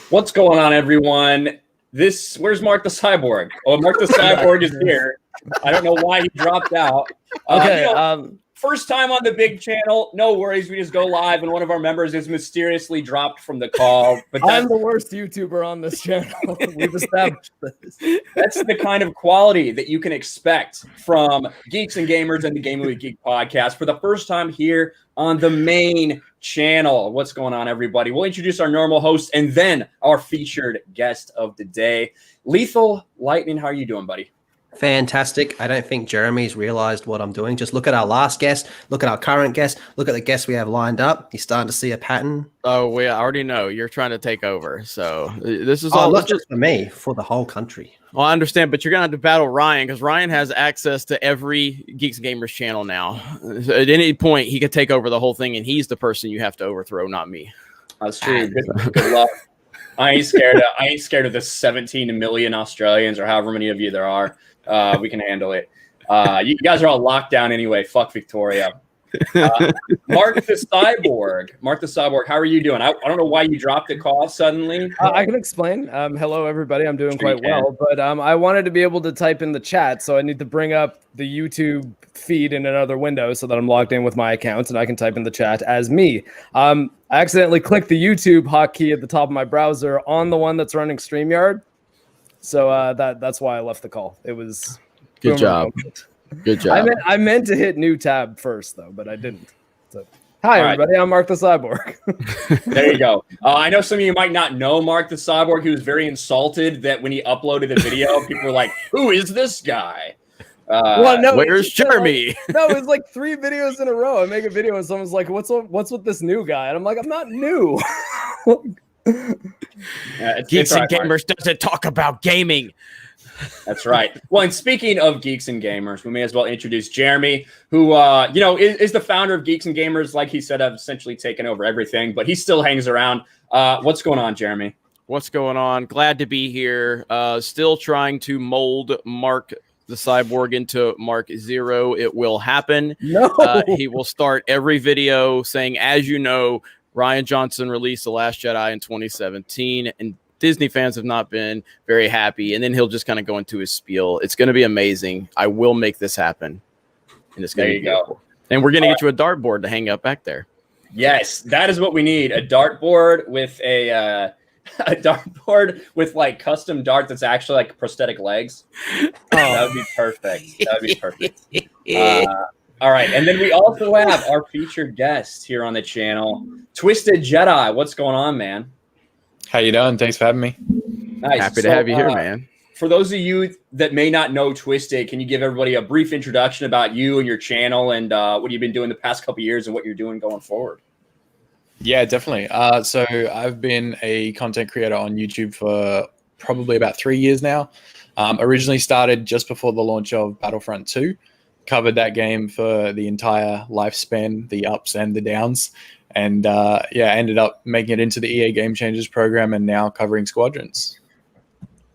What's going on, everyone? Where's Mark the Cyborg? Oh, Mark the Cyborg is here. I don't know why he dropped out. Okay. First time on the big channel. No worries. We just go live, and one of our members is mysteriously dropped from the call. But I'm the worst YouTuber on this channel. We've established this. That's the kind of quality that you can expect from Geeks and Gamers and the Gaming With Geeks Podcast for the first time here on the main channel. What's going on, everybody? We'll introduce our normal host and then our featured guest of the day. Lethal Lightning, how are you doing, buddy? Fantastic. I don't think Jeremy's realized what I'm doing. Just look at our last guest, look at our current guest, look at the guests we have lined up. You're starting to see a pattern. Oh, we already know you're trying to take over. So this is all not just for me, for the whole country. Well, I understand, but you're going to have to battle Ryan because Ryan has access to every Geeks and Gamers channel now. At any point, he could take over the whole thing, and he's the person you have to overthrow, not me. That's true. Good luck. I ain't scared of the 17 million Australians or however many of you there are. We can handle it. You guys are all locked down anyway. Fuck Victoria. Mark the Cyborg, how are you doing? I don't know why you dropped the call suddenly. I can explain. Hello, everybody. I'm doing quite well, but I wanted to be able to type in the chat, so I need to bring up the YouTube feed in another window so that I'm logged in with my account and I can type in the chat as me. I accidentally clicked the YouTube hotkey at the top of my browser on the one that's running StreamYard. So that's why I left the call. It was good job. Good job. I meant to hit new tab first though, but I didn't. So hi everybody, I'm Mark the Cyborg. There you go. I know some of you might not know Mark the Cyborg. He was very insulted that when he uploaded the video, people were like, "Who is this guy?" Where's Jeremy? No, it's like 3 videos in a row. I make a video and someone's like, "What's with this new guy?" And I'm like, "I'm not new." Geeks and Gamers doesn't talk about gaming. That's right. Well, and speaking of Geeks and Gamers, we may as well introduce Jeremy, who is the founder of Geeks and Gamers. Like he said, I've essentially taken over everything, but he still hangs around. What's going on, Jeremy? What's going on? Glad to be here. Still trying to mold Mark the Cyborg into Mark Zero. It will happen. No. He will start every video saying, as you know, Rian Johnson released The Last Jedi in 2017, and Disney fans have not been very happy. And then he'll just kind of go into his spiel. It's going to be amazing. I will make this happen. And it's going to be beautiful. And we're going to get you a dartboard to hang up back there. Yes, that is what we need. A dartboard with like custom dart that's actually like prosthetic legs. That would be perfect. All right, and then we also have our featured guest here on the channel, Twisted Jedi. What's going on, man? How you doing? Thanks for having me. Nice. Happy to have you here, man. For those of you that may not know Twisted, can you give everybody a brief introduction about you and your channel and what you've been doing the past couple of years and what you're doing going forward? Yeah, definitely. So I've been a content creator on YouTube for probably about 3 years now. Originally started just before the launch of Battlefront 2. Covered that game for the entire lifespan, the ups and the downs. And ended up making it into the EA Game Changers program and now covering Squadrons.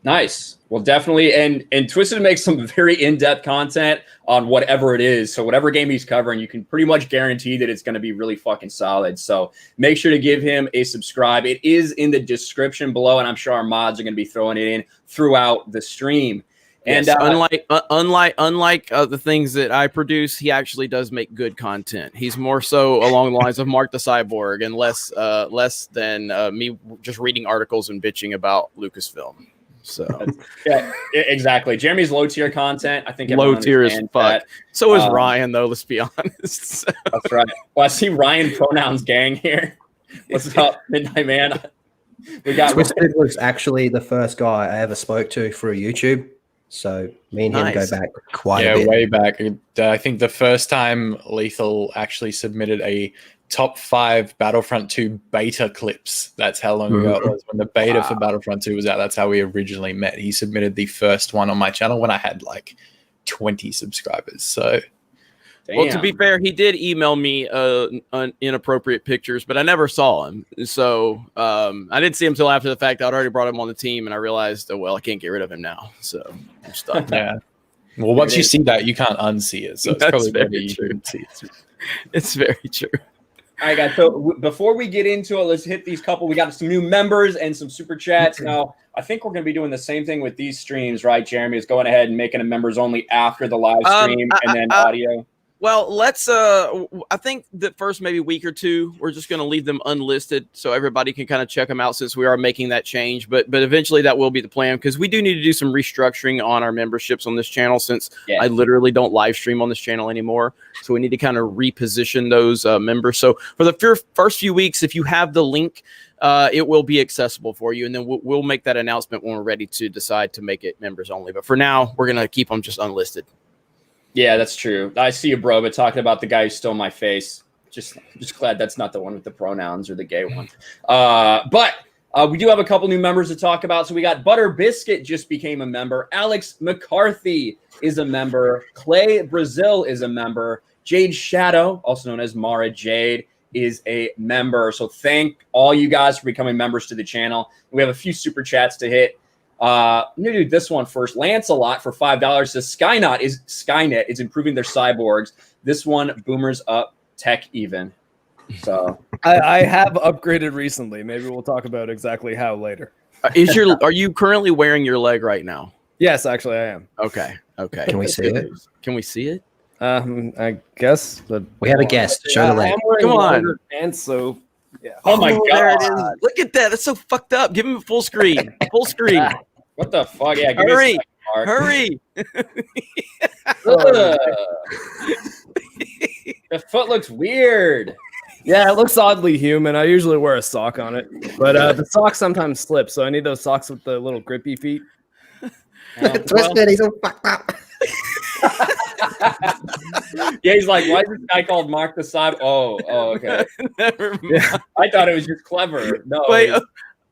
Nice. Well, definitely. And Twisted makes some very in-depth content on whatever it is. So whatever game he's covering, you can pretty much guarantee that it's going to be really fucking solid. So make sure to give him a subscribe. It is in the description below, and I'm sure our mods are going to be throwing it in throughout the stream. And yes, unlike the things that I produce, he actually does make good content. He's more so along the lines of Mark the Cyborg and less than me just reading articles and bitching about Lucasfilm. So yeah, exactly. Jeremy's low tier content. I think low tier as fuck. So is Ryan, though. Let's be honest. That's right. Well, I see Ryan Pronouns gang here. What's up, Midnight Man? We got Twisted was actually the first guy I ever spoke to through YouTube. So me and him go back quite a bit. Yeah, way back. I think the first time Lethal actually submitted a top 5 Battlefront 2 beta clips. That's how long ago it was when the beta for Battlefront 2 was out. That's how we originally met. He submitted the first one on my channel when I had like 20 subscribers. So, well, to be fair, he did email me inappropriate pictures, but I never saw him. So I didn't see him until after the fact. I'd already brought him on the team, and I realized, oh, well, I can't get rid of him now. So I'm stuck. Yeah. Well, once you see that, you can't unsee it. So it's probably better you shouldn't see it. It's very true. All right, guys. So before we get into it, let's hit these couple. We got some new members and some super chats. Now, I think we're going to be doing the same thing with these streams, right? Jeremy is going ahead and making them members only after the live stream and then audio. Well, let's. I think the first maybe week or two, we're just going to leave them unlisted so everybody can kind of check them out since we are making that change. But eventually that will be the plan because we do need to do some restructuring on our memberships on this channel since I literally don't live stream on this channel anymore. So we need to kind of reposition those members. So for the first few weeks, if you have the link, it will be accessible for you, and then we'll make that announcement when we're ready to decide to make it members only. But for now, we're going to keep them just unlisted. Yeah, that's true. I see you, bro, but talking about the guy who stole my face. Just glad that's not the one with the pronouns or the gay one. But we do have a couple new members to talk about. So we got Butter Biscuit just became a member. Alex McCarthy is a member. Clay Brazil is a member. Jade Shadow, also known as Mara Jade, is a member. So thank all you guys for becoming members to the channel. We have a few super chats to hit. I'm gonna do this one first. Lancelot for $5 says Skynet is improving their cyborgs. This one boomers up tech even. So I have upgraded recently. Maybe we'll talk about exactly how later. Are you currently wearing your leg right now? Yes, actually I am. Okay. Can we see it? Can we see it? I guess. But We have a guest. Show the leg. Come on. And so yeah. Oh my God. There it is. Look at that. That's so fucked up. Give him a full screen. Full screen. What the fuck? Yeah, give Hurry. me a second, Mark. Hurry. The foot looks weird. Yeah, it looks oddly human. I usually wear a sock on it, but the sock sometimes slips, so I need those socks with the little grippy feet. Twisted, he's all fucked up. Yeah, he's like, why is this guy called Mark the Cyborg? Oh, okay. Never mind. Yeah. I thought it was just clever. No. Wait,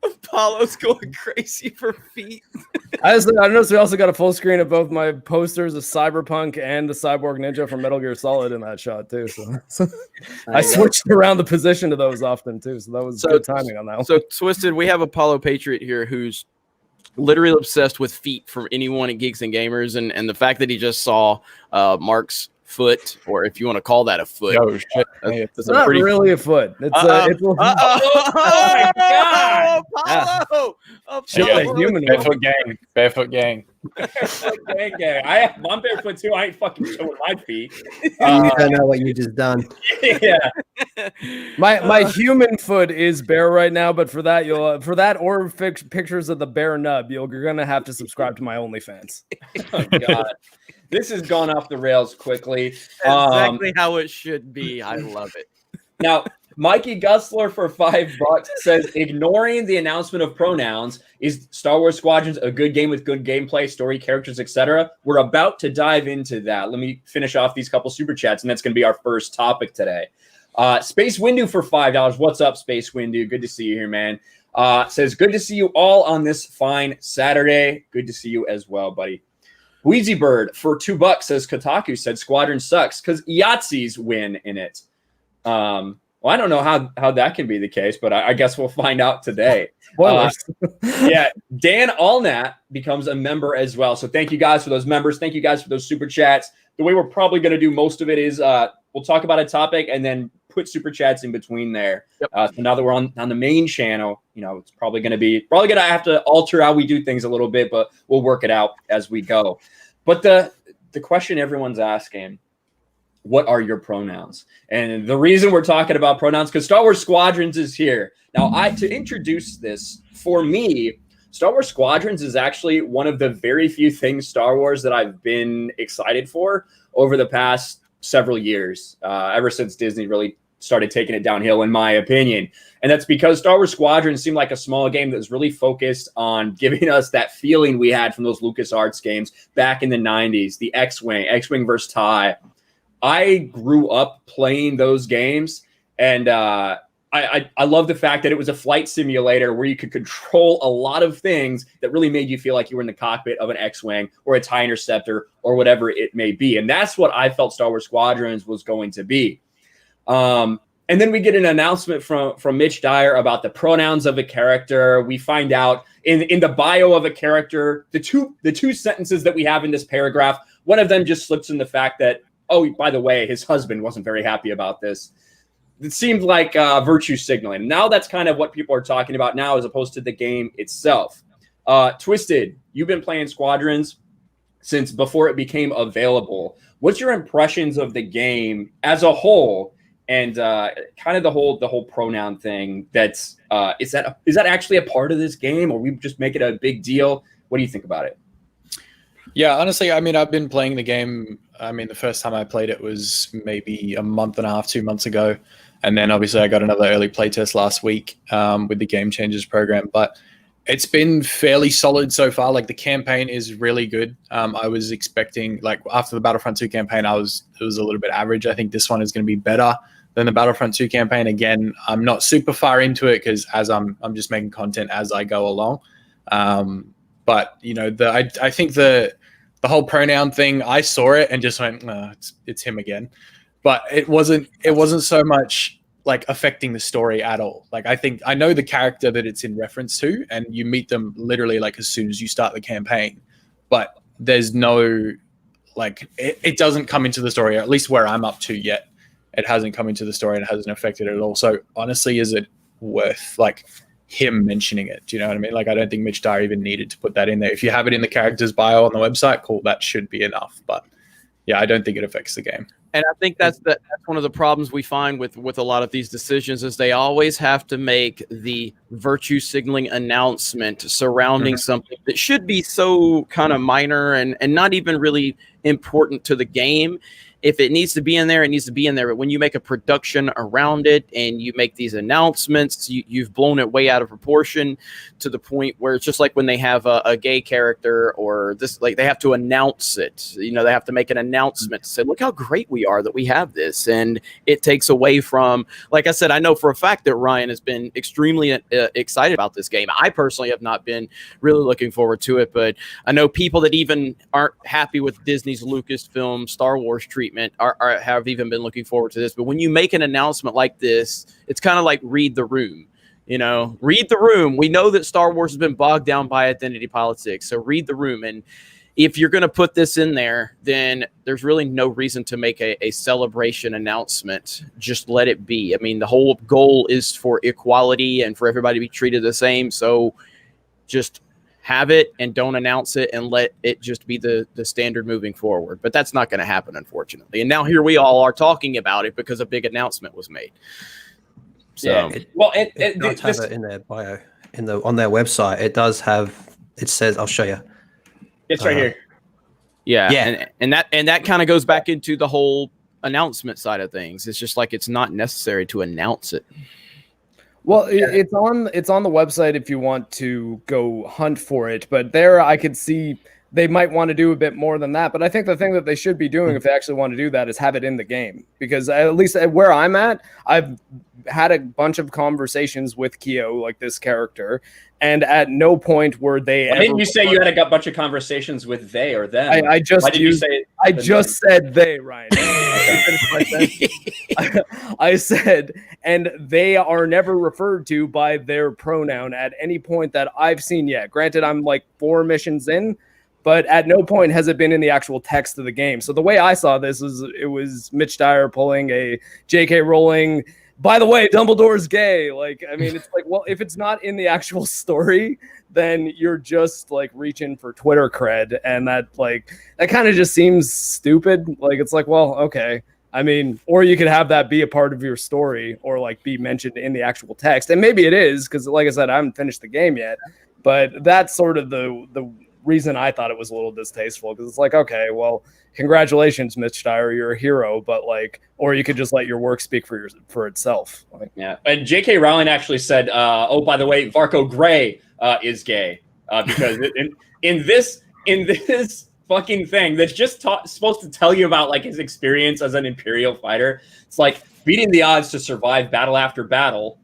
Apollo's going crazy for feet. I noticed we also got a full screen of both my posters of Cyberpunk and the Cyborg Ninja from Metal Gear Solid in that shot too. So I switched around the position of those often too. So that was good timing on that one. So Twisted, we have Apollo Patriot here who's literally obsessed with feet from anyone at Geeks and Gamers, and the fact that he just saw Mark's foot, or if you want to call that a foot. Oh shit! It's not really a foot. It's oh my God! Apollo! a human one. Barefoot gang. I'm barefoot too. I ain't fucking showing my feet. You don't know what you just done. Yeah. My human foot is bare right now, but for that or pictures of the bare nub, you're gonna have to subscribe to my OnlyFans. Oh God. This has gone off the rails quickly. Exactly how it should be. I love it. Now, Mikey Gusler for $5 says, ignoring the announcement of pronouns, is Star Wars Squadrons a good game with good gameplay, story, characters, etc.? We're about to dive into that. Let me finish off these couple super chats, and that's going to be our first topic today. Space Windu for $5. What's up, Space Windu? Good to see you here, man. Says, good to see you all on this fine Saturday. Good to see you as well, buddy. Wheezy Bird for $2 says Kotaku said Squadron sucks because Yahtzees win in it. Well, I don't know how that can be the case, but I guess we'll find out today. Yeah, Dan Allnat becomes a member as well. So thank you guys for those members. Thank you guys for those super chats. The way we're probably going to do most of it is we'll talk about a topic and then put super chats in between there. Yep. So now that we're on the main channel, it's probably going to have to alter how we do things a little bit, but we'll work it out as we go. But the question everyone's asking, what are your pronouns? And the reason we're talking about pronouns, because Star Wars Squadrons is here. Now, to introduce this, for me, Star Wars Squadrons is actually one of the very few things Star Wars that I've been excited for over the past several years, ever since Disney really started taking it downhill, in my opinion. And that's because Star Wars Squadrons seemed like a small game that was really focused on giving us that feeling we had from those LucasArts games back in the 90s, the X-Wing versus TIE. I grew up playing those games, and I love the fact that it was a flight simulator where you could control a lot of things that really made you feel like you were in the cockpit of an X-Wing or a TIE Interceptor or whatever it may be. And that's what I felt Star Wars Squadrons was going to be. And then we get an announcement from Mitch Dyer about the pronouns of a character. We find out in the bio of a character, the two sentences that we have in this paragraph, one of them just slips in the fact that, oh, by the way, his husband wasn't very happy about this. it seemed like virtue signaling. Now that's kind of what people are talking about now, as opposed to the game itself. Twisted, you've been playing Squadrons since before it became available. What's your impressions of the game as a whole, and kind of the whole pronoun thing? Is that actually a part of this game, or we just make it a big deal? What do you think about it? Yeah, honestly, I mean, I've been playing the game. I mean, the first time I played it was maybe a month and a half, 2 months ago. And then obviously I got another early playtest last week with the Game Changers program. But it's been fairly solid so far. Like, the campaign is really good. I was expecting, like, after the Battlefront 2 campaign, it was a little bit average. I think this one is going to be better than the Battlefront 2 campaign. Again, I'm not super far into it because as I'm just making content as I go along. But you know, I think the whole pronoun thing, I saw it and just went, it's him again. But it wasn't so much like affecting the story at all. Like, I know the character that it's in reference to, and you meet them literally like as soon as you start the campaign. But there's no, like, it doesn't come into the story, at least where I'm up to yet. It hasn't come into the story and it hasn't affected it at all. So honestly, is it worth like him mentioning it? Do you know what I mean? Like, I don't think Mitch Dyer even needed to put that in there. If you have it in the character's bio on the website, cool, that should be enough. But yeah, I don't think it affects the game. And I think that's one of the problems we find with a lot of these decisions is they always have to make the virtue signaling announcement surrounding something that should be so kind of minor and not even really important to the game. If it needs to be in there, it needs to be in there. But when you make a production around it and you make these announcements, you've blown it way out of proportion to the point where it's just like when they have a gay character or this, like they have to announce it. You know, they have to make an announcement to say, look how great we are that we have this. And it takes away from, like I said, I know for a fact that Ryan has been extremely excited about this game. I personally have not been really looking forward to it, but I know people that even aren't happy with Disney's Lucasfilm Star Wars treatment have even been looking forward to this. But when you make an announcement like this, it's kind of like read the room. You know, read the room. We know that Star Wars has been bogged down by identity politics, so read the room. And if you're going to put this in there, then there's really no reason to make a celebration announcement. Just let it be. I mean, the whole goal is for equality and for everybody to be treated the same. So just have it and don't announce it and let it just be the standard moving forward. But that's not going to happen, unfortunately. And now here we all are talking about it because a big announcement was made. So, yeah, it does have it in their bio, on their website. It does have. It says, "I'll show you." It's right here. Yeah. And that kind of goes back into the whole announcement side of things. It's just like it's not necessary to announce it. Well, it's on the website if you want to go hunt for it. But there I could see they might want to do a bit more than that. But I think the thing that they should be doing if they actually want to do that is have it in the game. Because at least where I'm at, I've had a bunch of conversations with Kyo, like this character, and at no point were they Why didn't you say you had a bunch of conversations with they or them? I just said they, Ryan. I said, and they are never referred to by their pronoun at any point that I've seen yet. Granted, I'm like 4 missions in, but at no point has it been in the actual text of the game. So the way I saw this is it was Mitch Dyer pulling a J.K. Rowling, by the way, Dumbledore's gay. Like, I mean, it's like, well, if it's not in the actual story, then you're just like reaching for Twitter cred. And that kind of just seems stupid. Like, it's like, well, okay. I mean, or you could have that be a part of your story or like be mentioned in the actual text. And maybe it is because, like I said, I haven't finished the game yet. But that's sort of the reason I thought it was a little distasteful, because it's like, okay, well, congratulations, Mitch Dyer, you're a hero, but like, or you could just let your work speak for itself. Like, yeah, and J.K. Rowling actually said, "Oh, by the way, Varco Gray is gay because in this fucking thing that's just supposed to tell you about like his experience as an Imperial fighter. It's like beating the odds to survive battle after battle,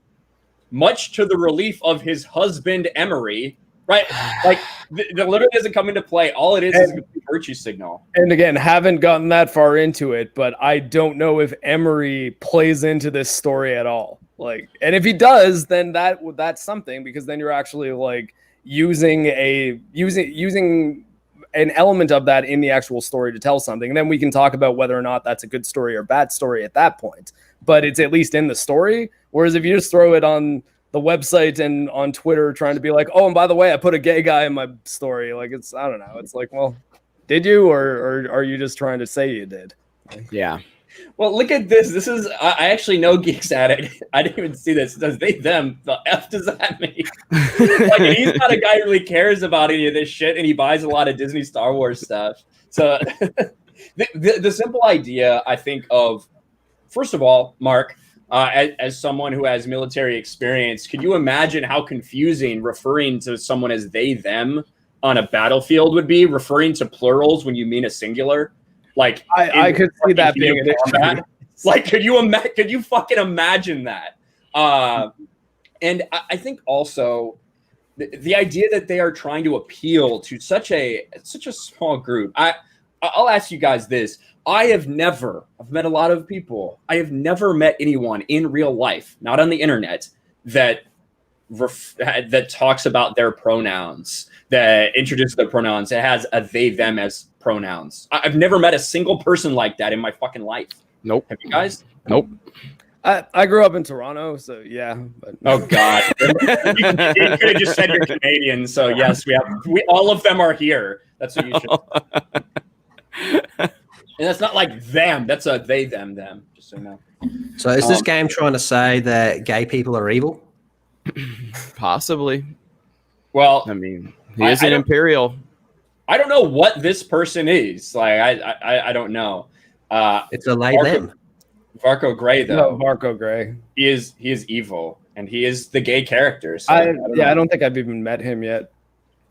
much to the relief of his husband Emery." Right, like the literally doesn't come into play. All it is a virtue signal. And again, haven't gotten that far into it, but I don't know if Emery plays into this story at all. Like, and if he does, then that's something, because then you're actually like using an element of that in the actual story to tell something. And then we can talk about whether or not that's a good story or bad story at that point. But it's at least in the story. Whereas if you just throw it on the website and on Twitter trying to be like, oh, and by the way, I put a gay guy in my story. Like, it's, I don't know. It's like, well, did you, or are you just trying to say you did? Yeah. Well, look at this. This is, I actually know Geeks Addict. I didn't even see this. Does they, them? The F does that mean? Like, he's not a guy who really cares about any of this shit, and he buys a lot of Disney Star Wars stuff. So the simple idea, I think, of, first of all, Mark, as someone who has military experience, could you imagine how confusing referring to someone as they, them on a battlefield would be, referring to plurals when you mean a singular? Like, I could see that being an issue. Like, could you fucking imagine that? And I think also the idea that they are trying to appeal to such a small group. I'll ask you guys this. I've met a lot of people. I have never met anyone in real life, not on the internet, that talks about their pronouns, that introduces their pronouns, that has a they, them as pronouns. I've never met a single person like that in my fucking life. Nope. Have you guys? Nope. I grew up in Toronto, so yeah. But oh God! You could have just said you're Canadian. So yes, we all of them are here. That's what you should. And that's not like them. That's a they, them. Just so you know. So is this game trying to say that gay people are evil? Possibly. Well, I mean, he is an Imperial. I don't know what this person is. Like, I don't know. It's a them. Varco Gray, though. No, Varco Gray. He is evil, and he is the gay character. So I don't think I've even met him yet.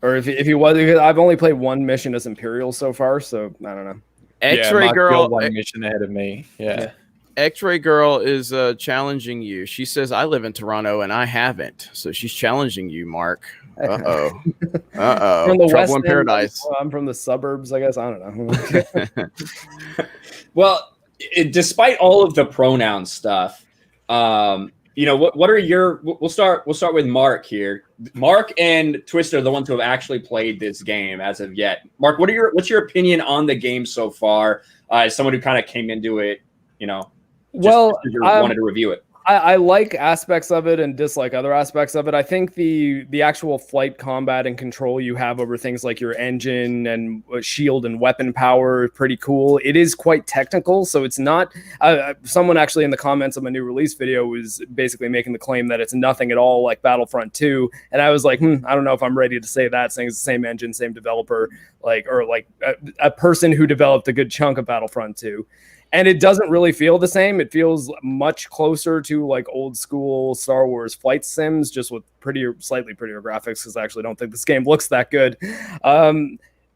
Or if he was, I've only played one mission as Imperial so far, so I don't know. X-Ray Girl, one mission ahead of me. Yeah. X-Ray Girl is challenging you. She says, I live in Toronto and I haven't. So she's challenging you, Mark. Uh-oh. From the Trouble West in End, Paradise. I'm from the suburbs, I guess. I don't know. Well, despite all of the pronoun stuff, what are your? We'll start with Mark here. Mark and Twister are the ones who have actually played this game as of yet. Mark, what's your opinion on the game so far? As someone who kind of came into it, wanted to review it. I like aspects of it and dislike other aspects of it. I think the actual flight combat and control you have over things like your engine and shield and weapon power is pretty cool. It is quite technical, so it's not... someone actually in the comments of my new release video was basically making the claim that it's nothing at all like Battlefront 2, and I was like, I don't know if I'm ready to say that, saying it's the same engine, same developer, or a person who developed a good chunk of Battlefront 2. And it doesn't really feel the same. It feels much closer to like old school Star Wars flight sims, just with slightly prettier graphics, because I actually don't think this game looks that good.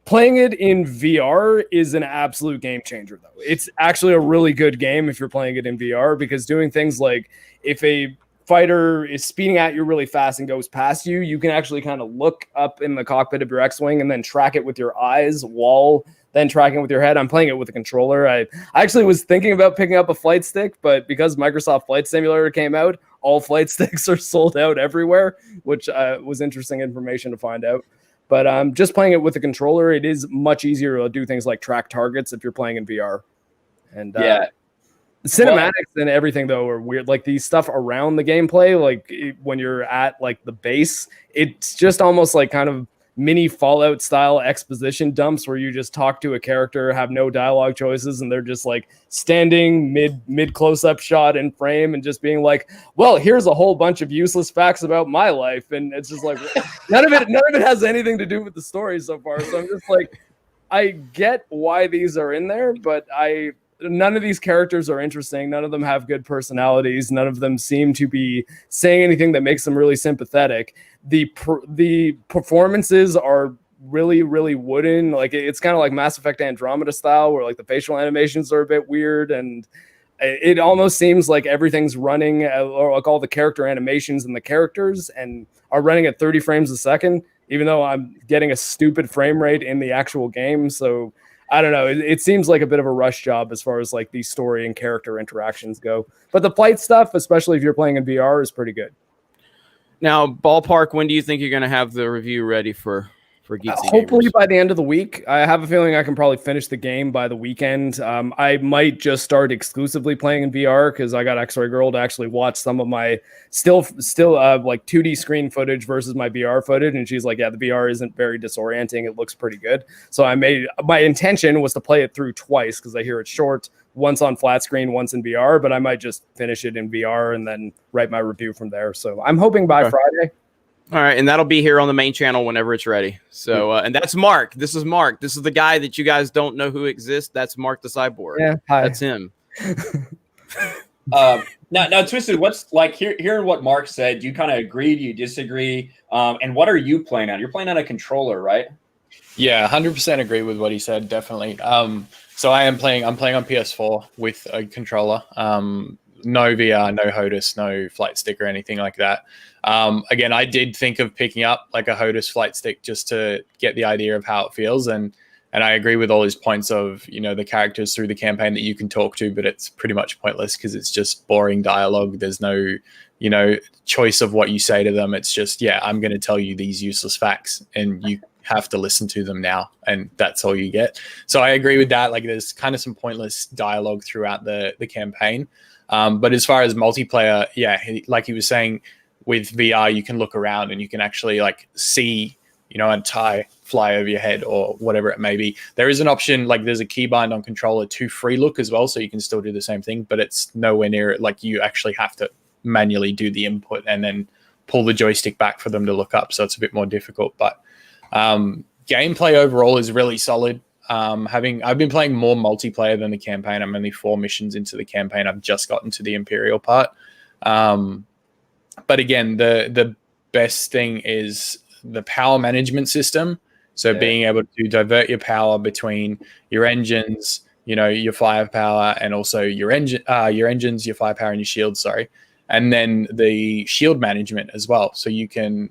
Playing it in VR is an absolute game changer, though. It's actually a really good game if you're playing it in VR, because doing things like if a fighter is speeding at you really fast and goes past you, you can actually kind of look up in the cockpit of your X-Wing and then track it with your eyes while then tracking with your head. I'm playing it with a controller. I actually was thinking about picking up a flight stick, but because Microsoft Flight Simulator came out, all flight sticks are sold out everywhere, which was interesting information to find out. But just playing it with a controller, it is much easier to do things like track targets if you're playing in VR. And the cinematics and everything, though, are weird. Like the stuff around the gameplay, like when you're at like the base, it's just almost like kind of mini Fallout style exposition dumps where you just talk to a character, have no dialogue choices, and they're just like standing mid close-up shot in frame and just being like, well, here's a whole bunch of useless facts about my life. And it's just like none of it has anything to do with the story so far. So I'm just like, I get why these are in there, but none of these characters are interesting. None of them have good personalities. None of them seem to be saying anything that makes them really sympathetic. The performances are really, really wooden. Like it's kind of like Mass Effect Andromeda style, where like the facial animations are a bit weird, and it almost seems like everything's running, or like all the character animations and the characters and are running at 30 frames a second, even though I'm getting a stupid frame rate in the actual game. So I don't know. It seems like a bit of a rush job as far as like the story and character interactions go. But the flight stuff, especially if you're playing in VR, is pretty good. Now, ballpark, when do you think you're going to have the review ready for? for Geeksy Hopefully Gamers? by the end of the week. I have a feeling I can probably finish the game by the weekend. I might just start exclusively playing in VR because I got X-Ray Girl to actually watch some of my still like 2D screen footage versus my VR footage, and she's like, yeah, the VR isn't very disorienting. It looks pretty good. So my intention was to play it through twice because I hear it's short, once on flat screen, once in VR, but I might just finish it in VR and then write my review from there. So I'm hoping by Friday. All right, and that'll be here on the main channel whenever it's ready. So, and that's Mark. This is Mark. This is the guy that you guys don't know who exists. That's Mark the Cyborg. Yeah, hi. That's him. Now, Twisted, what's like hearing what Mark said? Do you kind of agree? Do you disagree? And what are you playing on? You're playing on a controller, right? Yeah, 100% agree with what he said. Definitely. So I'm playing on PS4 with a controller. No VR, no HOTAS, no flight stick or anything like that. Again, I did think of picking up like a HOTAS flight stick just to get the idea of how it feels. And I agree with all his points of, the characters through the campaign that you can talk to, but it's pretty much pointless because it's just boring dialogue. There's no, choice of what you say to them. It's just, I'm going to tell you these useless facts and you have to listen to them now. And that's all you get. So I agree with that. Like there's kind of some pointless dialogue throughout the campaign. But as far as multiplayer, like he was saying, with VR, you can look around and you can actually like see, a TIE fly over your head or whatever it may be. There is an option, like there's a keybind on controller to free look as well, so you can still do the same thing, but it's nowhere near it. Like you actually have to manually do the input and then pull the joystick back for them to look up. So it's a bit more difficult, but gameplay overall is really solid. I've been playing more multiplayer than the campaign. I'm only 4 missions into the campaign. I've just gotten to the Imperial part. But again, the best thing is the power management system. So being able to divert your power between your engines, your firepower, and also your engines, your firepower, and your shields. Sorry, and then the shield management as well. So you can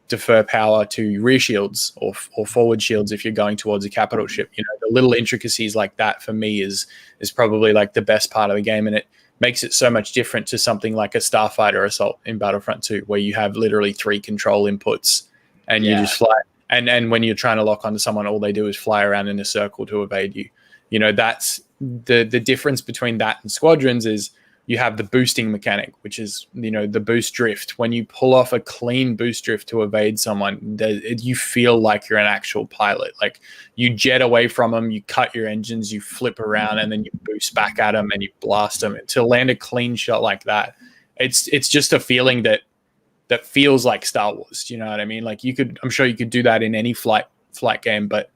defer power to rear shields or forward shields if you're going towards a capital ship. The little intricacies like that for me is probably like the best part of the game, and it makes it so much different to something like a Starfighter Assault in Battlefront 2, where you have literally 3 control inputs and you just fly. And when you're trying to lock onto someone, all they do is fly around in a circle to evade you. That's the difference between that and Squadrons is you have the boosting mechanic, which is, the boost drift. When you pull off a clean boost drift to evade someone, you feel like you're an actual pilot. Like you jet away from them, you cut your engines, you flip around, and then you boost back at them and you blast them. To land a clean shot like that, it's just a feeling that feels like Star Wars. Do you know what I mean? Like I'm sure you could do that in any flight game, but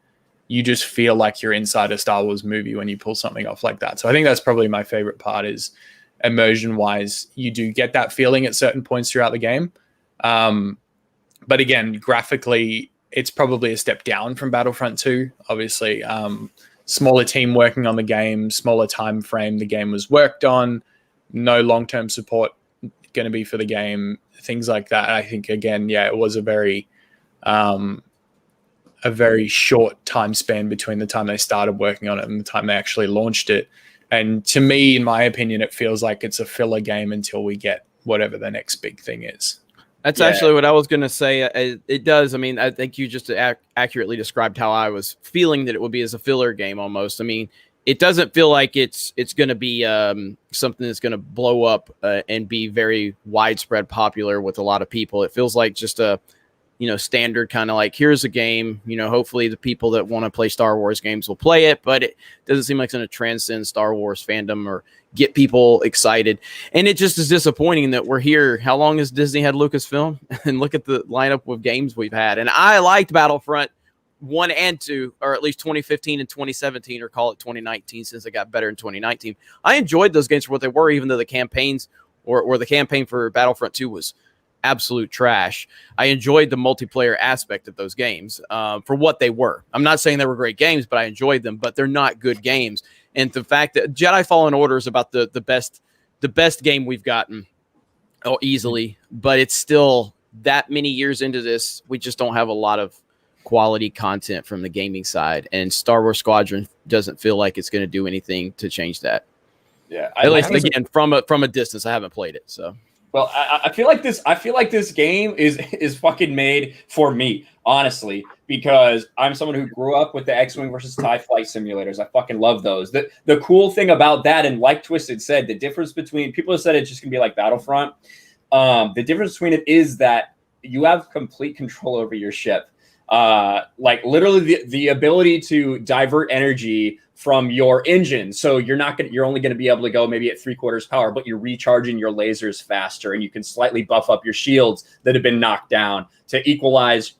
you just feel like you're inside a Star Wars movie when you pull something off like that. So I think that's probably my favorite part is immersion wise, you do get that feeling at certain points throughout the game. But again, graphically, it's probably a step down from Battlefront 2. Obviously, smaller team working on the game, smaller time frame the game was worked on, no long-term support going to be for the game, things like that. I think, again, it was a very short time span between the time they started working on it and the time they actually launched it. And to me, in my opinion, it feels like it's a filler game until we get whatever the next big thing is. That's actually what I was going to say. It does. I mean, I think you just accurately described how I was feeling that it would be as a filler game almost. I mean, it doesn't feel like it's going to be something that's going to blow up and be very widespread popular with a lot of people. It feels like just a standard kind of like, here's a game, hopefully the people that want to play Star Wars games will play it, but it doesn't seem like it's going to transcend Star Wars fandom or get people excited. And it just is disappointing that we're here. How long has Disney had Lucasfilm? And look at the lineup of games we've had. And I liked Battlefront 1 and 2, or at least 2015 and 2017, or call it 2019 since it got better in 2019. I enjoyed those games for what they were, even though the campaigns or the campaign for Battlefront 2 was absolute trash. I enjoyed the multiplayer aspect of those games for what they were. I'm not saying they were great games, but I enjoyed them, but they're not good games. And the fact that Jedi Fallen Order is about the best game we've gotten easily, but it's still that many years into this, we just don't have a lot of quality content from the gaming side, and Star Wars Squadron doesn't feel like it's going to do anything to change that. Yeah, at least again from a distance. I haven't played it, so. Well, I feel like this game is fucking made for me, honestly. because I'm someone who grew up with the X-Wing versus TIE flight simulators. I fucking love those. The cool thing about that, and like Twisted said, the difference between people have said it's just gonna be like Battlefront. The difference between it is that you have complete control over your ship. Like literally the ability to divert energy from your engine. So you're only going to be able to go maybe at 3/4 power, but you're recharging your lasers faster, and you can slightly buff up your shields that have been knocked down to equalize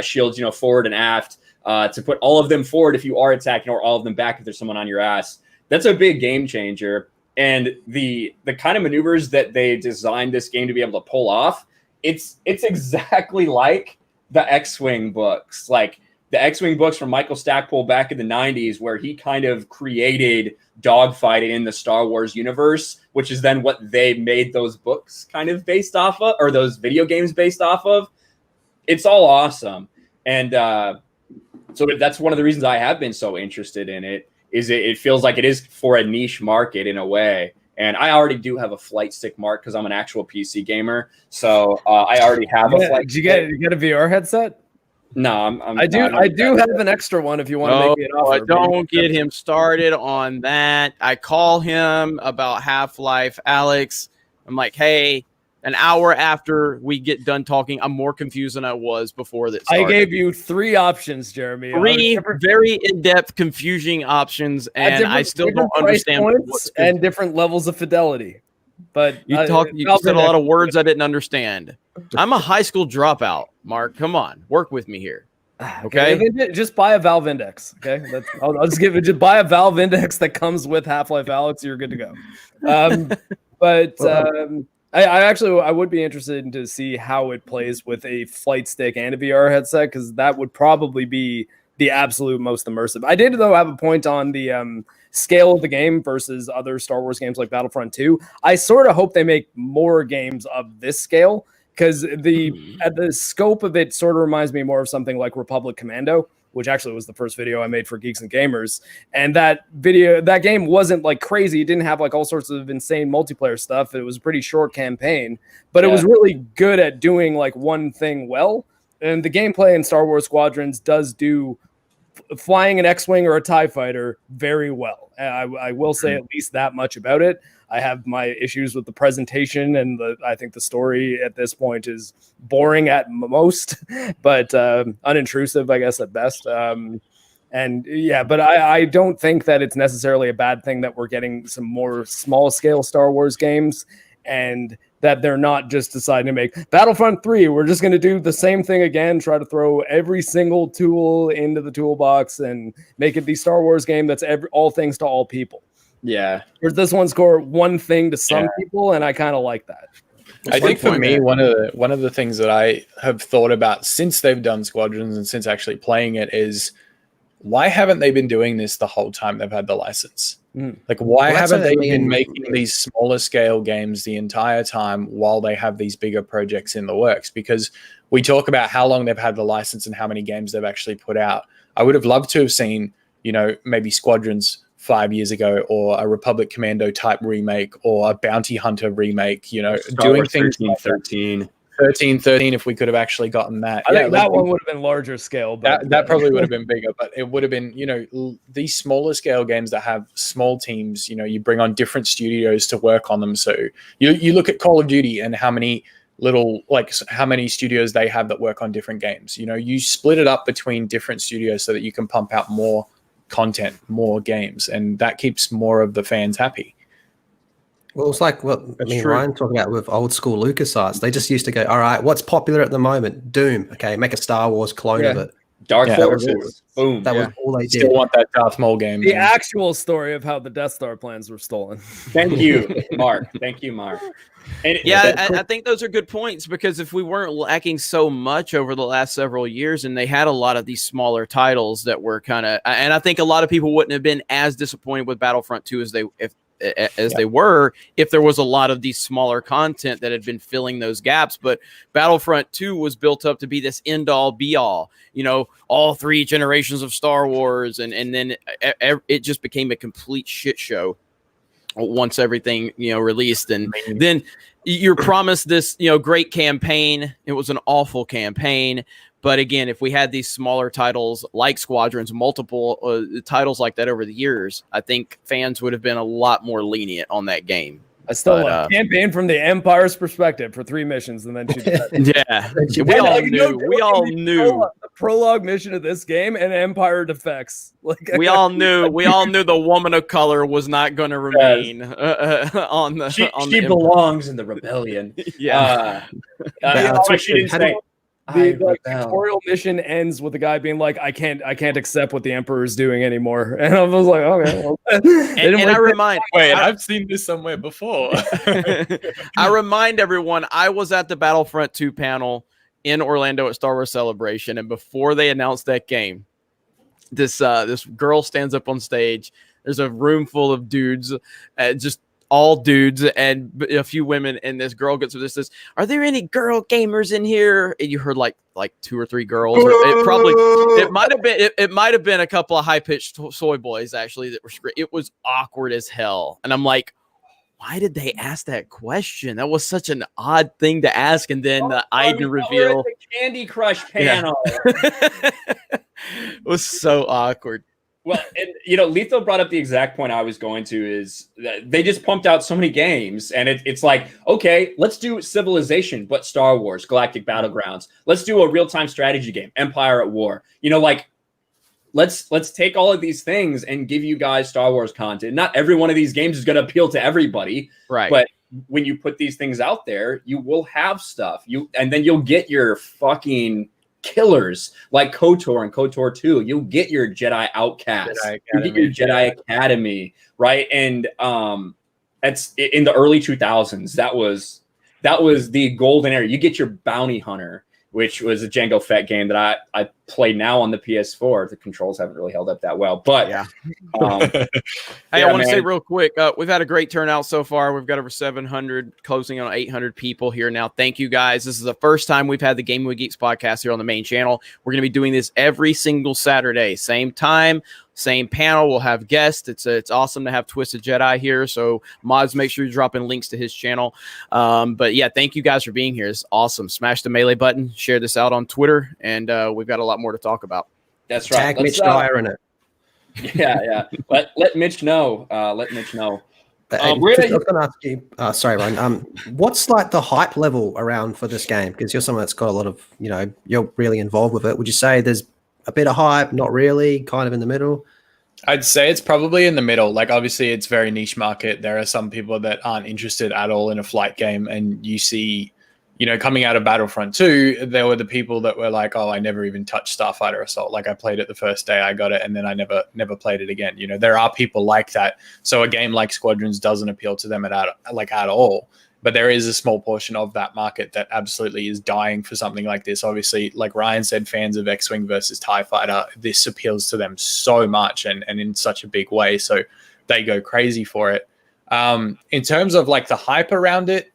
shields, forward and aft, to put all of them forward if you are attacking, or all of them back if there's someone on your ass. That's a big game changer. And the kind of maneuvers that they designed this game to be able to pull off, it's exactly like the X-Wing books. Like the X-Wing books from Michael Stackpole back in the 90s, where he kind of created dogfighting in the Star Wars universe, which is then what they made those books kind of based off of, or those video games based off of. It's all awesome. And so that's one of the reasons I have been so interested in it, is it feels like it is for a niche market in a way. And I already do have a flight stick mark because I'm an actual PC gamer. So I already have a flight stick. Did you get a VR headset? No, I do have an extra one if you want to make me an offer. Don't get him started on that. I call him about Half-Life, Alex. I'm like, hey, an hour after we get done talking, I'm more confused than I was before that started. I gave you 3 options, Jeremy. 3 very in-depth, confusing options, and I still don't understand what's and different levels of fidelity. But you said a lot of words I didn't understand. I'm a high school dropout, Mark. Come on, work with me here. Okay, just buy a Valve Index. Okay, I'll just give it. Just buy a Valve Index that comes with Half-Life Alyx. You're good to go. I would be interested to see how it plays with a flight stick and a VR headset, because that would probably be the absolute most immersive. I did, though, have a point on the scale of the game versus other Star Wars games like Battlefront 2. I sort of hope they make more games of this scale, because the scope of it sort of reminds me more of something like Republic Commando, which actually was the first video I made for Geeks and Gamers. And that game wasn't like crazy. It didn't have like all sorts of insane multiplayer stuff. It was a pretty short campaign, but it was really good at doing like one thing well. And the gameplay in Star Wars Squadrons does do flying an X-Wing or a TIE fighter very well. I will say at least that much about it. I have my issues with the presentation, and I think the story at this point is boring at most, but unintrusive, I guess, at best. But I don't think that it's necessarily a bad thing that we're getting some more small-scale Star Wars games, and that they're not just deciding to make Battlefront 3. We're just going to do the same thing again, try to throw every single tool into the toolbox and make it the Star Wars game that's all things to all people. Yeah. Whereas this one score one thing to some people, and I kind of like that. I think for me, one of the things that I have thought about since they've done Squadrons and since actually playing it is, why haven't they been doing this the whole time they've had the license? Like, why haven't they been making these smaller scale games the entire time while they have these bigger projects in the works? Because we talk about how long they've had the license and how many games they've actually put out. I would have loved to have seen, maybe Squadrons 5 years ago, or a Republic Commando type remake, or a Bounty Hunter remake, doing things 13. 13, if we could have actually gotten that. I think that one would have been larger scale. But that probably would have been bigger, but it would have been, these smaller scale games that have small teams, you bring on different studios to work on them. So you look at Call of Duty and how many studios they have that work on different games. You split it up between different studios so that you can pump out more content, more games, and that keeps more of the fans happy. Well, it's like what Ryan talking about with old school LucasArts. They just used to go, all right, what's popular at the moment? Doom. Okay, make a Star Wars clone of it. Dark Forces. Boom. That was all they did. Still want that Darth Maul game. The actual story of how the Death Star plans were stolen. Thank you, Mark. And I think those are good points, because if we weren't lacking so much over the last several years, and they had a lot of these smaller titles that were kind of, and I think a lot of people wouldn't have been as disappointed with Battlefront 2 as they were if there was a lot of these smaller content that had been filling those gaps. But Battlefront 2 was built up to be this end-all be-all, all 3 generations of Star Wars, and then it just became a complete shit show once everything released. And then you're promised this great campaign. It was an awful campaign, But again, if we had these smaller titles like Squadrons, multiple titles like that over the years, I think fans would have been a lot more lenient on that game. I still campaign from the Empire's perspective for 3 missions, and then yeah, we all knew the prologue mission of this game and Empire defects. Like we all knew the woman of color was not going to remain on the. She belongs in the rebellion. Yeah, she didn't say. The tutorial mission ends with the guy being like, I can't accept what the Emperor is doing anymore. And I was like, okay. Well. I've seen this somewhere before. I remind everyone, I was at the Battlefront 2 panel in Orlando at Star Wars Celebration, and before they announced that game, this girl stands up on stage. There's a room full of dudes, just all dudes and a few women, and this girl gets with this, are there any girl gamers in here? And you heard like 2 or 3 girls. It might have been a couple of high-pitched soy boys actually that were screaming. It was awkward as hell. And I'm like, why did they ask that question? That was such an odd thing to ask. And then the Iden reveal. The Candy Crush panel. Yeah. It was so awkward. Well, and Lethal brought up the exact point I was going to, is that they just pumped out so many games, and it's like, okay, let's do Civilization, but Star Wars, Galactic Battlegrounds. Let's do a real-time strategy game, Empire at War. Let's take all of these things and give you guys Star Wars content. Not every one of these games is going to appeal to everybody, right? But when you put these things out there, you will have stuff. And then you'll get your fucking killers like KOTOR and KOTOR 2. You'll get your Jedi Outcast. You get your Jedi Academy, right? And that's in the early 2000s. That was the golden era. You get your Bounty Hunter, which was a Jango Fett game that I play now on the PS4. The controls haven't really held up that well, but yeah. Hey, I want to say real quick, we've had a great turnout so far. We've got over 700, closing on 800 people here now. Thank you guys. This is the first time we've had the Gaming with Geeks podcast here on the main channel. We're going to be doing this every single Saturday, same time, same panel. We'll have guests. It's awesome to have Twisted Jedi here. So mods, make sure you drop in links to his channel. But yeah, thank you guys for being here. It's awesome. Smash the melee button, share this out on Twitter, and we've got a lot more to talk about. That's right. Tag Mitch Dyer in it. Yeah. Let Mitch know. Let Mitch know. I was going to ask you, sorry, Ryan. What's like the hype level around for this game? Because you're someone that's got a lot of, you're really involved with it. Would you say there's a bit of hype? Not really, kind of in the middle? I'd say it's probably in the middle. Like, obviously, it's very niche market. There are some people that aren't interested at all in a flight game, and you see, coming out of Battlefront 2, there were the people that were like, oh, I never even touched Starfighter Assault. Like, I played it the first day I got it, and then I never played it again. There are people like that. So a game like Squadrons doesn't appeal to them at all. But there is a small portion of that market that absolutely is dying for something like this. Obviously, like Ryan said, fans of X-Wing versus TIE Fighter, this appeals to them so much and in such a big way. So they go crazy for it. In terms of like the hype around it,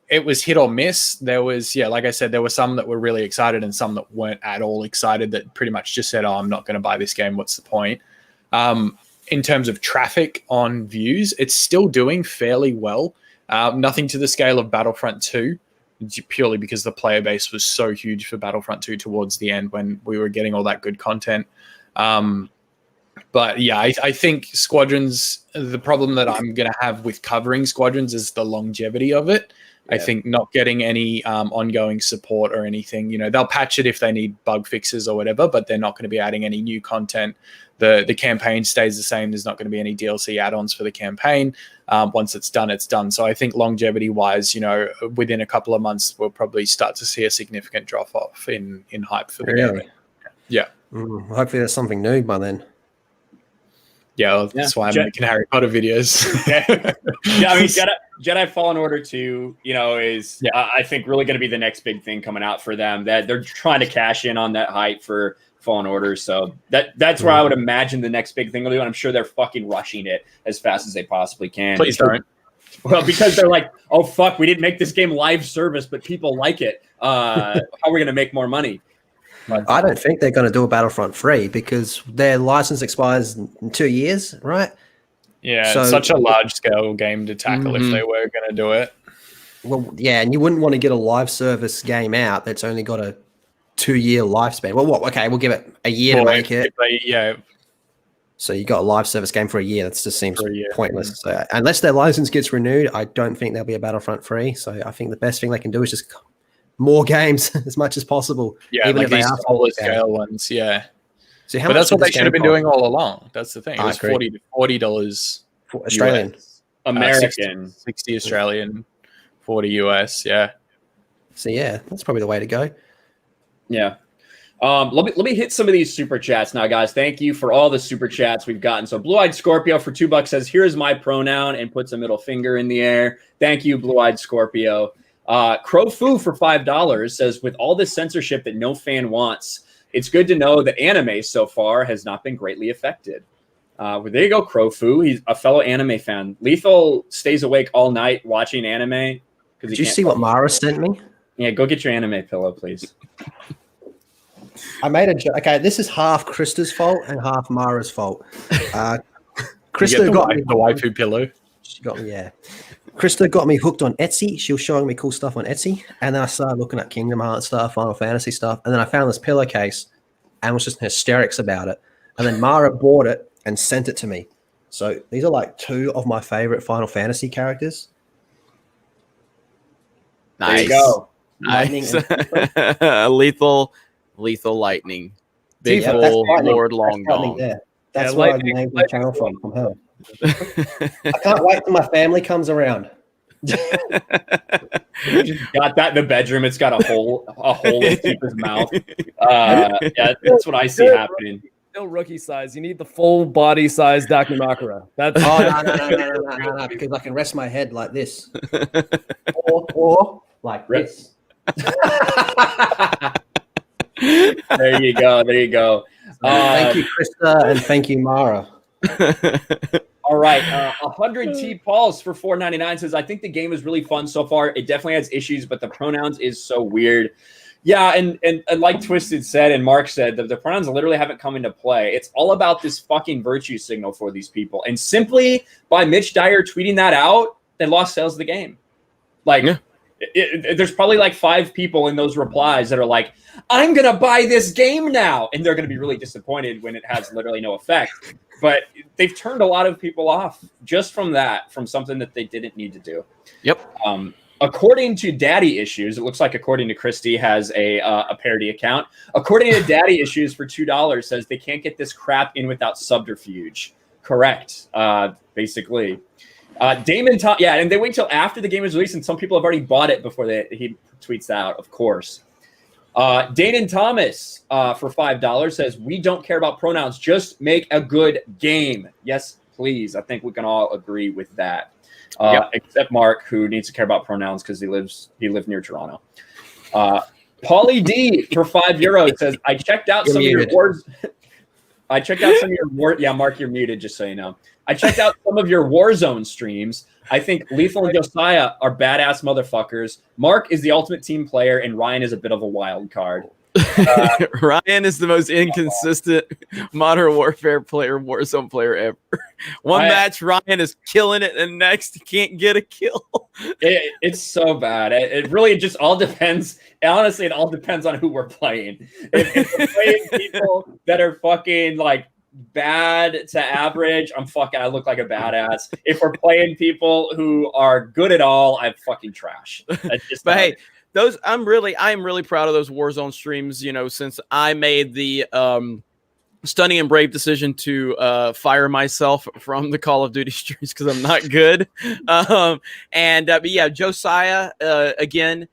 it was hit or miss. There was, like I said, there were some that were really excited and some that weren't at all excited, that pretty much just said, oh, I'm not going to buy this game. What's the point? In terms of traffic on views, it's still doing fairly well. Nothing to the scale of Battlefront 2, purely because the player base was so huge for Battlefront 2 towards the end when we were getting all that good content. But yeah, I think Squadrons, the problem that I'm going to have with covering Squadrons is the longevity of it. Yeah. I think not getting any ongoing support or anything, they'll patch it if they need bug fixes or whatever, but they're not going to be adding any new content. The campaign stays the same. There's not going to be any DLC add-ons for the campaign. Once it's done, it's done. So I think longevity-wise, within a couple of months, we'll probably start to see a significant drop-off in hype for the game. Yeah. Hopefully there's something new by then. Yeah, that's why I'm making Harry Potter videos. I mean, Jedi Fallen Order 2, is I think really going to be the next big thing coming out for them. That they're trying to cash in on that hype for Fallen Order, so that's where I would imagine the next big thing will do, and I'm sure they're fucking rushing it as fast as they possibly can. Please don't. Well, because they're like, oh fuck, we didn't make this game live service, but people like it. How are we going to make more money? I don't think they're going to do a Battlefront 3 because their license expires in 2 years, right? Yeah, so, it's such a large-scale game to tackle if they were going to do it. Well, yeah, and you wouldn't want to get a live service game out that's only got a 2-year lifespan. Well, what? Okay, we'll give it a year to make it. Yeah. So you got a live service game for a year. That just seems pointless. Mm-hmm. So unless their license gets renewed, I don't think there'll be a Battlefront 3. So I think the best thing they can do is just more games as much as possible. Yeah, even like if they these are smaller scale ones. Yeah. So But that's what they should have been doing all along. That's the thing. It was $40 Australian, US, American, 60 Australian, 40 US. Yeah. So yeah, that's probably the way to go. Yeah. Let me hit some of these super chats now, guys. Thank you for all the super chats we've gotten. So Blue Eyed Scorpio for $2 says, "Here's my pronoun," and puts a middle finger in the air. Thank you, Blue Eyed Scorpio. Crow Fu for $5 says, "With all this censorship that no fan wants, it's good to know that anime so far has not been greatly affected." Well, there you go, Crow Fu. He's a fellow anime fan. Lethal stays awake all night watching anime. Did you see what Mara sent me? Yeah, go get your anime pillow, please. I made a joke. Okay, this is half Krista's fault and half Mara's fault. Krista got me the waifu pillow. She got me, yeah. Krista got me hooked on Etsy. She was showing me cool stuff on Etsy, and then I started looking at Kingdom Hearts stuff, Final Fantasy stuff, and then I found this pillowcase and was just in hysterics about it. And then Mara bought it and sent it to me. So these are like 2 of my favorite Final Fantasy characters. Nice. There you go. Nice. Lethal Lightning. Big Yeah, ol' Lightning. Lord Long Lightning Dong. there. That's Yeah, where I Lightning- named my channel from her. I can't wait till my family comes around. You just got that in the bedroom. It's got a hole in Keeper's mouth. Yeah, that's what I see happening. Still rookie size. You need the full body size Dakimakura. That's No, because I can rest my head like this. or like this. There you go. There you go. Thank you, Krista, and thank you, Mara. All right. 100 T Pauls for $4.99 says, "I think the game is really fun so far. It definitely has issues, but the pronouns is so weird." Yeah, and like Twisted said and Mark said, the pronouns literally haven't come into play. It's all about this fucking virtue signal for these people. And simply by Mitch Dyer tweeting that out, they lost sales of the game. Like, there's probably like 5 people in those replies that are like, "I'm going to buy this game now." And they're going to be really disappointed when it has literally no effect. But they've turned a lot of people off just from that, from something that they didn't need to do. Yep. According to Daddy Issues, it looks like according to Christy has a parody account. According to Daddy Issues for $2 says they can't get this crap in without subterfuge. Correct. Basically. Damon, yeah, and they wait till after the game is released, and some people have already bought it before he tweets that out, of course. Dayton Thomas for $5 says, "We don't care about pronouns, just make a good game." Yes, please. I think we can all agree with that. Except Mark, who needs to care about pronouns because he lives near Toronto. Paulie D for €5 says, "I checked out some of your wars." I checked out some of your war. Yeah, Mark, you're muted, just so you know. I checked out some of your Warzone streams. I think Lethal and Josiah are badass motherfuckers. Mark is the ultimate team player, and Ryan is a bit of a wild card. Ryan is the most inconsistent Modern Warfare player, Warzone player ever. One match, Ryan is killing it, and next, he can't get a kill. It's so bad. It really just all depends. Honestly, it all depends on who we're playing. If we're playing people that are fucking like bad to average, I look like a badass. If we're playing people who are good at all, I'm fucking trash. That's just but hey, I am really proud of those Warzone streams. You know, since I made the stunning and brave decision to fire myself from the Call of Duty streams because I'm not good. But yeah, Josiah again.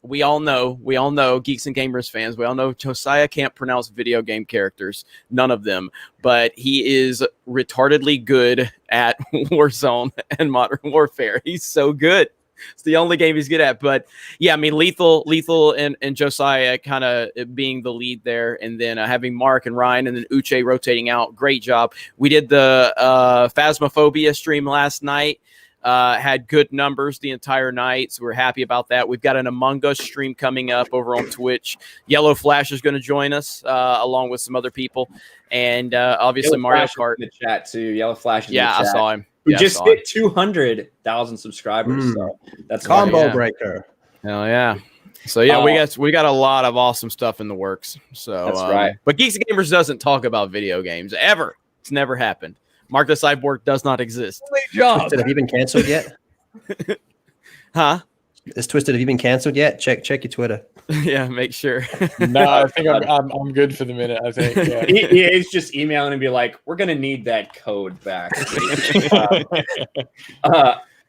We all know, Geeks and Gamers fans, we all know Josiah can't pronounce video game characters, none of them, but he is retardedly good at Warzone and Modern Warfare. He's so good. It's the only game he's good at. But yeah, I mean, Lethal and Josiah kind of being the lead there, and then having Mark and Ryan and then Uche rotating out. Great job. We did the Phasmophobia stream last night. Had good numbers the entire night, so we're happy about that. We've got an Among Us stream coming up over on Twitch. Yellow Flash is going to join us along with some other people, and obviously Yellow Mario Flash Kart in the chat too. Yellow Flash. In yeah, the chat. I saw him. We just hit 200,000 subscribers. So that's Combo why, breaker. Hell yeah. So yeah, we got a lot of awesome stuff in the works. So that's right. But Geeks and Gamers doesn't talk about video games ever. It's never happened. Mark the Cyborg does not exist. Twisted, have you been cancelled yet? Huh? Is Twisted, have you been cancelled yet? Check your Twitter. Yeah, make sure. No, I think I'm good for the minute. I think. Yeah. EA's just emailing and be like, "We're gonna need that code back."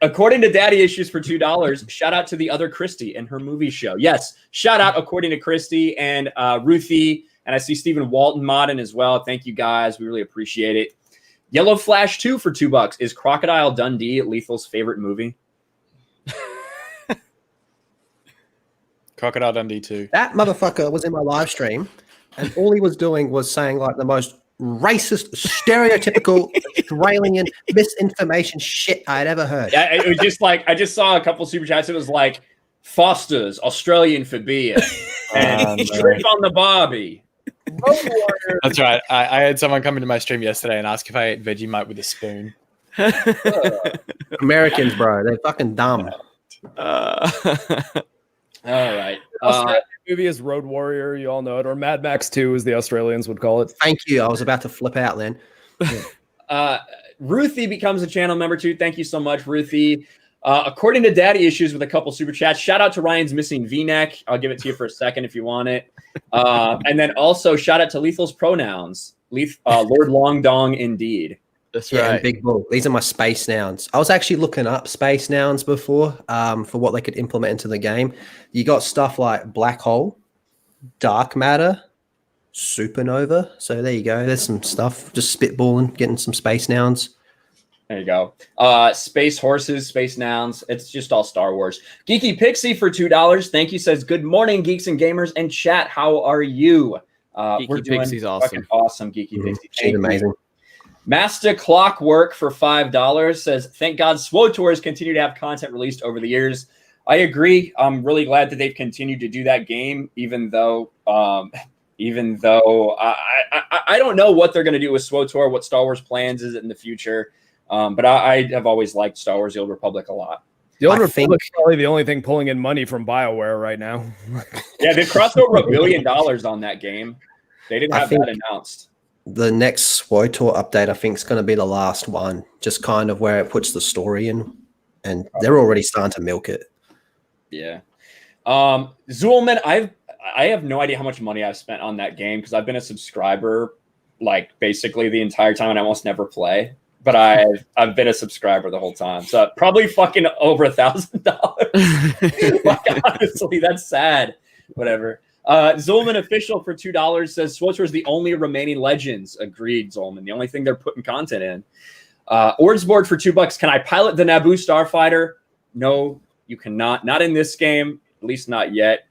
According to Daddy Issues for $2, shout out to the other Christy and her movie show. Yes, shout out according to Christy and Ruthie, and I see Stephen Walton modding as well. Thank you guys, we really appreciate it. Yellow Flash 2 for $2. Is Crocodile Dundee Lethal's favorite movie? Crocodile Dundee 2. That motherfucker was in my live stream, and all he was doing was saying like the most racist, stereotypical Australian misinformation shit I'd ever heard. Yeah, it was just like I just saw a couple super chats. It was like Foster's Australian for beer and shrimp on the Barbie. That's right. I had someone come into my stream yesterday and ask if I ate Vegemite with a spoon. Americans, bro, they're fucking dumb. All right. Australian movie is Road Warrior. You all know it, or Mad Max 2, as the Australians would call it. Thank you. I was about to flip out then. Ruthie becomes a channel member too. Thank you so much, Ruthie. According to Daddy Issues with a couple super chats, shout out to Ryan's missing V-neck. I'll give it to you for a second if you want it. And then also shout out to Lethal's Pronouns. Lord Long Dong indeed. That's Yeah, right. and Big Bull. These are my space nouns. I was actually looking up space nouns before for what they could implement into the game. You got stuff like black hole, dark matter, supernova. So there you go. There's some stuff. Just spitballing, getting some space nouns. There you go. Space horses, space nouns. It's just all Star Wars. Geeky Pixie for $2. Thank you. Says, good morning, geeks and gamers and chat. How are you? We're doing Pixie's awesome. Awesome, Geeky Pixie. She's amazing. Master Clockwork for $5 says, thank God SWOTORs continue to have content released over the years. I agree. I'm really glad that they've continued to do that game, even though I don't know what they're going to do with SWOTOR, what Star Wars plans is in the future. But I have always liked Star Wars: The Old Republic a lot. The Old Republic's probably the only thing pulling in money from BioWare right now. Yeah, they've crossed over $1 billion on that game. They didn't have that announced. The next SWOTOR update, I think, is going to be the last one, just kind of where it puts the story in, and they're already starting to milk it. Yeah. Zulman, I have no idea how much money I've spent on that game because I've been a subscriber like basically the entire time and I almost never play. But I've been a subscriber the whole time, so probably fucking over $1,000. Like, honestly, that's sad. Whatever. Zolman Official for $2 says SWOTOR is the only remaining legends. Agreed, Zolman. The only thing they're putting content in. Ordsboard for $2. Can I pilot the Naboo Starfighter? No, you cannot. Not in this game, at least not yet.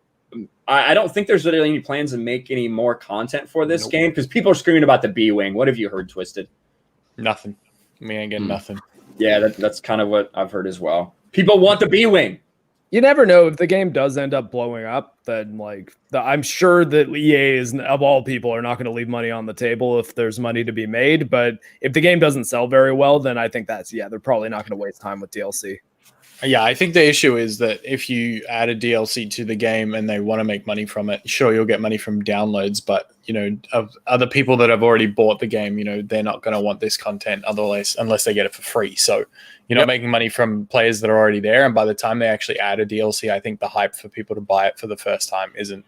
I don't think there's really any plans to make any more content for this game because people are screaming about the B-Wing. What have you heard, Twisted? Nothing. We ain't getting nothing. Yeah, that's kind of what I've heard as well. People want the B-Wing. You never know if the game does end up blowing up. Then, I'm sure that EA is, of all people, are not going to leave money on the table if there's money to be made. But if the game doesn't sell very well, then I think they're probably not going to waste time with DLC. Yeah, I think the issue is that if you add a DLC to the game and they want to make money from it, sure, you'll get money from downloads, but of other people that have already bought the game, they're not going to want this content unless they get it for free. So you're not making money from players that are already there, and by the time they actually add a DLC, I think the hype for people to buy it for the first time isn't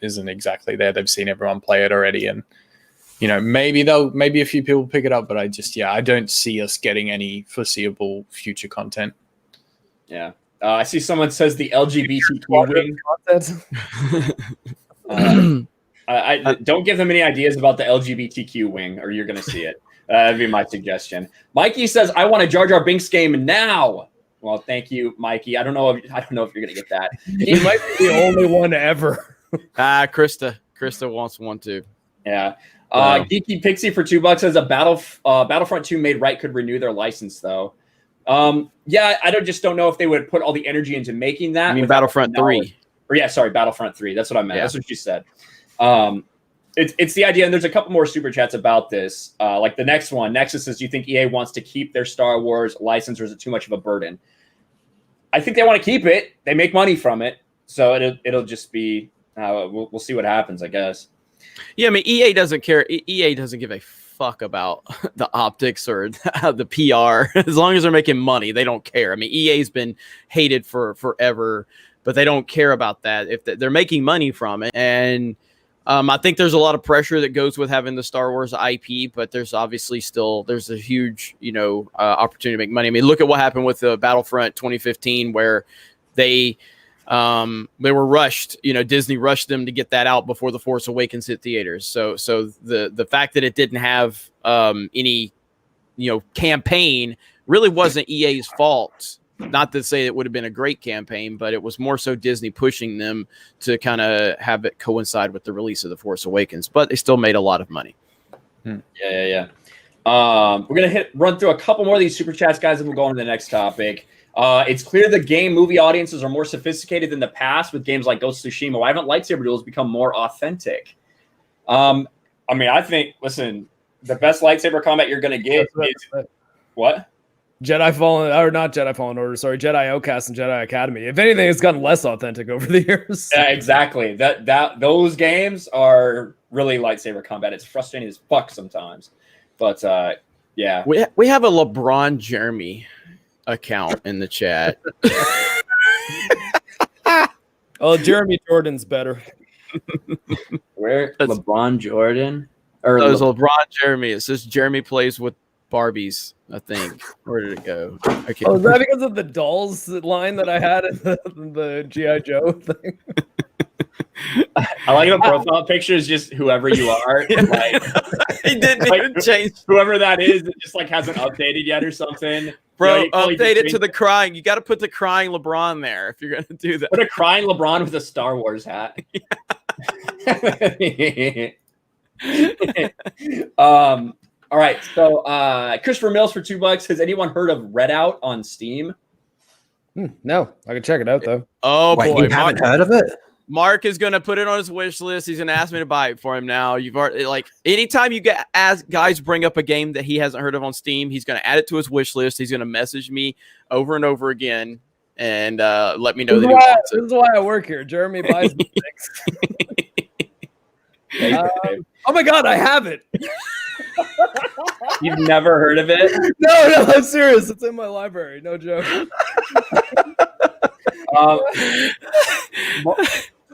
exactly there. They've seen everyone play it already, and maybe a few people pick it up, but I don't see us getting any foreseeable future content. Yeah. I see someone says the LGBTQ wing. I don't give them any ideas about the LGBTQ wing, or you're going to see it. That'd be my suggestion. Mikey says, "I want a Jar Jar Binks game now." Well, thank you, Mikey. I don't know if you're going to get that. He might be the only one ever. Krista wants one too. Yeah. Geeky Pixie for $2 says Battlefront 2 made right could renew their license though. Yeah, I just don't know if they would put all the energy into making that. I mean, Battlefront 3. Or Battlefront 3. That's what I meant. Yeah. That's what you said. It's the idea, and there's a couple more super chats about this. Like the next one, Nexus says, do you think EA wants to keep their Star Wars license, or is it too much of a burden? I think they want to keep it. They make money from it. So it'll just be we'll see what happens, I guess. Yeah, I mean, EA doesn't care. EA doesn't give a fuck about the optics or the PR. As long as they're making money, they don't care. I mean, EA's been hated for forever, but they don't care about that if they're making money from it. And I think there's a lot of pressure that goes with having the Star Wars IP, but there's obviously there's a huge, opportunity to make money. I mean, look at what happened with the Battlefront 2015, where they were rushed. Disney rushed them to get that out before The Force Awakens hit theaters. So the fact that it didn't have any, campaign really wasn't EA's fault. Not to say it would have been a great campaign, but it was more so Disney pushing them to kind of have it coincide with the release of The Force Awakens. But they still made a lot of money. Yeah. We're gonna run through a couple more of these super chats, guys, and we'll go on to the next topic. It's clear the game movie audiences are more sophisticated than the past with games like Ghost of Tsushima. Why haven't lightsaber duels become more authentic? I think, listen, the best lightsaber combat you're going to get is what? Jedi Fallen, or not Jedi Fallen Order, sorry, Jedi Outcast and Jedi Academy. If anything, it's gotten less authentic over the years. Yeah, exactly. Those games are really lightsaber combat. It's frustrating as fuck sometimes. But yeah. We have a LeBron Jeremy account in the chat. Oh, Jeremy Jordan's better. Where LeBron Jordan? Or LeBron Jeremy. It says Jeremy plays with Barbies, I think. Where did it go? Okay. Oh, is that because of the dolls line that I had in the G.I. Joe thing? I like the profile picture is just whoever you are. Like, he didn't even change. Whoever that is, it just hasn't updated yet or something. Bro, update it to the crying. You got to put the crying LeBron there if you're going to do that. Put a crying LeBron with a Star Wars hat. All right. So Christopher Mills for $2. Has anyone heard of Redout on Steam? No, I can check it out though. Oh, Wait, boy. you haven't heard of it? Mark is going to put it on his wish list. He's going to ask me to buy it for him now. You've already, anytime you guys bring up a game that he hasn't heard of on Steam, he's going to add it to his wish list. He's going to message me over and over again and let me know that he wants it. This is why I work here. Jeremy buys me things. Oh my God, I have it. You've never heard of it? No, I'm serious. It's in my library. No joke.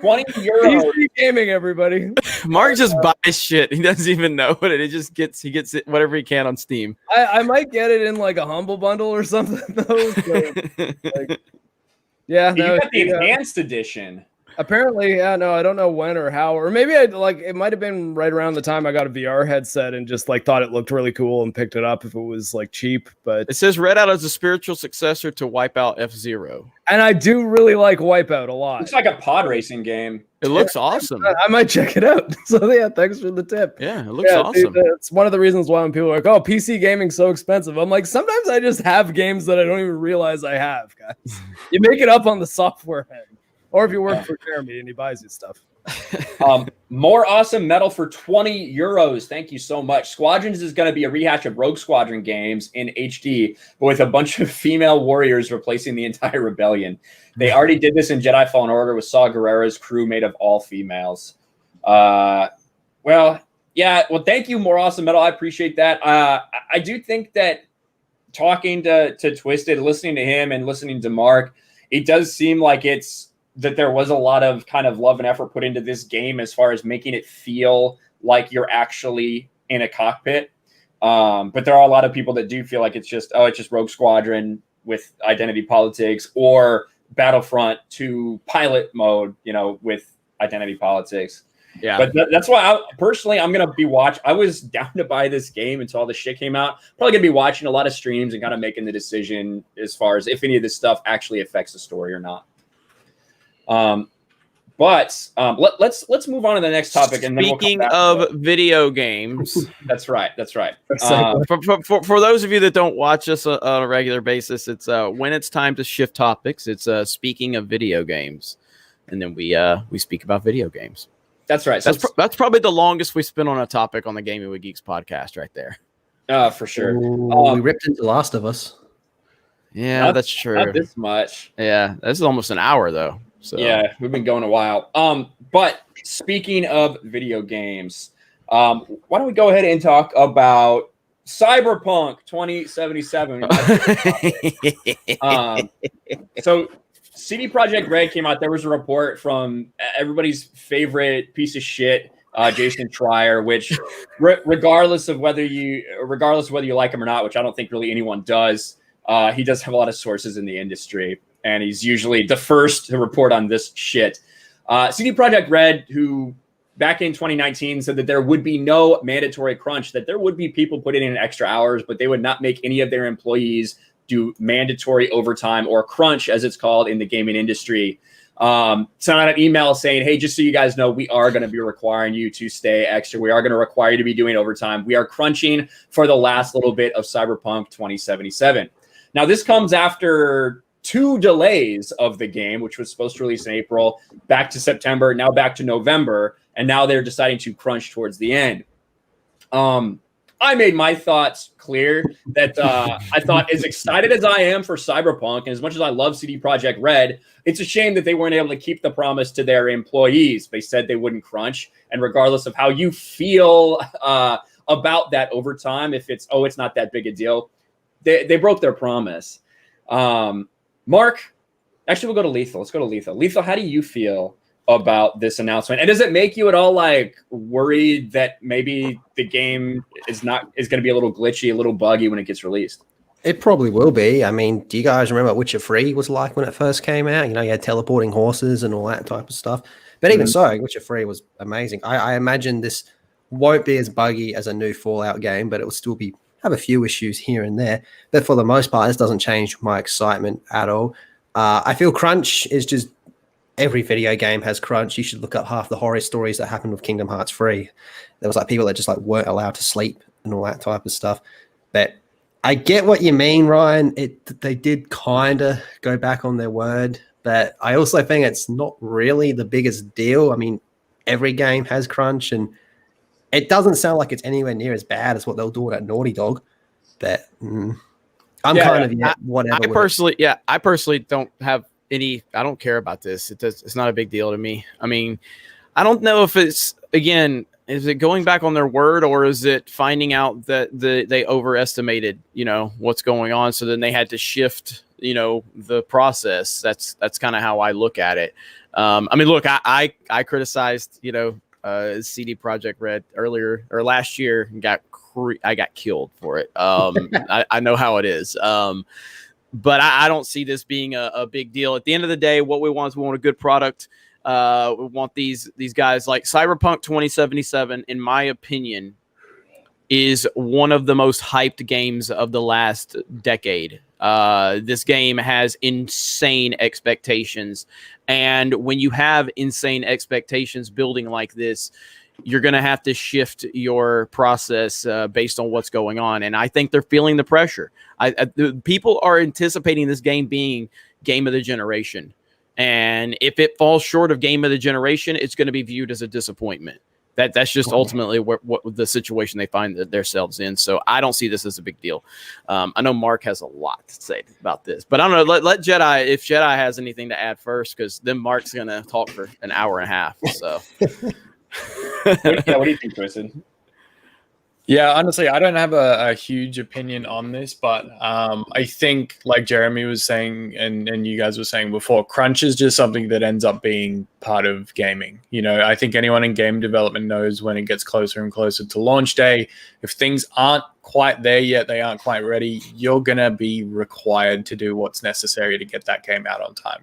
20 euros. PC gaming, everybody. Mark just buys shit. He doesn't even know it. He gets it whatever he can on Steam. I might get it in a humble bundle or something though. So, yeah, you got the enhanced edition. Apparently, yeah, no, I don't know when or how, or maybe it might have been right around the time I got a VR headset and just thought it looked really cool and picked it up if it was cheap. But it says Redout is a spiritual successor to Wipeout F-Zero. And I do really like Wipeout a lot. Looks like a pod racing game. It looks awesome. I might check it out. So yeah, thanks for the tip. Yeah, it looks awesome. Dude, it's one of the reasons why when people are like, "Oh, PC gaming's so expensive," I'm like, sometimes I just have games that I don't even realize I have, guys. You make it up on the software end. Or if you work for Jeremy and he buys you stuff. More awesome metal for 20 euros. Thank you so much. Squadrons is going to be a rehash of Rogue Squadron games in HD, but with a bunch of female warriors replacing the entire rebellion. They already did this in Jedi Fallen Order with Saw Gerrera's crew made of all females. Thank you, More Awesome Metal. I appreciate that. I do think that talking to Twisted, listening to him and listening to Mark, it does seem like that there was a lot of kind of love and effort put into this game as far as making it feel like you're actually in a cockpit. But there are a lot of people that do feel like it's just Rogue Squadron with identity politics or Battlefront 2 pilot mode, with identity politics. Yeah. But that's why I'm going to be watching. I was down to buy this game until all the shit came out. Probably going to be watching a lot of streams and kind of making the decision as far as if any of this stuff actually affects the story or not. Let's move on to the next topic. And speaking of video games, that's right. For those of you that don't watch us on a regular basis, it's when it's time to shift topics. It's speaking of video games, and then we speak about video games. That's right. So that's probably the longest we spent on a topic on the Gaming With Geeks podcast, right there. For sure. We ripped into Last of Us. Yeah, that's true. Not this much. Yeah, this is almost an hour though. So yeah, we've been going a while. But speaking of video games, why don't we go ahead and talk about Cyberpunk 2077? So CD Projekt Red came out. There was a report from everybody's favorite piece of shit, Jason Schreier, which regardless of whether you like him or not, which I don't think really anyone does, he does have a lot of sources in the industry, and he's usually the first to report on this shit. CD Projekt Red, who back in 2019 said that there would be no mandatory crunch, that there would be people putting in extra hours, but they would not make any of their employees do mandatory overtime, or crunch as it's called in the gaming industry. Sent out an email saying, hey, just so you guys know, we are going to be requiring you to stay extra. We are going to require you to be doing overtime. We are crunching for the last little bit of Cyberpunk 2077. Now, this comes after 2 delays of the game, which was supposed to release in April, back to September, now back to November, and now they're deciding to crunch towards the end. I made my thoughts clear that I thought, as excited as I am for Cyberpunk, and as much as I love CD Projekt Red, it's a shame that they weren't able to keep the promise to their employees. They said they wouldn't crunch, and regardless of how you feel about that overtime, if it's not that big a deal, they broke their promise. Mark, actually, we'll go to Lethal. Let's go to Lethal. Lethal, how do you feel about this announcement? And does it make you at all worried that maybe the game is going to be a little glitchy, a little buggy when it gets released? It probably will be. I mean, do you guys remember what Witcher 3 was like when it first came out? You had teleporting horses and all that type of stuff. But even so, Witcher 3 was amazing. I imagine this won't be as buggy as a new Fallout game, but it will still have a few issues here and there. But for the most part, this doesn't change my excitement at all. I feel crunch is just, every video game has crunch. You should look up half the horror stories that happened with Kingdom Hearts 3. There was people that just weren't allowed to sleep and all that type of stuff. But I get what you mean, Ryan. They did kind of go back on their word, but I also think it's not really the biggest deal. I mean, every game has crunch, and it doesn't sound like it's anywhere near as bad as what they'll do at Naughty Dog. But whatever. I personally don't have I don't care about this. It's not a big deal to me. I mean, I don't know if it's, again, is it going back on their word, or is it finding out that they overestimated, what's going on, so then they had to shift, the process. That's kind of how I look at it. I mean, look, I criticized, CD Projekt Red earlier or last year, and I got killed for it. I know how it is. But I don't see this being a big deal. At the end of the day, what we want is a good product. We want these guys, like Cyberpunk 2077, in my opinion, is one of the most hyped games of the last decade. This game has insane expectations. And when you have insane expectations building like this, you're going to have to shift your process based on what's going on. And I think they're feeling the pressure. People are anticipating this game being game of the generation. And if it falls short of game of the generation, it's going to be viewed as a disappointment. That's just ultimately what the situation they find themselves in. So I don't see this as a big deal. I know Mark has a lot to say about this, but I don't know. Let Jedi, if Jedi has anything to add first, because then Mark's going to talk for an hour and a half. So. What do you think, Tristan? Yeah, honestly, I don't have a huge opinion on this, but I think, like Jeremy was saying and you guys were saying before, crunch is just something that ends up being part of gaming. I think anyone in game development knows when it gets closer and closer to launch day, if things aren't quite there yet, they aren't quite ready, you're going to be required to do what's necessary to get that game out on time.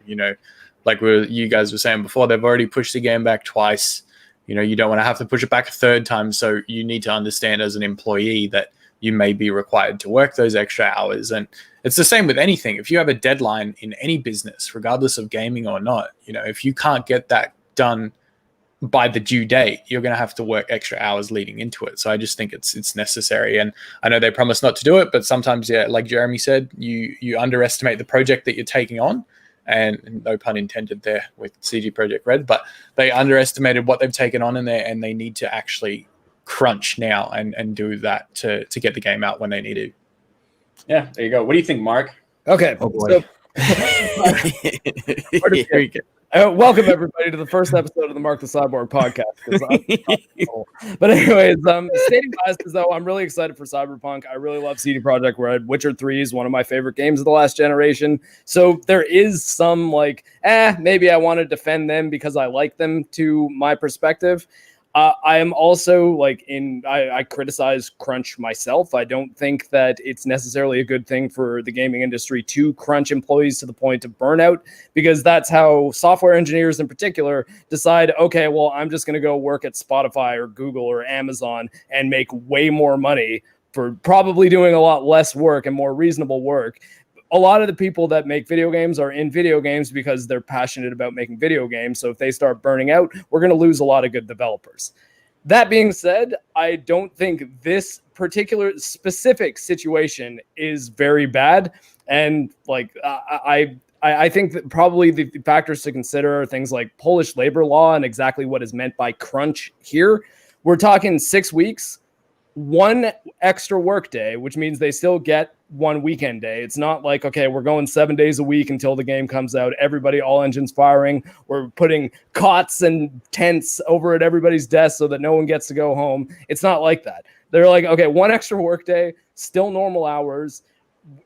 Like you guys were saying before, they've already pushed the game back twice. You don't want to have to push it back a third time. So you need to understand as an employee that you may be required to work those extra hours. And it's the same with anything. If you have a deadline in any business, regardless of gaming or not, if you can't get that done by the due date, you're going to have to work extra hours leading into it. So I just think it's necessary. And I know they promise not to do it, but sometimes, yeah, like Jeremy said, you underestimate the project that you're taking on. And no pun intended there with CD Projekt Red, but they underestimated what they've taken on in there, and they need to actually crunch now and do that to get the game out when they need to. Yeah, there you go. What do you think, Mark? Okay. Oh boy. Welcome everybody to the first episode of the Mark the Cyborg podcast. But anyways, stating bias is though, I'm really excited for Cyberpunk. I really love CD Projekt Red. Witcher 3 is one of my favorite games of the last generation. So there is some like, maybe I want to defend them because I like them to my perspective. I am also like I criticize crunch myself. I don't think that it's necessarily a good thing for the gaming industry to crunch employees to the point of burnout, because that's how software engineers in particular decide, okay, well, I'm just going to go work at Spotify or Google or Amazon and make way more money for probably doing a lot less work and more reasonable work. A lot of the people that make video games are in video games because they're passionate about making video games. So if they start burning out, we're going to lose a lot of good developers. That being said, I don't think this particular specific situation is very bad. And like, I think that probably the factors to consider are things like Polish labor law and exactly what is meant by crunch here. We're talking 6 weeks, one extra work day, which means they still get one weekend day. It's not like, okay, we're going 7 days a week until the game comes out. Everybody, all engines firing. We're putting cots and tents over at everybody's desk so that no one gets to go home. It's not like that. They're like, okay, one extra work day, still normal hours.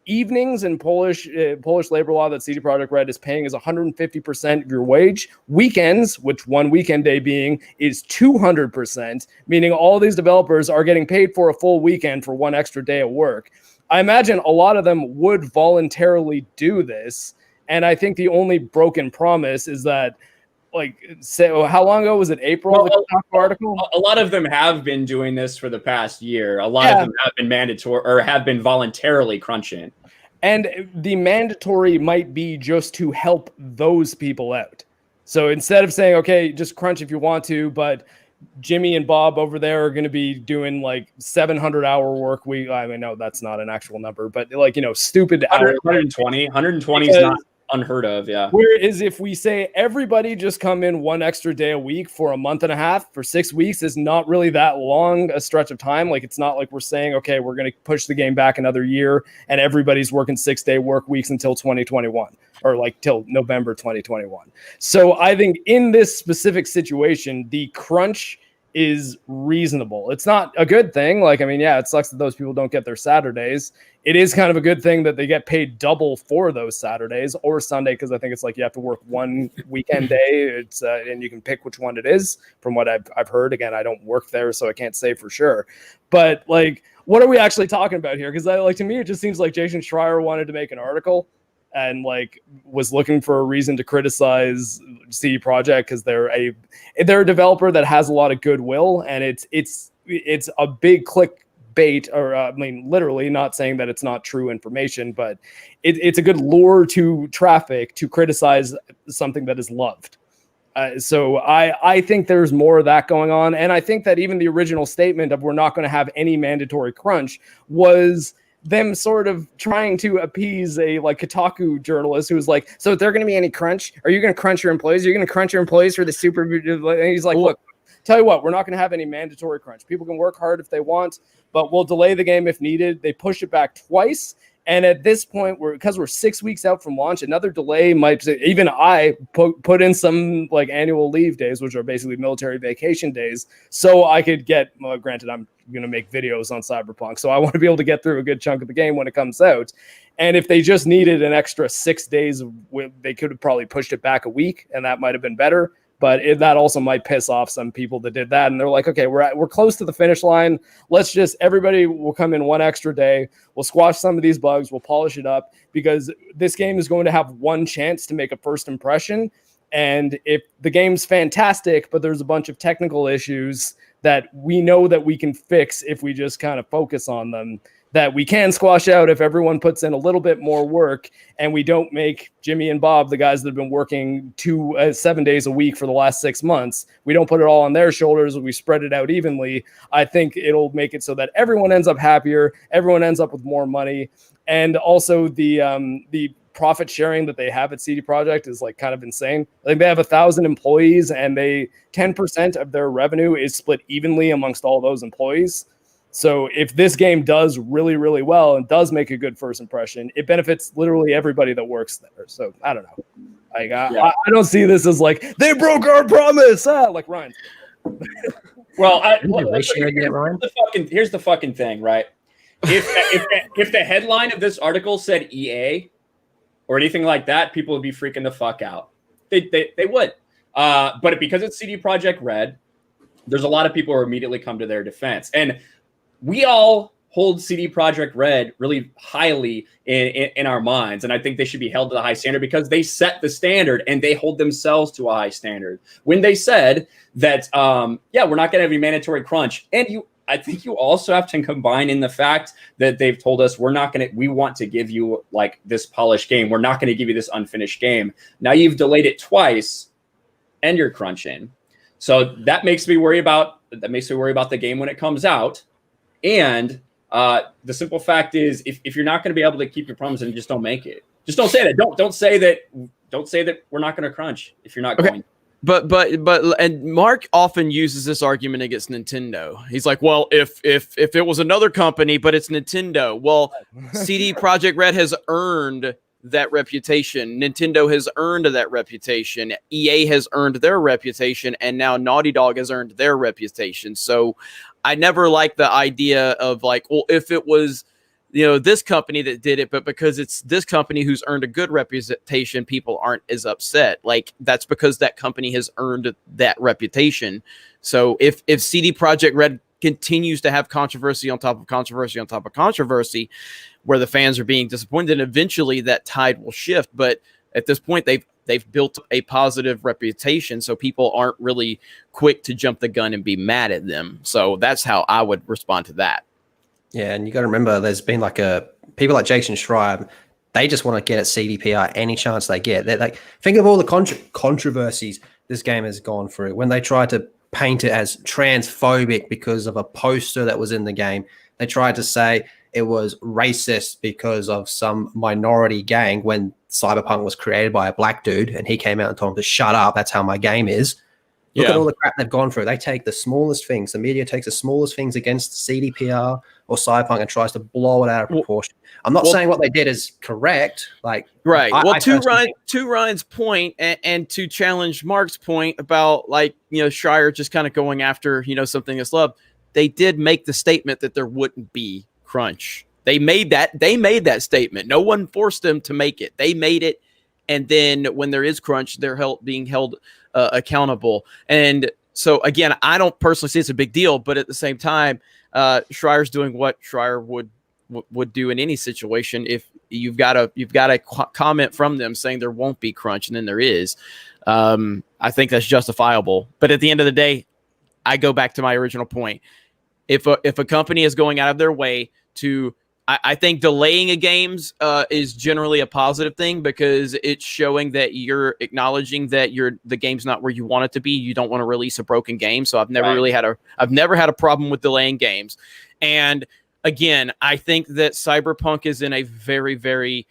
Evenings in Polish labor law that CD Projekt Red is paying is 150% of your wage. Weekends, which one weekend day being, is 200%, meaning all these developers are getting paid for a full weekend for one extra day of work. I imagine a lot of them would voluntarily do this, and I think the only broken promise is that, like, so how long ago was it? April? Well, article. A lot of them have been doing this for the past year. A lot of them have been mandatory or have been voluntarily crunching. And the mandatory might be just to help those people out. So instead of saying, okay, just crunch if you want to, but Jimmy and Bob over there are going to be doing like 700-hour work week. I mean, no, that's not an actual number, but like, you know, stupid 120 is not unheard of. Yeah. Whereas if we say everybody just come in one extra day a week for a month and a half, for 6 weeks is not really that long a stretch of time. Like, it's not like we're saying, okay, we're going to push the game back another year and everybody's working 6-day work weeks until 2021 or like till November 2021. So I think in this specific situation, the crunch is reasonable. It's not a good thing. Like, I mean, yeah, it sucks that those people don't get their Saturdays. It is kind of a good thing that they get paid double for those Saturdays or Sunday, because I think it's like you have to work one weekend day. It's and you can pick which one it is. From what I've heard, again, I don't work there, so I can't say for sure. But like, what are we actually talking about here? Because to me, it just seems like Jason Schreier wanted to make an article and like was looking for a reason to criticize CD Projekt because they're a developer that has a lot of goodwill, and it's a bait, or I mean, literally, not saying that it's not true information, but it's a good lure to traffic to criticize something that is loved. So I think there's more of that going on, and I think that even the original statement of we're not going to have any mandatory crunch was them sort of trying to appease a like Kotaku journalist who was like, so if there going to be any crunch, are you going to crunch your employees? Are you going to crunch your employees for the super? And he's like, look, tell you what, we're not going to have any mandatory crunch. People can work hard if they want, but we'll delay the game if needed. They pushed it back twice. And at this point, because we're 6 weeks out from launch, another delay might, even I put in some like annual leave days, which are basically military vacation days, so I could get, well, granted, I'm going to make videos on Cyberpunk, so I want to be able to get through a good chunk of the game when it comes out. And if they just needed an extra 6 days, they could have probably pushed it back a week, and that might have been better. But that also might piss off some people that did that. And they're like, okay, we're close to the finish line. Everybody will come in one extra day. We'll squash some of these bugs. We'll polish it up, because this game is going to have one chance to make a first impression. And if the game's fantastic, but there's a bunch of technical issues that we know that we can fix if we just kind of focus on them, that we can squash out if everyone puts in a little bit more work, and we don't make Jimmy and Bob, the guys that have been working 7 days a week for the last 6 months, we don't put it all on their shoulders. We spread it out evenly. I think it'll make it so that everyone ends up happier. Everyone ends up with more money. And also the profit sharing that they have at CD Projekt is like kind of insane. I think they have 1,000 employees, and 10% of their revenue is split evenly amongst all those employees. So if this game does really, really well and does make a good first impression, it benefits literally everybody that works there. So I don't know. Like I don't see this as like they broke our promise. Like Ryan. Well, Here's the fucking thing, right? If the headline of this article said EA or anything like that, people would be freaking the fuck out. They would. But because it's CD Projekt Red, there's a lot of people who immediately come to their defense, and we all hold CD Projekt Red really highly in our minds, and I think they should be held to the high standard because they set the standard and they hold themselves to a high standard. When they said that, we're not going to have any mandatory crunch, and I think you also have to combine in the fact that they've told us we want to give you like this polished game. We're not going to give you this unfinished game. Now you've delayed it twice, and you're crunching. So that makes me worry about the game when it comes out. And the simple fact is, if you're not going to be able to keep your promise, then just don't make it. Just don't say that. Don't say that we're not going to crunch if you're not going. But and Mark often uses this argument against Nintendo. He's like, well, if it was another company, but it's Nintendo. Well, CD Projekt Red has earned that reputation. Nintendo has earned that reputation. EA has earned their reputation, and now Naughty Dog has earned their reputation. So I never liked the idea of like, well, if it was, this company that did it, but because it's this company who's earned a good reputation, people aren't as upset. Like, that's because that company has earned that reputation. So if CD Projekt Red continues to have controversy on top of controversy on top of controversy, where the fans are being disappointed, eventually that tide will shift. But at this point, they've built a positive reputation, so people aren't really quick to jump the gun and be mad at them. So that's how I would respond to that. Yeah, and you got to remember, there's been people like Jason Schreier, they just want to get at CDPR any chance they get. They're like, think of all the controversies this game has gone through. When they tried to paint it as transphobic because of a poster that was in the game, they tried to say it was racist because of some minority gang when Cyberpunk was created by a black dude and he came out and told them to shut up. That's how my game is. Look at all the crap they've gone through. They take the smallest things. The media takes the smallest things against CDPR or Cyberpunk and tries to blow it out of proportion. I'm not saying what they did is correct. Like, right. To Ryan's point, and to challenge Mark's point about like, Schreier just kind of going after, something that's loved. They did make the statement that there wouldn't be crunch. They made that statement. No one forced them to make it. They made it. And then when there is crunch, they're being held accountable. And so again, I don't personally see it's a big deal, but at the same time, Schreier's doing what Schreier would do in any situation. If you've got a comment from them saying there won't be crunch, and then there is, I think that's justifiable. But at the end of the day, I go back to my original point. If a company is going out of their way to, I think delaying a games is generally a positive thing, because it's showing that you're acknowledging that the game's not where you want it to be. You don't want to release a broken game. So I've never had a problem with delaying games. And again, I think that Cyberpunk is in a very, very,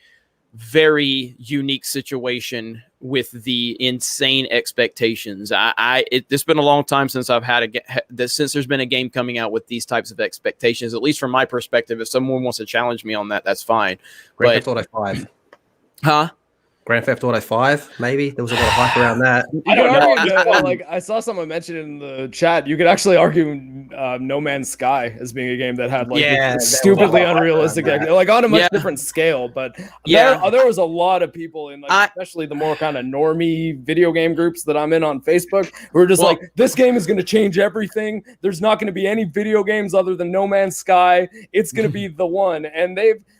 very unique situation with the insane expectations. It's been a long time since I've had since there's been a game coming out with these types of expectations, at least from my perspective. If someone wants to challenge me on that, that's fine. Grand Theft Auto 5. Huh? Grand Theft Auto 5, maybe? There was a lot of hype around that. I don't know. I saw someone mention in the chat, you could actually argue No Man's Sky as being a game that had stupidly unrealistic, like on a much different scale. But there was a lot of people in, especially the more kind of normie video game groups that I'm in on Facebook, who are just like, this game is going to change everything. There's not going to be any video games other than No Man's Sky. It's going to be the one. And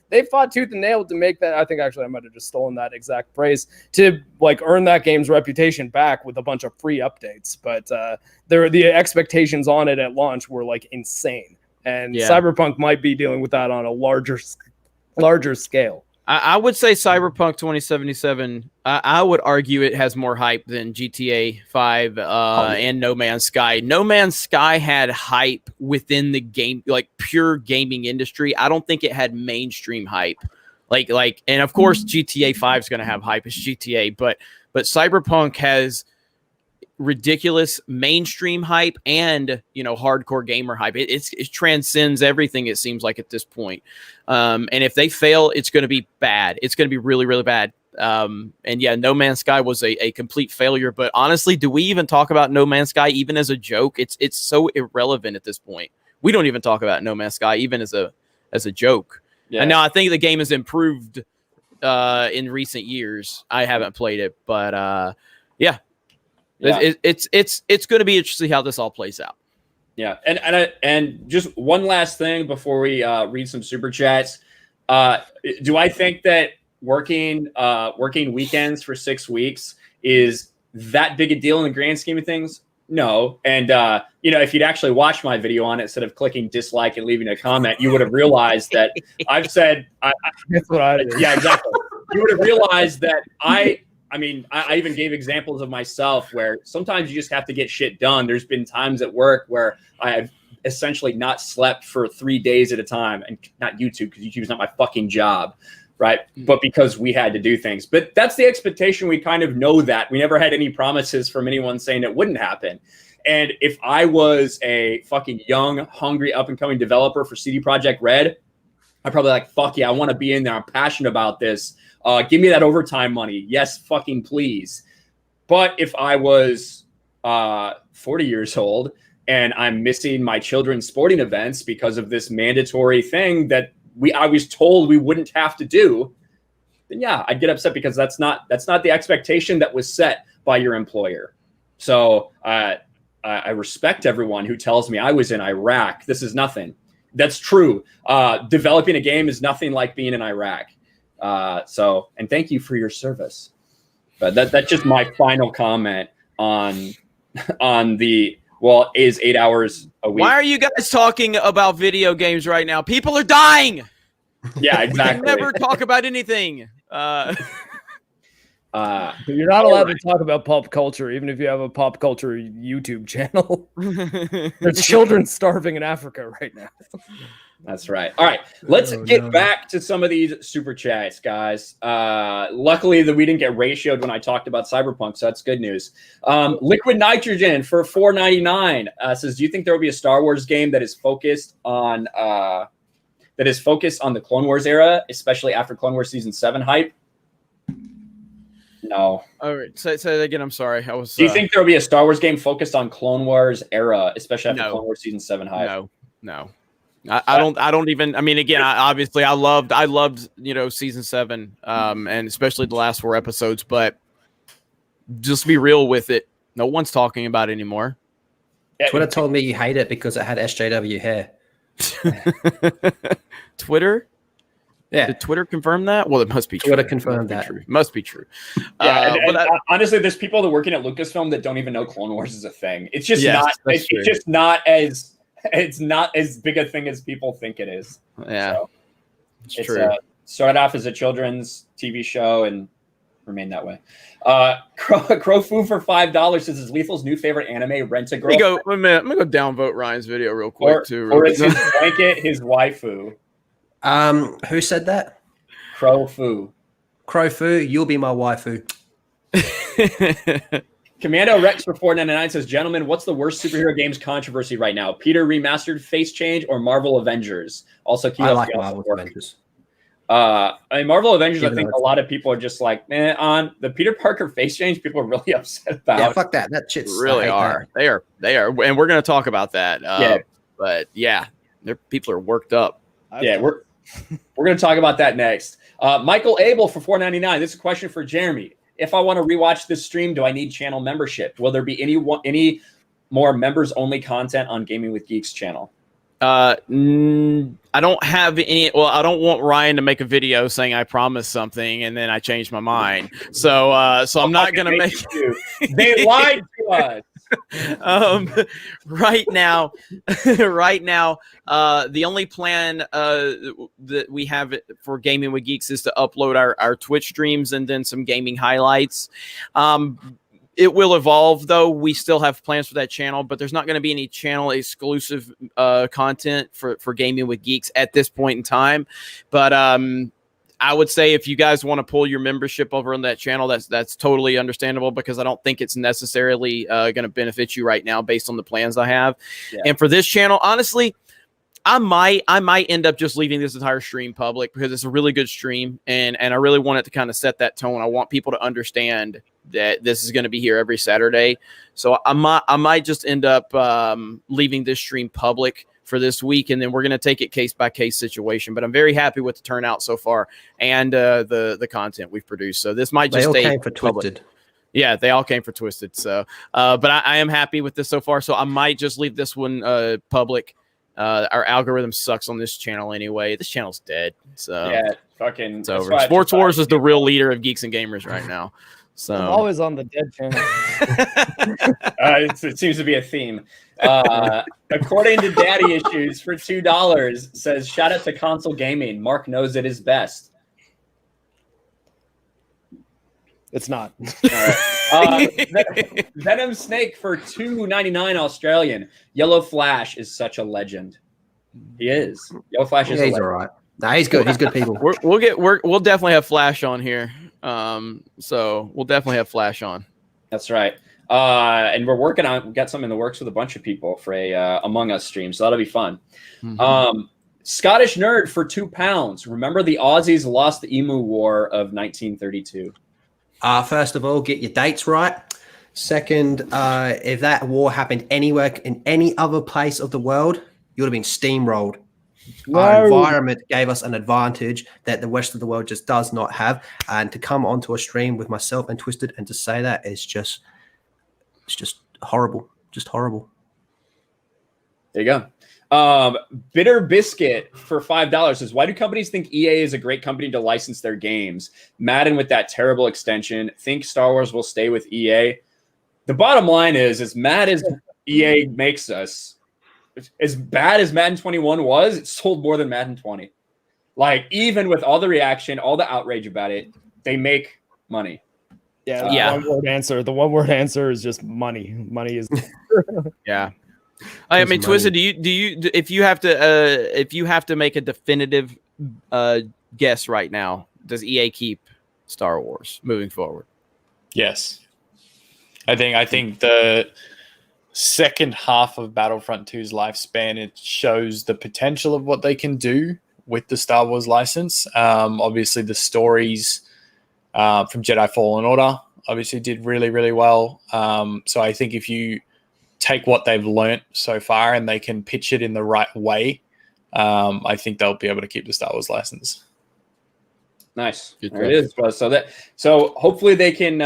they fought tooth and nail to make that. I think actually I might have just stolen that exact phrase to like earn that game's reputation back with a bunch of free updates. But the expectations on it at launch were like insane. And Cyberpunk might be dealing with that on a larger scale. I would say Cyberpunk 2077, I would argue it has more hype than GTA 5 and No Man's Sky. No Man's Sky had hype within the game, like pure gaming industry. I don't think it had mainstream hype. Like, and of course GTA 5 is going to have hype. It's GTA, but Cyberpunk has, ridiculous mainstream hype and, you know, hardcore gamer hype. It transcends everything, it seems like, at this point. And if they fail, it's going to be bad. It's going to be really, really bad. And yeah, No Man's Sky was a complete failure. But honestly, do we even talk about No Man's Sky even as a joke? It's so irrelevant at this point. We don't even talk about No Man's Sky even as a joke. Yeah. And now I think the game has improved in recent years. I haven't played it, but yeah. It's going to be interesting how this all plays out. Yeah, and just one last thing before we read some super chats. Do I think that working weekends for 6 weeks is that big a deal in the grand scheme of things? No. And you know, if you'd actually watched my video on it instead of clicking dislike and leaving a comment, you would have realized that I've said that's what I did. Yeah, exactly. You would have realized that I even gave examples of myself where sometimes you just have to get shit done. There's been times at work where I have essentially not slept for 3 days at a time, and not YouTube, because YouTube is not my fucking job, right? But because we had to do things. But that's the expectation. We kind of know that. We never had any promises from anyone saying it wouldn't happen. And if I was a fucking young, hungry, up-and-coming developer for CD Projekt Red, I'd probably like, fuck yeah, I want to be in there. I'm passionate about this. Give me that overtime money. Yes, fucking please. But if I was 40 years old and I'm missing my children's sporting events because of this mandatory thing that I was told we wouldn't have to do, then yeah, I'd get upset, because that's not the expectation that was set by your employer. So I respect everyone who tells me I was in Iraq. This is nothing. That's true. Developing a game is nothing like being in Iraq. So, and thank you for your service. But that's just my final comment on the, well, is 8 hours a week. Why are you guys talking about video games right now? People are dying. Yeah, exactly. Never talk about anything. You're not allowed to talk about pop culture, even if you have a pop culture YouTube channel. There's children starving in Africa right now. That's right. All right, let's get back to some of these super chats, guys. Luckily, that we didn't get ratioed when I talked about Cyberpunk, so that's good news. Liquid Nitrogen for $4.99 says, "Do you think there will be a Star Wars game that is focused on the Clone Wars era, especially after Clone Wars Season 7 hype?" No. All right, say that again. I'm sorry. Do you think there will be a Star Wars game focused on Clone Wars era, especially after No. Clone Wars Season 7 hype? No. I don't even. I mean, again, I loved you know, Season 7, and especially the last 4 episodes. But just be real with it. No one's talking about it anymore. Twitter told me you hate it because it had SJW hair. Twitter. Yeah. Did Twitter confirm that? Well, it must be true. Twitter confirmed that. Must be true. Yeah, honestly, there's people that working at Lucasfilm that don't even know Clone Wars is a thing. It's just not. It's just not as. It's not as big a thing as people think it is. Yeah, so it's true. Started off as a children's TV show and remained that way. Crowfu for $5 says, "Is Lethal's new favorite anime Rent-A-Girl?" Wait a minute. I'm gonna go downvote Ryan's video real quick too. Or is his blanket his waifu? Who said that? Crowfu, you'll be my waifu. Commando Rex for $4.99 says, "Gentlemen, what's the worst superhero games controversy right now? Peter remastered face change or Marvel Avengers?" Also, I like Marvel Avengers. Marvel Avengers, I think a lot of people are just like, man, on the Peter Parker face change, people are really upset about. Yeah, fuck that. That shit's really are. That. They are. And we're going to talk about that. But yeah, people are worked up. Yeah, we're going to talk about that next. Michael Abel for $4.99. This is a question for Jeremy. If I want to rewatch this stream, do I need channel membership? Will there be any more members-only content on Gaming with Geeks channel? I don't have any. Well, I don't want Ryan to make a video saying I promised something and then I changed my mind. So I'm not going to make. They lied to us. Right now, the only plan that we have for Gaming with Geeks is to upload our Twitch streams and then some gaming highlights. It will evolve, though. We still have plans for that channel, but there's not going to be any channel exclusive content for Gaming with Geeks at this point in time. But I would say if you guys want to pull your membership over on that channel, that's totally understandable, because I don't think it's necessarily going to benefit you right now based on the plans I have. Yeah. And for this channel, honestly, I might end up just leaving this entire stream public, because it's a really good stream, and I really want it to kind of set that tone. I want people to understand that this is going to be here every Saturday. So I might just end up leaving this stream public for this week, and then we're going to take it case by case situation. But I'm very happy with the turnout so far, and the content we've produced. So this might just they all stay came for public. Twisted. Yeah, they all came for Twisted. So, but I am happy with this so far. So I might just leave this one public. Our algorithm sucks on this channel anyway. This channel's dead. So yeah, fucking it's over. Sports Wars is the real leader of Geeks and Gamers right now. So I'm always on the dead channel. It seems to be a theme. According to Daddy Issues for $2, says, shout out to console gaming. Mark knows it is best. It's not. All right. Venom Snake for $2.99 Australian. Yellow Flash is such a legend. He is. Yellow Flash is. He's all right. Nah, he's good. He's good people. We'll definitely have Flash on here. So we'll definitely have Flash on. That's right. And we've got something in the works with a bunch of people for a Among Us stream. So that'll be fun. Mm-hmm. Scottish Nerd for £2. Remember the Aussies lost the Emu War of 1932. First of all, get your dates right. Second, if that war happened anywhere in any other place of the world, you would have been steamrolled. No. Our environment gave us an advantage that the rest of the world just does not have. And to come onto a stream with myself and Twisted and to say that is just, it's just horrible. Just horrible. There you go. Bitter Biscuit for $5 says, why do companies think EA is a great company to license their games? Madden with that terrible extension. Think Star Wars will stay with EA? The bottom line is, as mad as EA makes us, as bad as Madden 21 was, it sold more than Madden 20. Like, even with all the reaction, all the outrage about it, they make money. Yeah. The one word answer is just money. Money is. Yeah. I mean, Twisted, do you if you have to make a definitive guess right now, does EA keep Star Wars moving forward? Yes. I think the second half of Battlefront 2's lifespan, it shows the potential of what they can do with the Star Wars license. Obviously, the stories from Jedi Fallen Order obviously did really, really well. So I think if you take what they've learnt so far and they can pitch it in the right way, I think they'll be able to keep the Star Wars license. Nice. There it is. So hopefully they can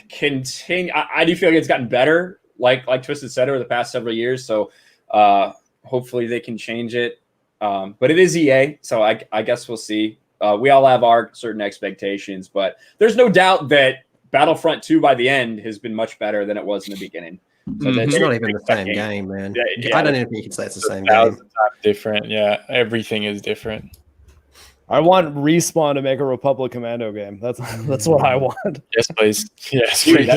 continue. I do feel like it's gotten better, like Twisted said, over the past several years. So hopefully they can change it. But it is EA, so I guess we'll see. We all have our certain expectations, but there's no doubt that Battlefront 2 by the end has been much better than it was in the beginning. So it's not even the same game, man. I don't even think you can say it's the same game. Different, yeah. Everything is different. I want Respawn to make a Republic Commando game. That's what I want. Yes, please. Yes, Dude, please.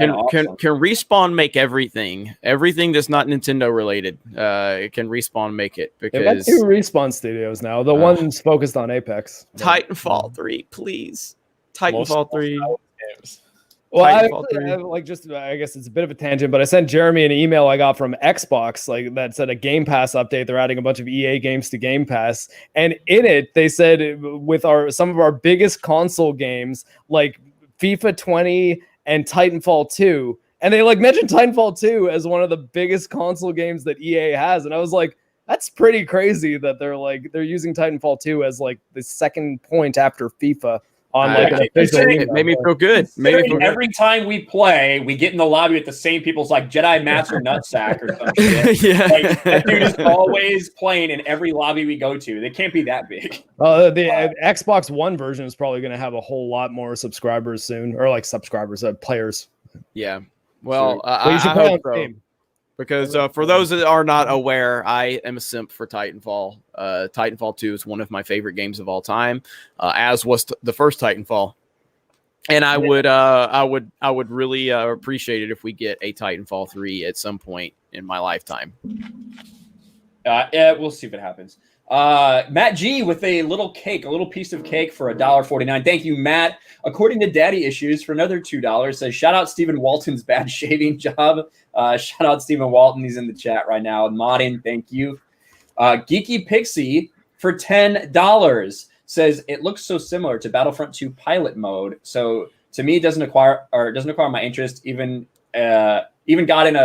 Can Respawn make everything? Everything that's not Nintendo related. Can Respawn make it? They've got Because 2 Respawn studios now. The one's focused on Apex. Titanfall 3, please. Titanfall 3. Well, I guess it's a bit of a tangent, but I sent Jeremy an email I got from Xbox, like that said a Game Pass update. They're adding a bunch of EA games to Game Pass, and in it they said with some of our biggest console games like FIFA 20 and Titanfall 2, and they mentioned Titanfall 2 as one of the biggest console games that EA has, and I was like, that's pretty crazy that they're using Titanfall 2 as the second point after FIFA. It made me feel good. Every time we play, we get in the lobby with the same people's Jedi Master Nutsack or something. Yeah. That dude is always playing in every lobby we go to. They can't be that big. The Xbox One version is probably going to have a whole lot more subscribers soon, or players. Yeah. Well, you should play on Steam. Because for those that are not aware, I am a simp for Titanfall. Titanfall 2 is one of my favorite games of all time, as was the first Titanfall. And I would really appreciate it if we get a Titanfall 3 at some point in my lifetime. Yeah, we'll see if it happens. Matt G with a little piece of cake for $1.49. Thank you, Matt. According to Daddy Issues, for another $2, says, shout out Stephen Walton's bad shaving job. Shout out Stephen Walton. He's in the chat right now. Modding, thank you. Geeky Pixie for $10 says, it looks so similar to Battlefront 2 pilot mode. So to me, it doesn't acquire my interest. Even got in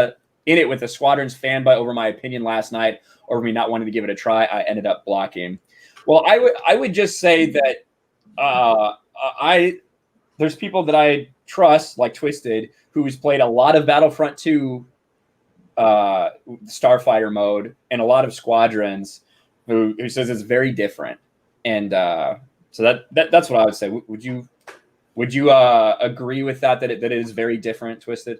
it with a Squadrons fanboy over my opinion last night, over me not wanting to give it a try. I ended up blocking. Well, I would just say that there's people that I trust, like Twisted, who's played a lot of Battlefront 2 Starfighter mode and a lot of Squadrons, who says it's very different. And so that's what I would say. Would you agree with that it is very different, Twisted?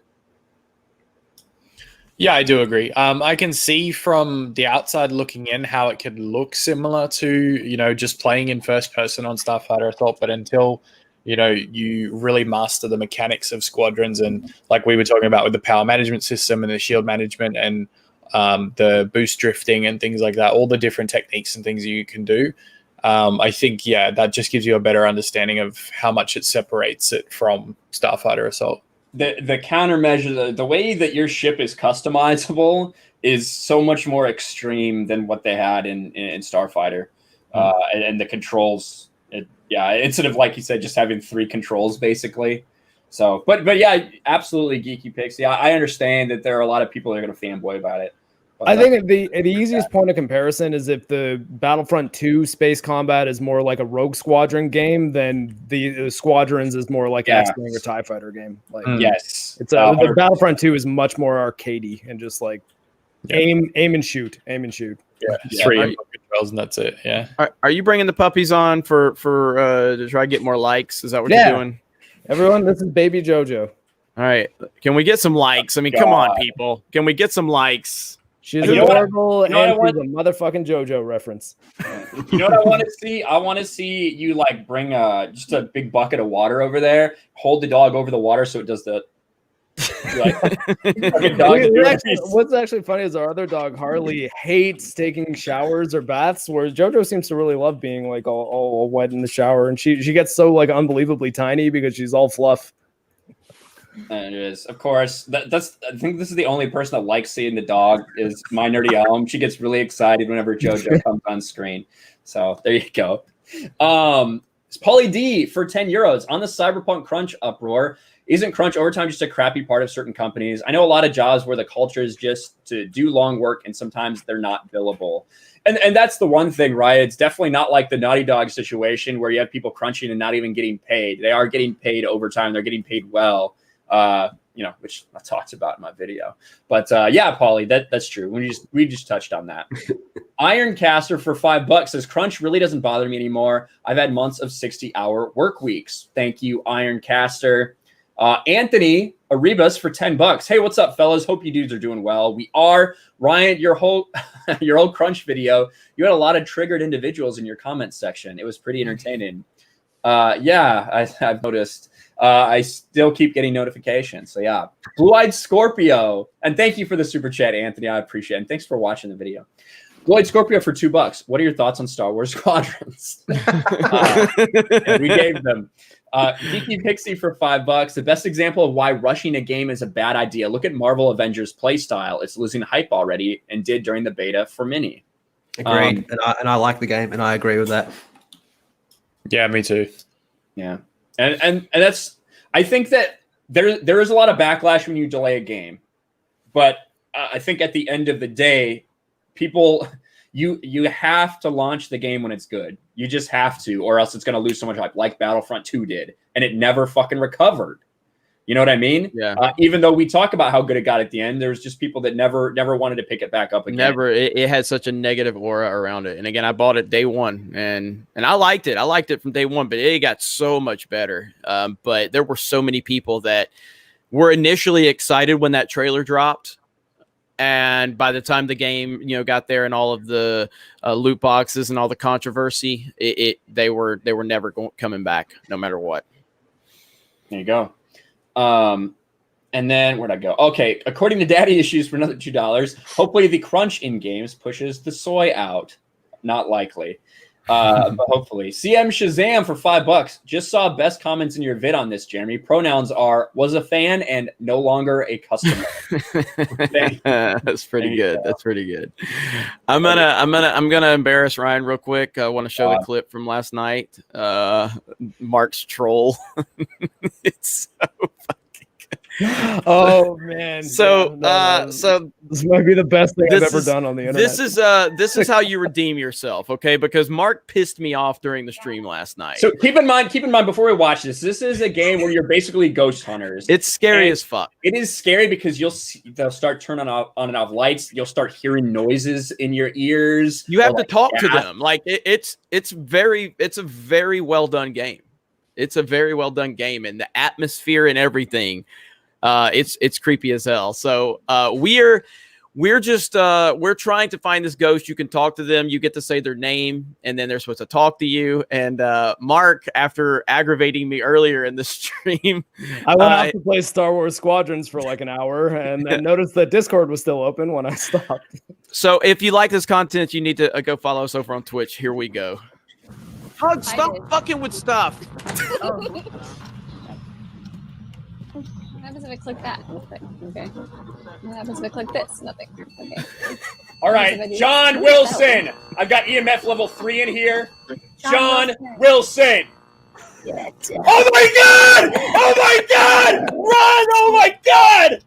Yeah, I do agree. I can see from the outside looking in how it could look similar to, just playing in first person on Starfighter Assault, but until, you really master the mechanics of Squadrons, and like we were talking about with the power management system and the shield management and the boost drifting and things like that, all the different techniques and things you can do. I think, that just gives you a better understanding of how much it separates it from Starfighter Assault. The countermeasure, the way that your ship is customizable is so much more extreme than what they had in Starfighter. And the controls, instead of, like you said, just having 3 controls basically. So, but yeah, absolutely, Geeky Pixie. I understand that there are a lot of people that are going to fanboy about it. I think the easiest point of comparison is if the Battlefront 2 space combat is more like a Rogue Squadron game, then the Squadrons is more like an X-Wing or TIE Fighter game. Like, yes, it's the Battlefront 2 is much more arcadey and just like aim and shoot. Yeah, 3 input controls and that's it. Yeah. Are you bringing the puppies on for to try to get more likes? Is that what you're doing? Everyone, this is Baby JoJo. All right, can we get some likes? I mean, come on, people. Can we get some likes? She's adorable, and she's a motherfucking JoJo reference. You know what I want to see? I want to see you like bring just a big bucket of water over there, hold the dog over the water so it does the what's actually funny is our other dog Harley hates taking showers or baths, whereas JoJo seems to really love being like all wet in the shower, and she gets so like unbelievably tiny because she's all fluff. And it is, of course. I think this is the only person that likes seeing the dog is my nerdy Elm. She gets really excited whenever JoJo comes on screen. So there you go. It's Pauly D for €10 on the Cyberpunk crunch uproar. Isn't crunch overtime just a crappy part of certain companies? I know a lot of jobs where the culture is just to do long work and sometimes they're not billable. And that's the one thing, right? It's definitely not like the Naughty Dog situation where you have people crunching and not even getting paid. They are getting paid overtime. They're getting paid well. Which I talked about in my video. But Pauly, that's true. We just touched on that. Ironcaster for $5 says crunch really doesn't bother me anymore. I've had months of 60-hour work weeks. Thank you, Ironcaster. Anthony Arribas for $10. Hey, what's up, fellas? Hope you dudes are doing well. We are. Ryan, your whole crunch video, you had a lot of triggered individuals in your comments section. It was pretty entertaining. I've noticed. I still keep getting notifications. So yeah, Blue-Eyed Scorpio. And thank you for the super chat, Anthony. I appreciate it. And thanks for watching the video. Blue-Eyed Scorpio for $2. What are your thoughts on Star Wars Squadrons? We gave them. Geeky Pixie for $5. The best example of why rushing a game is a bad idea. Look at Marvel Avengers playstyle. It's losing hype already and did during the beta for Mini. Agreed. And I like the game and I agree with that. Yeah, me too. Yeah. And that's, I think that there is a lot of backlash when you delay a game, but I think at the end of the day, people, you have to launch the game when it's good. You just have to, or else it's going to lose so much hype, like Battlefront 2 did, and it never fucking recovered. You know what I mean? Yeah. Even though we talk about how good it got at the end, there was just people that never wanted to pick it back up again. Never. It had such a negative aura around it. And again, I bought it day one, and I liked it. I liked it from day one, but it got so much better. But there were so many people that were initially excited when that trailer dropped, and by the time the game, got there and all of the loot boxes and all the controversy, they were never coming back, no matter what. There you go. And then where'd I go? Okay. According to Daddy Issues for another $2, hopefully the crunch in games pushes the soy out. Not likely. But hopefully. CM Shazam for $5. Just saw best comments in your vid on this, Jeremy. Pronouns are was a fan and no longer a customer. That's pretty good. That's pretty good. I'm gonna embarrass Ryan real quick. I want to show the clip from last night. Mark's troll. It's so Oh man! So so this might be the best thing I've ever done on the internet. This is how you redeem yourself, okay? Because Mark pissed me off during the stream last night. So keep in mind before we watch this is a game where you're basically ghost hunters. It's scary as fuck. It is scary because they'll start turning on and off lights. You'll start hearing noises in your ears. You have to talk to them. Like it's a very well done game. It's a very well done game, and the atmosphere and everything. It's creepy as hell. So we're trying to find this ghost. You can talk to them. You get to say their name, and then they're supposed to talk to you. And Mark, after aggravating me earlier in the stream, I went out to play Star Wars Squadrons for like an hour, and then noticed that Discord was still open when I stopped. So if you like this content, you need to go follow us over on Twitch. Here we go. Hug, stop fucking with stuff. What happens if I click that? Nothing. Okay. What happens if I click this? Nothing. Okay. All right, John Wilson. I've got EMF level 3 in here. John Wilson. Oh my God! Oh my God! Run! Oh my God!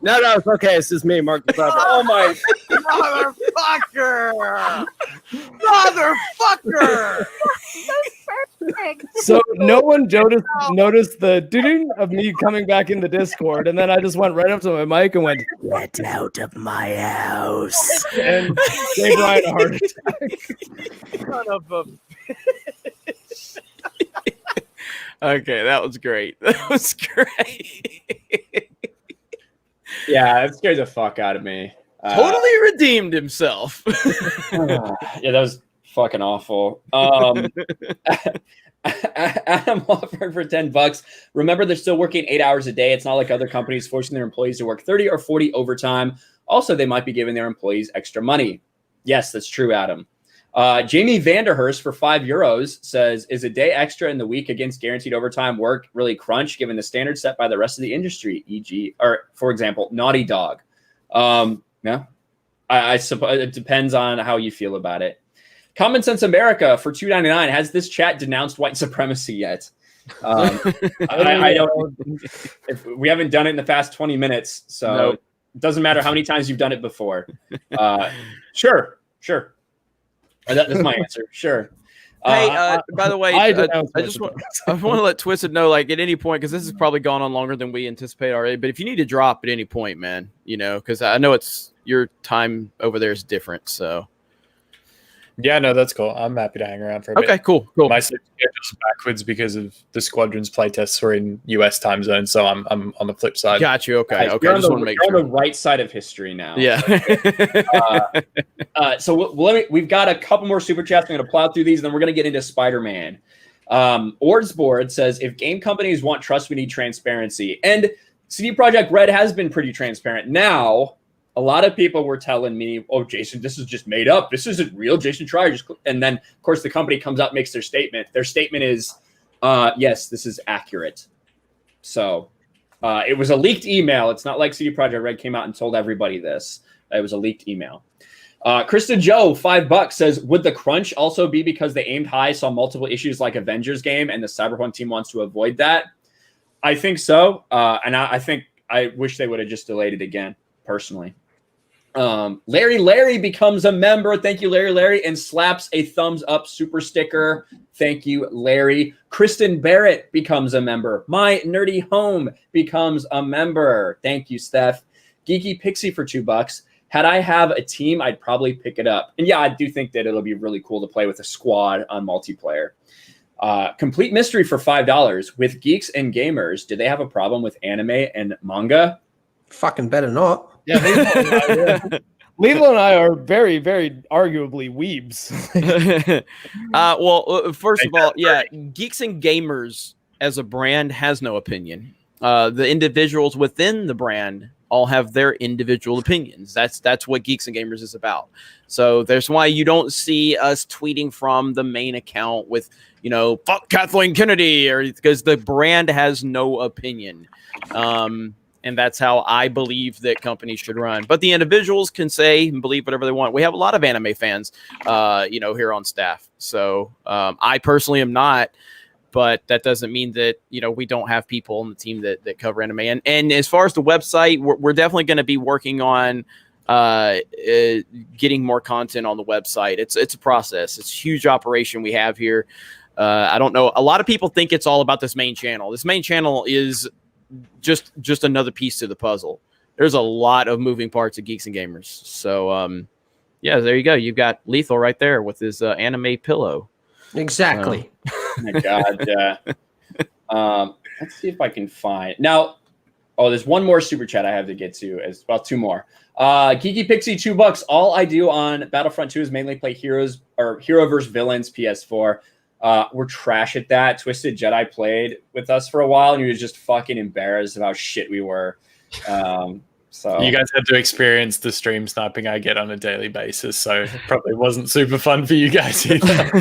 No, it's okay. It's just me, Mark. Oh my motherfucker! Motherfucker! Perfect. So no one noticed the doo of me coming back in the Discord, and then I just went right up to my mic and went, "Get out of my house!" and gave Ryan a heart attack. Son of a bitch. Okay, that was great. That was great. Yeah, it scared the fuck out of me. Totally redeemed himself. Yeah, that was fucking awful. Adam offered for $10. Remember, they're still working 8 hours a day. It's not like other companies forcing their employees to work 30 or 40 overtime. Also, they might be giving their employees extra money. Yes, that's true, Adam. Jamie Vanderhurst for €5 says, is a day extra in the week against guaranteed overtime work really crunch given the standards set by the rest of the industry, e.g., or for example, Naughty Dog? Yeah, I suppose it depends on how you feel about it. Common Sense America for $2.99. Has this chat denounced white supremacy yet? I don't. If we haven't done it in the past 20 minutes, so nope. It doesn't matter how many times you've done it before. Sure. That's my answer. Sure. Hey, by the way, I just want to let Twisted know, like at any point, because this has probably gone on longer than we anticipate already. But if you need to drop at any point, man, because I know your time over there is different. So. Yeah, no, that's cool. I'm happy to hang around for a bit. Okay, cool. My schedule's backwards because of the Squadrons playtests were in US time zone, so I'm on the flip side. Got you. Okay. I just want to make sure. You're on the right side of history now. Yeah. So we've got a couple more super chats. I'm going to plow through these, and then we're going to get into Spider-Man. Ordsboard says, if game companies want trust, we need transparency. And CD Projekt Red has been pretty transparent. Now, a lot of people were telling me, oh, Jason, this is just made up. This isn't real. Jason Schreier just... And then, of course, the company comes out and makes their statement. Their statement is, yes, this is accurate. So it was a leaked email. It's not like CD Projekt Red came out and told everybody this. It was a leaked email. Krista Joe, $5 says, would the crunch also be because they aimed high, saw multiple issues like Avengers game, and the Cyberpunk team wants to avoid that? I think so. And I wish they would have just delayed it again, personally. Larry becomes a member. Thank you, Larry, and slaps a thumbs up super sticker. Thank you, Larry. Kristen Barrett becomes a member. My Nerdy Home becomes a member. Thank you, Steph. Geeky Pixie for $2. Had I have a team, I'd probably pick it up. And yeah, I do think that it'll be really cool to play with a squad on multiplayer. Complete Mystery for $5. With Geeks and Gamers, do they have a problem with anime and manga? Fucking better not. Yeah, Lilo and I are very, very arguably weebs. Well, first of all, yeah, Geeks and Gamers as a brand has no opinion. The individuals within the brand all have their individual opinions. That's what Geeks and Gamers is about. So there's why you don't see us tweeting from the main account with, fuck Kathleen Kennedy, or because the brand has no opinion. And that's how I believe that companies should run. But the individuals can say and believe whatever they want. We have a lot of anime fans, here on staff. So I personally am not, but that doesn't mean that, we don't have people on the team that cover anime. And as far as the website, we're definitely going to be working on getting more content on the website. It's a process. It's a huge operation we have here. I don't know. A lot of people think it's all about this main channel. This main channel is just another piece to the puzzle. There's a lot of moving parts of Geeks and Gamers. So, there you go. You've got Lethal right there with his anime pillow. Exactly. Oh my God. Let's see if I can find now. Oh, there's one more super chat I have to get to. As well, two more. Geeky Pixie, $2. All I do on Battlefront 2 is mainly play hero versus villains PS4. We're trash at that. Twisted Jedi played with us for a while, and he was just fucking embarrassed of how shit we were. So you guys had to experience the stream sniping I get on a daily basis, so it probably wasn't super fun for you guys either.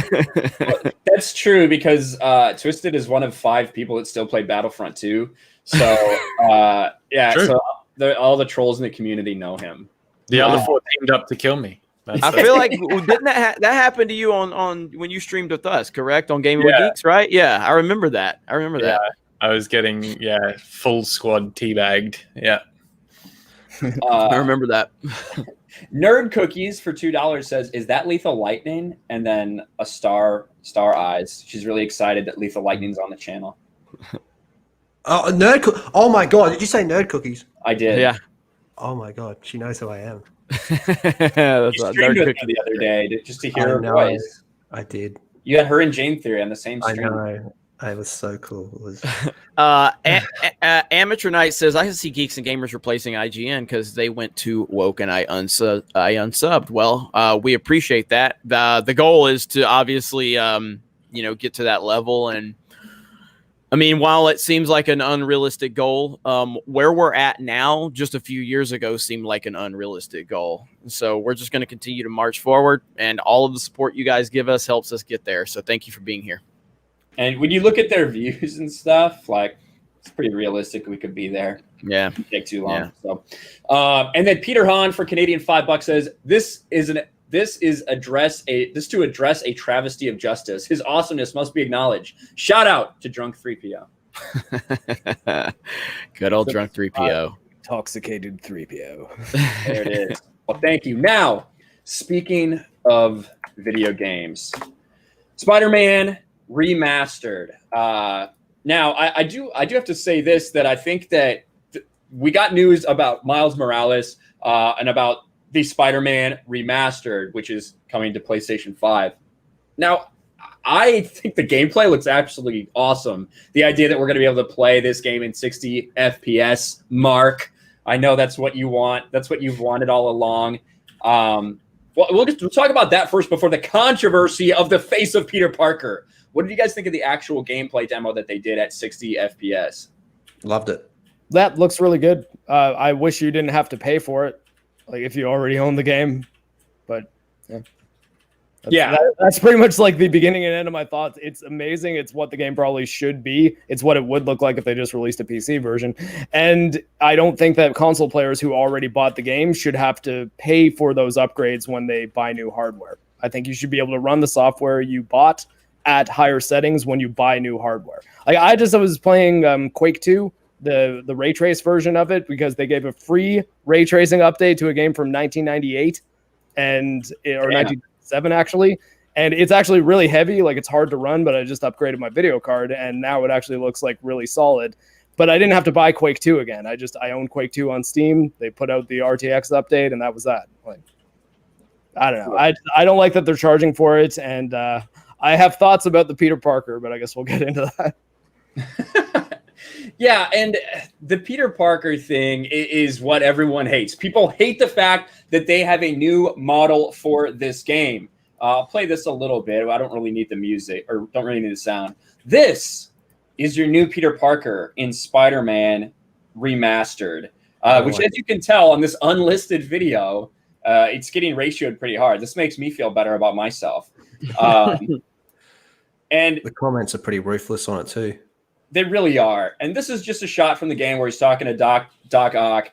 That's true, because Twisted is one of 5 people that still play Battlefront 2. So True. So all the trolls in the community know him. The other 4 teamed up to kill me. I feel like didn't that happen to you on when you streamed with us, correct? On Gaming With Geeks, right? Yeah, I remember that. That. I was getting full squad teabagged. Yeah. I remember that. Nerd Cookies for $2 says, "Is that Lethal Lightning?" And then a star eyes. She's really excited that Lethal Lightning's on the channel. Oh, oh my God! Did you say Nerd Cookies? I did. Yeah. Oh my God! She knows who I am. You streamed with her the other day just to hear her voice. I did. You had her and Jane Theory on the same stream. I know. It was so cool. It was. Amateur Knight says, "I see Geeks and Gamers replacing IGN because they went too woke and I unsubbed." Well, we appreciate that. The goal is to obviously, get to that level. And I mean, while it seems like an unrealistic goal, where we're at now, just a few years ago, seemed like an unrealistic goal. So we're just going to continue to march forward, and all of the support you guys give us helps us get there. So thank you for being here. And when you look at their views and stuff, like, it's pretty realistic we could be there. Yeah. It take too long. Yeah. So, and then Peter Hahn for Canadian $5 says, This to address a travesty of justice. His awesomeness must be acknowledged. Shout out to Drunk 3PO. Good old Drunk 3PO. Intoxicated 3PO. There it is. Well, thank you. Now, speaking of video games, Spider-Man Remastered. Now, I do have to say this, that I think that we got news about Miles Morales and about the Spider-Man Remastered, which is coming to PlayStation 5. Now, I think the gameplay looks absolutely awesome. The idea that we're going to be able to play this game in 60 FPS, Mark. I know that's what you want. That's what you've wanted all along. We'll talk about that first before the controversy of the face of Peter Parker. What did you guys think of the actual gameplay demo that they did at 60 FPS? Loved it. That looks really good. I wish you didn't have to pay for it, like if you already own the game. But that's pretty much like the beginning and end of my thoughts. It's amazing. It's what the game probably should be. It's what it would look like if they just released a PC version. And I don't think that console players who already bought the game should have to pay for those upgrades when they buy new hardware. I think you should be able to run the software you bought at higher settings when you buy new hardware. Like I was playing Quake 2, the ray trace version of it, because they gave a free ray tracing update to a game from 1998 or 1997 actually, and it's actually really heavy. Like it's hard to run, but I just upgraded my video card and now it actually looks like really solid. But I didn't have to buy Quake 2 again. I own Quake 2 on Steam. They put out the RTX update and that was that. Like I don't know. I don't like that they're charging for it, and I have thoughts about the Peter Parker, but I guess we'll get into that. Yeah, and the Peter Parker thing is what everyone hates. People hate the fact that they have a new model for this game. I'll play this a little bit. I don't really need the music, or don't really need the sound. This is your new Peter Parker in Spider-Man Remastered. which, as you can tell on this unlisted video, it's getting ratioed pretty hard. This makes me feel better about myself. And the comments are pretty ruthless on it too. They really are. And this is just a shot from the game where he's talking to Doc Ock.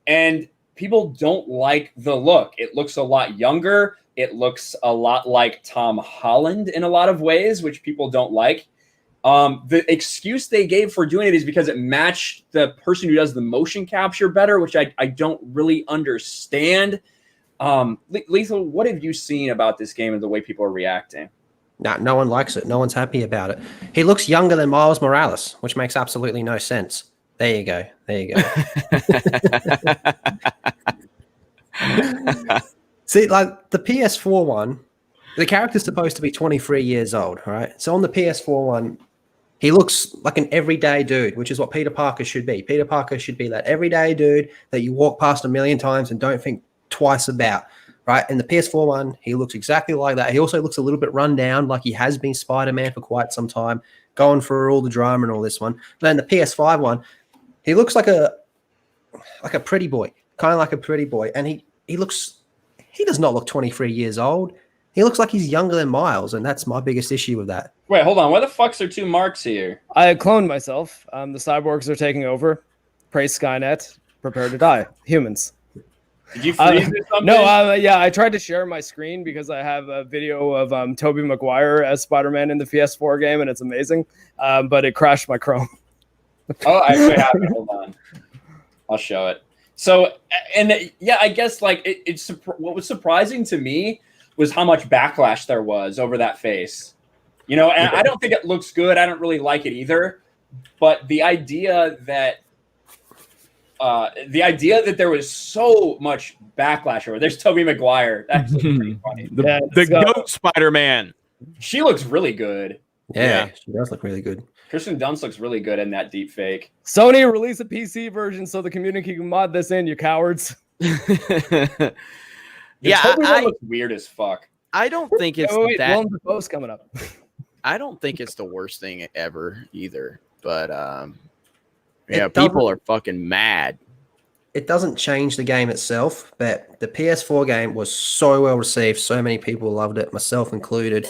And people don't like the look. It looks a lot younger. It looks a lot like Tom Holland in a lot of ways, which people don't like. The excuse they gave for doing it is because it matched the person who does the motion capture better, which I don't really understand. Lethal, what have you seen about this game and the way people are reacting? No one likes it. No one's happy about it. He looks younger than Miles Morales, which makes absolutely no sense. There you go. See, like the PS4 one, the character's supposed to be 23 years old, right? So on the PS4 one, he looks like an everyday dude, which is what Peter Parker should be. Peter Parker should be that everyday dude that you walk past a million times and don't think twice about, right? In the PS4 one, he looks exactly like that. He also looks a little bit run down, like he has been Spider-Man for quite some time, going through all the drama and all this one. But then the PS5 one, he looks like a pretty boy, kind of like a pretty boy. And he does not look 23 years old. He looks like he's younger than Miles, and that's my biggest issue with that. Wait, hold on. Why the fuck's there two marks here? I cloned myself. The cyborgs are taking over. Praise Skynet. Prepare to die. Humans. Did you freeze or something? No, yeah, I tried to share my screen because I have a video of Tobey Maguire as Spider-Man in the PS4 game, and it's amazing. But it crashed my Chrome. Oh, I actually have it. Hold on. I'll show it. So, and yeah, I guess like it's what was surprising to me was how much backlash there was over that face. You know, and I don't think it looks good. I don't really like it either. But the idea that there was so much backlash over there's Tobey Maguire. That's pretty funny. The goat Spider-Man. She looks really good. Yeah, she does look really good. Kirsten Dunst looks really good in that deep fake. Sony, release a PC version so the community can mod this in, you cowards. Yeah, I looks weird as fuck. I don't think it's that. Willem Dafoe's coming up. I don't think it's the worst thing ever either. But yeah, people are fucking mad. It doesn't change the game itself, but the PS4 game was so well received. So many people loved it, myself included.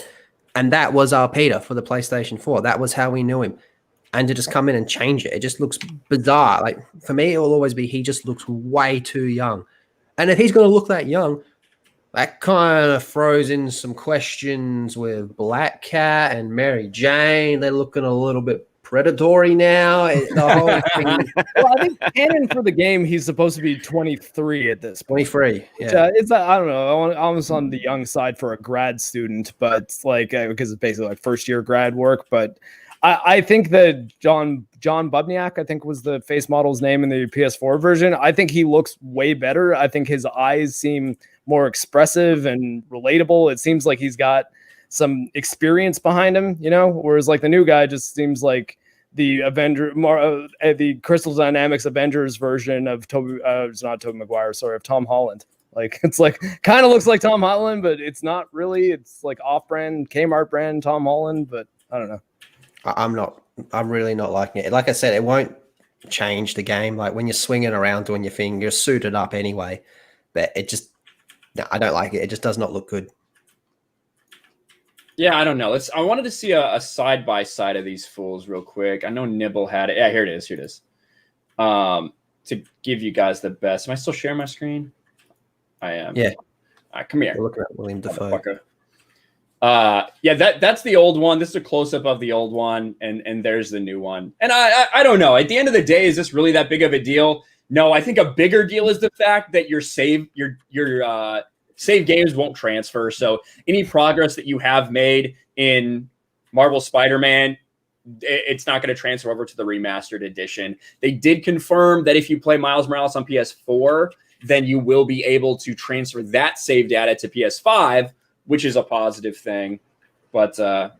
And that was our Peter for the PlayStation 4. That was how we knew him. And to just come in and change it, it just looks bizarre. Like, for me, it will always be he just looks way too young. And if he's going to look that young, that kind of throws in some questions with Black Cat and Mary Jane. They're looking a little bit predatory now. The whole thing. Well, I think canon for the game, he's supposed to be 23 at this point. 23, yeah. It's I don't know, almost on the young side for a grad student, but like because it's basically like first year grad work. But I think that John Bubniak, I think was the face model's name in the PS4 version. I think he looks way better. I think his eyes seem more expressive and relatable. It seems like he's got some experience behind him, you know, whereas like the new guy just seems like the the Crystal Dynamics Avengers version of it's not Tobey Maguire, sorry, of Tom Holland. Like it's like kind of looks like Tom Holland, but it's not really. It's like off-brand Kmart brand Tom Holland, but I don't know. I'm really not liking it. Like I said, it won't change the game. Like when you're swinging around doing your thing, you're suited up anyway. But I don't like it. It just does not look good. Yeah, I don't know. I wanted to see a side-by-side of these fools real quick. I know Nibble had it. Yeah, here it is. To give you guys the best. Am I still sharing my screen? I am. Yeah. All right, come here. We're looking at William Dafoe. Yeah, that's the old one. This is a close-up of the old one, and there's the new one. And I don't know. At the end of the day, is this really that big of a deal? No, I think a bigger deal is the fact that your save games won't transfer. So any progress that you have made in Marvel Spider-Man, it's not going to transfer over to the remastered edition. They did confirm that if you play Miles Morales on PS4, then you will be able to transfer that save data to PS5, which is a positive thing. But I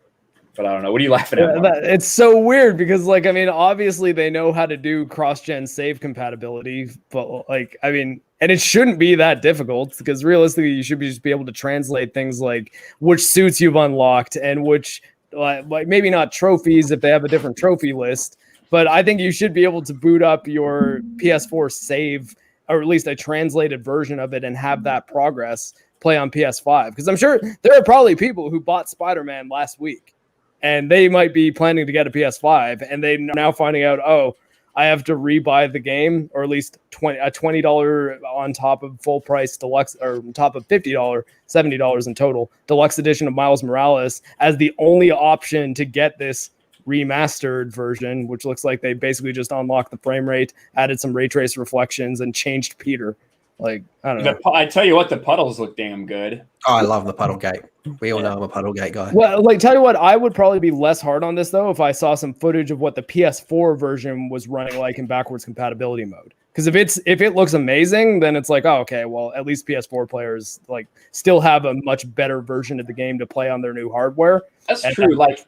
don't know. What are you laughing at? It's so weird because, like, I mean, obviously they know how to do cross-gen save compatibility, but like, I mean, and it shouldn't be that difficult because realistically, you should just be able to translate things like which suits you've unlocked and which, like maybe not trophies if they have a different trophy list, but I think you should be able to boot up your PS4 save, or at least a translated version of it, and have that progress play on PS5. Because I'm sure there are probably people who bought Spider-Man last week, and they might be planning to get a PS5, and they're now finding out, oh, I have to rebuy the game, or at least $20 on top of full price deluxe, or on top of $50, $70 in total, deluxe edition of Miles Morales as the only option to get this remastered version, which looks like they basically just unlocked the frame rate, added some ray trace reflections, and changed Peter. Like, I don't know. I tell you what, the puddles look damn good. Oh, I love the puddle gate. We all know I'm a puddle gate guy. Well, like, tell you what, I would probably be less hard on this though if I saw some footage of what the PS4 version was running like in backwards compatibility mode. Because if it looks amazing, then it's like, oh, okay, well, at least PS4 players like still have a much better version of the game to play on their new hardware. That's true. Like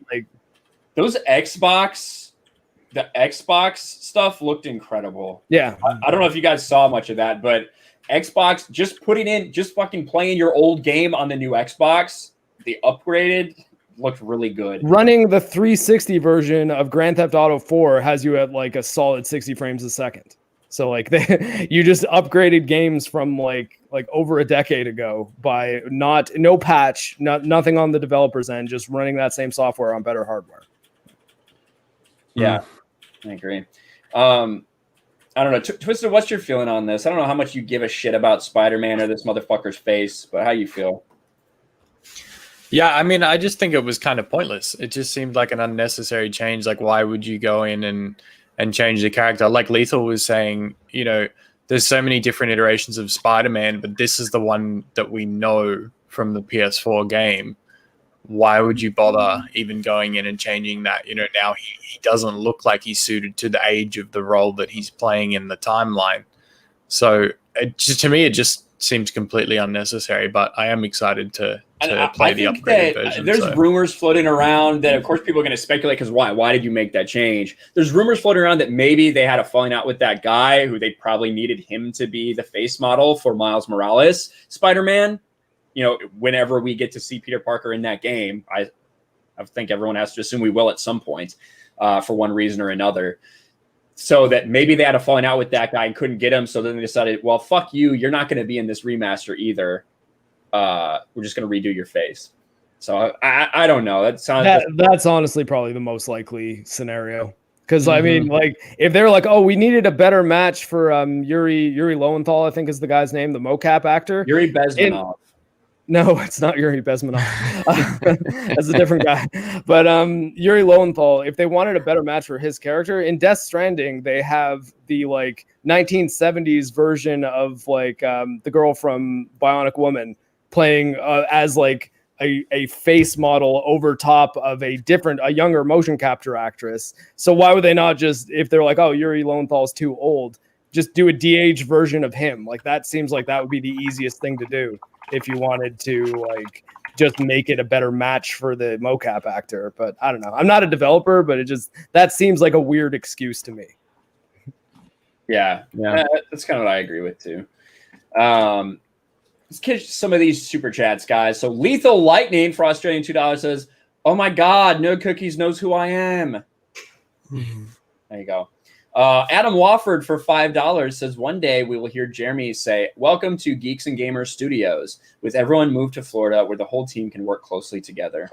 those the Xbox stuff looked incredible. Yeah, I don't know if you guys saw much of that, but Xbox just fucking playing your old game on the new Xbox, the upgraded, looked really good. Running the 360 version of Grand Theft Auto 4 has you at like a solid 60 frames a second. So like you just upgraded games from like over a decade ago by no patch, nothing on the developer's end, just running that same software on better hardware. Yeah, I agree. I don't know. Twisted, what's your feeling on this? I don't know how much you give a shit about Spider-Man or this motherfucker's face, but how you feel? Yeah, I mean, I just think it was kind of pointless. It just seemed like an unnecessary change. Like, why would you go in and change the character? Like Lethal was saying, you know, there's so many different iterations of Spider-Man, but this is the one that we know from the PS4 game. Why would you bother even going in and changing that? You know, now he doesn't look like he's suited to the age of the role that he's playing in the timeline. So to me, it just seems completely unnecessary, but I am excited to play the upgraded version. There's rumors floating around that, of course, people are going to speculate because why? Why did you make that change? There's rumors floating around that maybe they had a falling out with that guy who they probably needed him to be the face model for Miles Morales Spider-Man. You know, whenever we get to see Peter Parker in that game, I think everyone has to assume we will at some point for one reason or another. So that maybe they had a falling out with that guy and couldn't get him. So then they decided, well, fuck you. You're not going to be in this remaster either. We're just going to redo your face. So I don't know. That's honestly probably the most likely scenario. Because I mean, like, if they're like, oh, we needed a better match for Yuri Lowenthal, I think is the guy's name, the mocap actor. Yuri Bezmenov. No, it's not Yuri Bezmenov. That's a different guy. But Yuri Lowenthal, if they wanted a better match for his character, in Death Stranding, they have the like 1970s version of like the girl from Bionic Woman playing as like a face model over top of a younger motion capture actress. So why would they not just, if they're like, oh, Yuri Lowenthal's too old, just do a de-aged version of him? Like, that seems like that would be the easiest thing to do if you wanted to like just make it a better match for the mocap actor. But I don't know. I'm not a developer, but that seems like a weird excuse to me. Yeah. That's kind of what I agree with too. Let's catch some of these super chats, guys. So Lethal Lightning for Australian $2 says, oh my God, No Cookies knows who I am. There you go. Adam Wofford for $5 says, one day we will hear Jeremy say, welcome to Geeks and Gamers Studios, with everyone moved to Florida where the whole team can work closely together.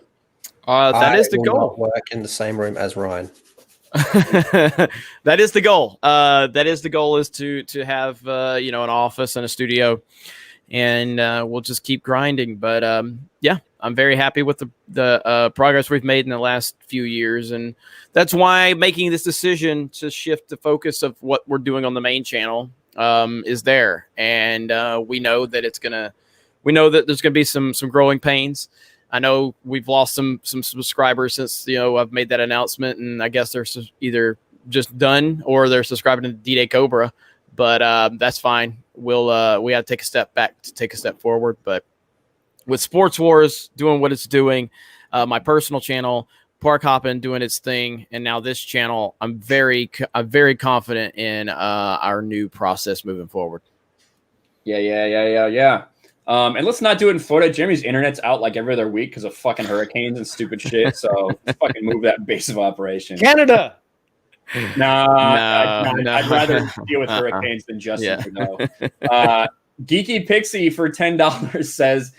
That is the goal. Not work in the same room as Ryan. That is the goal. That is the goal, is to have an office and a studio, and we'll just keep grinding. But yeah, I'm very happy with the progress we've made in the last few years, and that's why making this decision to shift the focus of what we're doing on the main channel is there. And we know that there's gonna be some growing pains. I know we've lost some subscribers since I've made that announcement, and I guess they're either just done or they're subscribing to D-Day Cobra. But that's fine. We got to take a step back to take a step forward. But with Sports Wars doing what it's doing, my personal channel, Park Hoppin' doing its thing, and now this channel, I'm very confident in our new process moving forward. Yeah. And let's not do it in Florida. Jeremy's internet's out like every other week because of fucking hurricanes and stupid shit. So let's fucking move that base of operation. Canada. I'd rather deal with hurricanes than Justin Trudeau. Geeky Pixie for $10 says,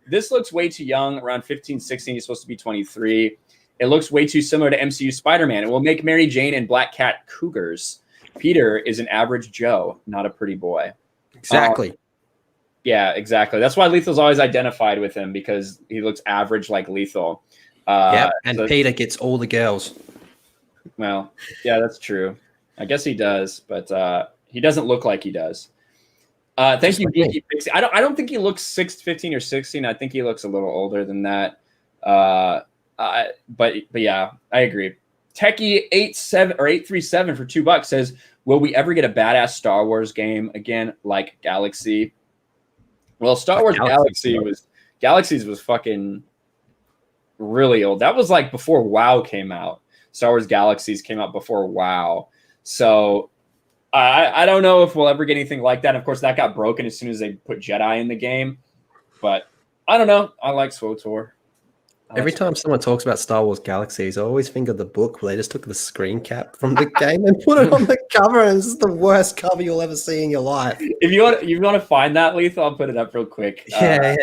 this looks way too young, around 15, 16. He's supposed to be 23. It looks way too similar to MCU Spider-Man. It will make Mary Jane and Black Cat cougars. Peter is an average Joe, not a pretty boy. Exactly. Yeah, exactly. That's why Lethal's always identified with him, because he looks average like Lethal. And so, Peter gets all the girls. Well, yeah, that's true. I guess he does, but he doesn't look like he does. Thank you, Geeky Pixie. I don't think he looks 15 or 16. I think he looks a little older than that. But yeah, I agree. Techie 837 for $2 says, will we ever get a badass Star Wars game again like Galaxy? Well, Star Wars Galaxies was fucking really old. That was like before WoW came out. Star Wars Galaxies came out before WoW. So I don't know if we'll ever get anything like that. Of course, that got broken as soon as they put Jedi in the game. But I don't know. I like SWTOR. Every time someone talks about Star Wars Galaxies, I always think of the book where they just took the screen cap from the game and put it on the cover, and this is the worst cover you'll ever see in your life. If you want to find that, Lethal, I'll put it up real quick. Yeah.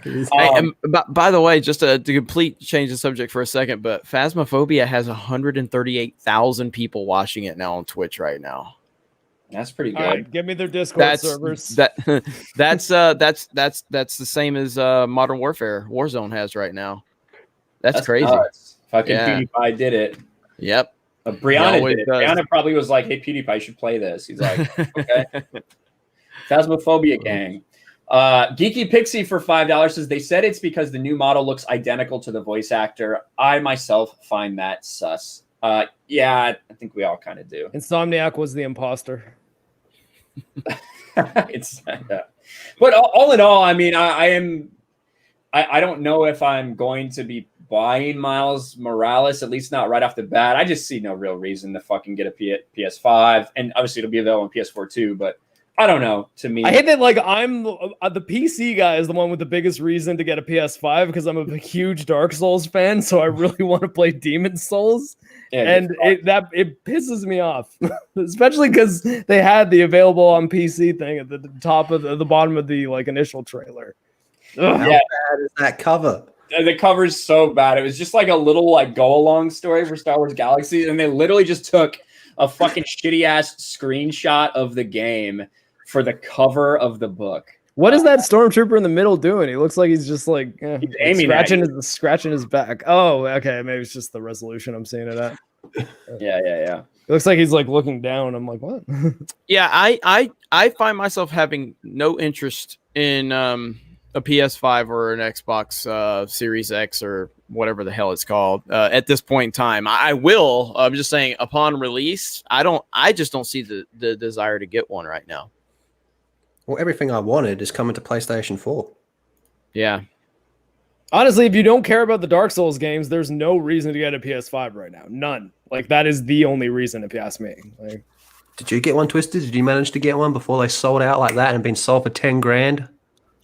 Hey, by the way, just to complete change the subject for a second, but Phasmophobia has 138,000 people watching it now on Twitch right now. That's pretty good. All right, give me their Discord servers. That's the same as Modern Warfare Warzone has right now. That's crazy. Nuts. Fucking PewDiePie did it. Yep. Brianna did it. Brianna probably was like, hey, PewDiePie, you should play this. He's like, okay. Phasmophobia gang. Geeky Pixie for $5 says, they said it's because the new model looks identical to the voice actor. I myself find that sus. Yeah, I think we all kind of do. Insomniac was the imposter. But all in all, I mean, I don't know if I'm going to be buying Miles Morales, at least not right off the bat. I just see no real reason to fucking get a PS5, and obviously it'll be available on PS4 too, but I don't know. To me, I hate that. Like, I'm the PC guy is the one with the biggest reason to get a PS5 because I'm a huge Dark Souls fan, so I really want to play Demon Souls, and it pisses me off, especially because they had the available on PC thing at the top of the bottom of the like initial trailer. Ugh. How bad is that cover? The cover's so bad. It was just like a little like go along story for Star Wars Galaxy, and they literally just took a fucking shitty ass screenshot of the game for the cover of the book. What is that stormtrooper in the middle doing? He looks like he's just like he's scratching his back. Oh, okay, maybe it's just the resolution I'm seeing it at. Yeah. It looks like he's like looking down. I'm like, what? Yeah, I find myself having no interest in a PS5 or an Xbox Series X or whatever the hell it's called at this point in time. I will. I'm just saying, upon release, I just don't see the desire to get one right now. Well, everything I wanted is coming to PlayStation 4. Yeah. Honestly, if you don't care about the Dark Souls games, there's no reason to get a PS5 right now. None. Like, that is the only reason, if you ask me. Like, did you get one, Twisted? Did you manage to get one before they sold out like that and been sold for 10 grand?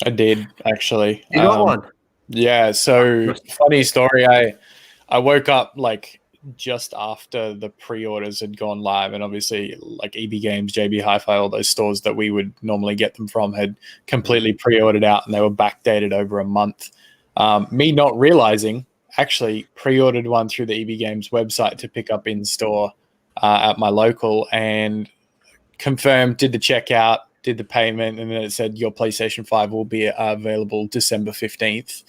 I did, actually. You got one? Yeah, so funny story. I woke up like just after the pre-orders had gone live, and obviously like EB Games, JB Hi-Fi, all those stores that we would normally get them from had completely pre-ordered out, and they were backdated over a month. Me not realizing, actually pre-ordered one through the EB Games website to pick up in store at my local, and confirmed, did the checkout, did the payment, and then it said your PlayStation 5 will be available December 15th.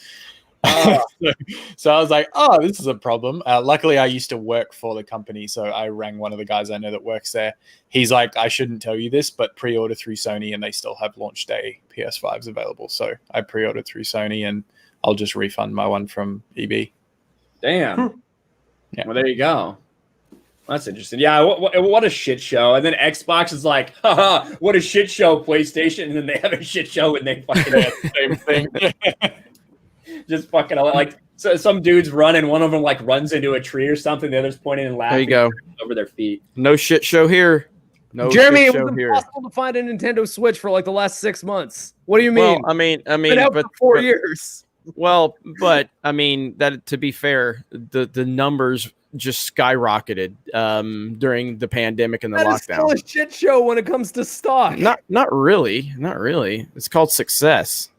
So I was like, oh, this is a problem. Luckily, I used to work for the company, so I rang one of the guys I know that works there. He's like, I shouldn't tell you this, but pre-order through Sony, and they still have launch day PS5s available. So I pre-ordered through Sony, and I'll just refund my one from EB. Damn. Yeah. Well, there you go. That's interesting. Yeah, what a shit show. And then Xbox is like, haha, what a shit show, PlayStation. And then they have a shit show and they fucking have the same thing. Just fucking like so some dudes run and one of them like runs into a tree or something. The other's pointing and laughing. There you go. Over their feet. No shit show here. No, Jeremy, it was impossible to find a Nintendo Switch for like the last 6 months. What do you mean? Well, I mean, been out for 4 years. Well, but I mean that to be fair, the numbers just skyrocketed during the pandemic and the that lockdown. Is still a shit show when it comes to stock. Not really. It's called success.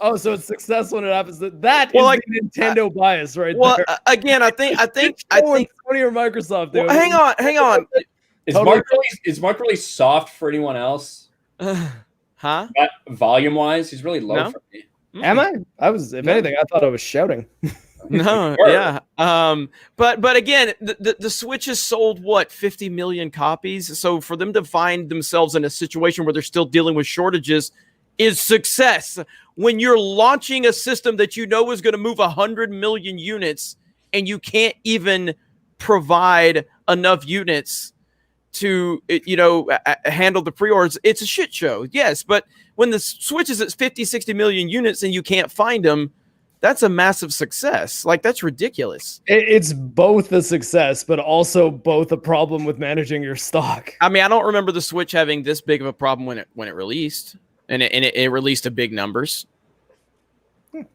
Oh, so it's success when it happens. That Well, is like, the Nintendo bias right Well, there. again, I think Sony or Microsoft. well, Dude. hang on. Is Mark really soft for anyone else? Huh? Volume wise, he's really low No. for me. Am I? I was. If anything, I thought I was shouting. No, Sure. yeah. But again, the Switch has sold what 50 million copies. So for them to find themselves in a situation where they're still dealing with shortages is success. When you're launching a system that you know is going to move 100 million units and you can't even provide enough units to handle the pre-orders, it's a shit show. Yes, but when the Switch is at 50, 60 million units and you can't find them, that's a massive success. Like, that's ridiculous. It's both a success, but also both a problem with managing your stock. I mean, I don't remember the Switch having this big of a problem when it released, and it released to big numbers.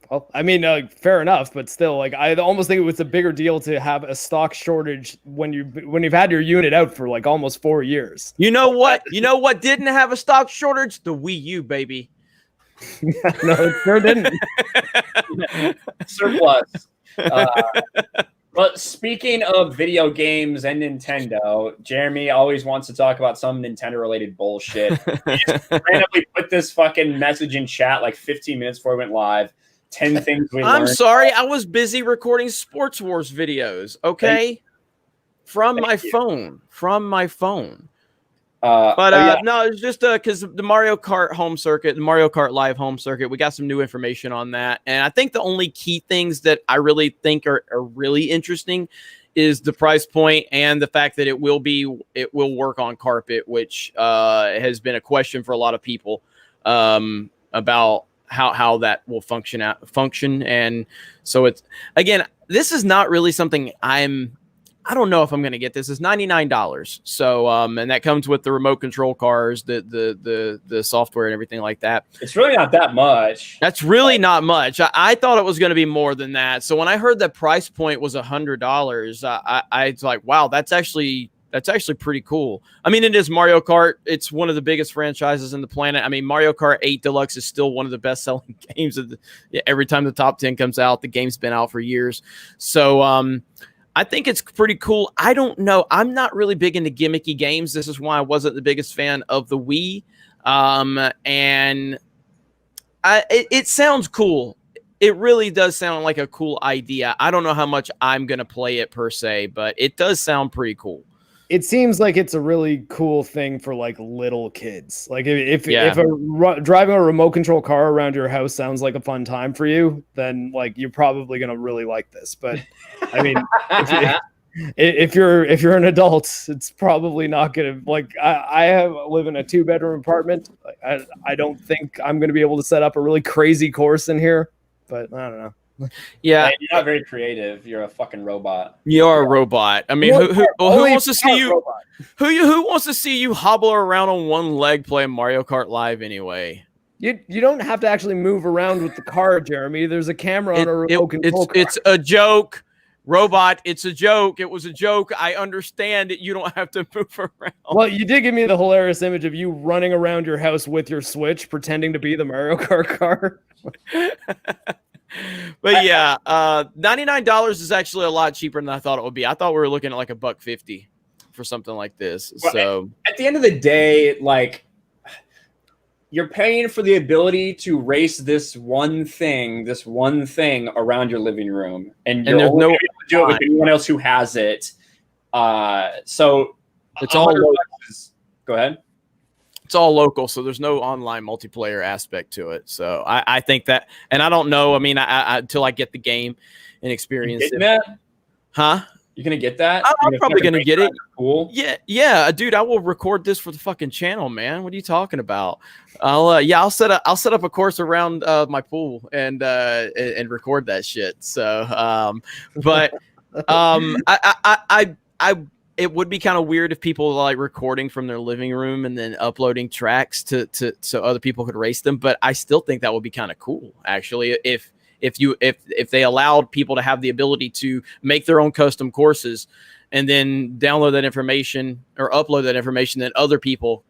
Well, I mean, fair enough, but still, like, I almost think it was a bigger deal to have a stock shortage when you've had your unit out for like almost 4 years. You know what? You know what didn't have a stock shortage? The Wii U, baby. No, it sure didn't. Surplus. But speaking of video games and Nintendo, Jeremy always wants to talk about some Nintendo-related bullshit. He just randomly put this fucking message in chat like 15 minutes before we went live. 10 things we learned. I'm sorry, I was busy recording Sports Wars videos. Okay, from my phone. No, it's just because the Mario Kart home circuit, the Mario Kart Live home circuit, we got some new information on that. And I think the only key things that I really think are really interesting is the price point and the fact that it will work on carpet, which has been a question for a lot of people about how that will function. And so it's, again, this is not really something I don't know if I'm going to get this. It's $99. So, and that comes with the remote control cars, the software and everything like that. It's really not that much. That's really not much. I thought it was going to be more than that. So when I heard the price point was $100, I was like, wow, that's actually pretty cool. I mean, it is Mario Kart. It's one of the biggest franchises in the planet. I mean, Mario Kart 8 Deluxe is still one of the best selling games every time the top 10 comes out. The game's been out for years. So, I think it's pretty cool. I don't know. I'm not really big into gimmicky games. This is why I wasn't the biggest fan of the Wii. And it sounds cool. It really does sound like a cool idea. I don't know how much I'm going to play it per se, but it does sound pretty cool. It seems like it's a really cool thing for like little kids. Like if driving a remote control car around your house sounds like a fun time for you, then like you're probably gonna really like this. But I mean, if you're an adult, it's probably not gonna like. I live in a 2-bedroom apartment. I don't think I'm gonna be able to set up a really crazy course in here. But I don't know. Yeah, you're not very creative. You're a fucking robot. You're a robot. I mean, who wants to see you? Robot. Who wants to see you hobble around on one leg playing Mario Kart Live anyway? You don't have to actually move around with the car, Jeremy. There's a camera on a remote control car. It's a joke, robot. It's a joke. It was a joke. I understand that you don't have to move around. Well, you did give me the hilarious image of you running around your house with your Switch, pretending to be the Mario Kart car. But yeah, $99 is actually a lot cheaper than I thought it would be. I thought we were looking at like $150 for something like this. Well, so at the end of the day, like, you're paying for the ability to race this one thing around your living room, and there's no able to do it with anyone else who has it. So it's all local. Go ahead. It's all local, so there's no online multiplayer aspect to it. So I think that, and I don't know. I mean, I until I get the game and experience it. That? Huh? You're gonna get that? I'm probably gonna get it. Cool. Yeah, dude. I will record this for the fucking channel, man. What are you talking about? I'll set up a course around my pool and record that shit. So, it would be kind of weird if people like recording from their living room and then uploading tracks to so other people could race them. But I still think that would be kind of cool, actually, if if they allowed people to have the ability to make their own custom courses and then download that information or upload that information, then other people,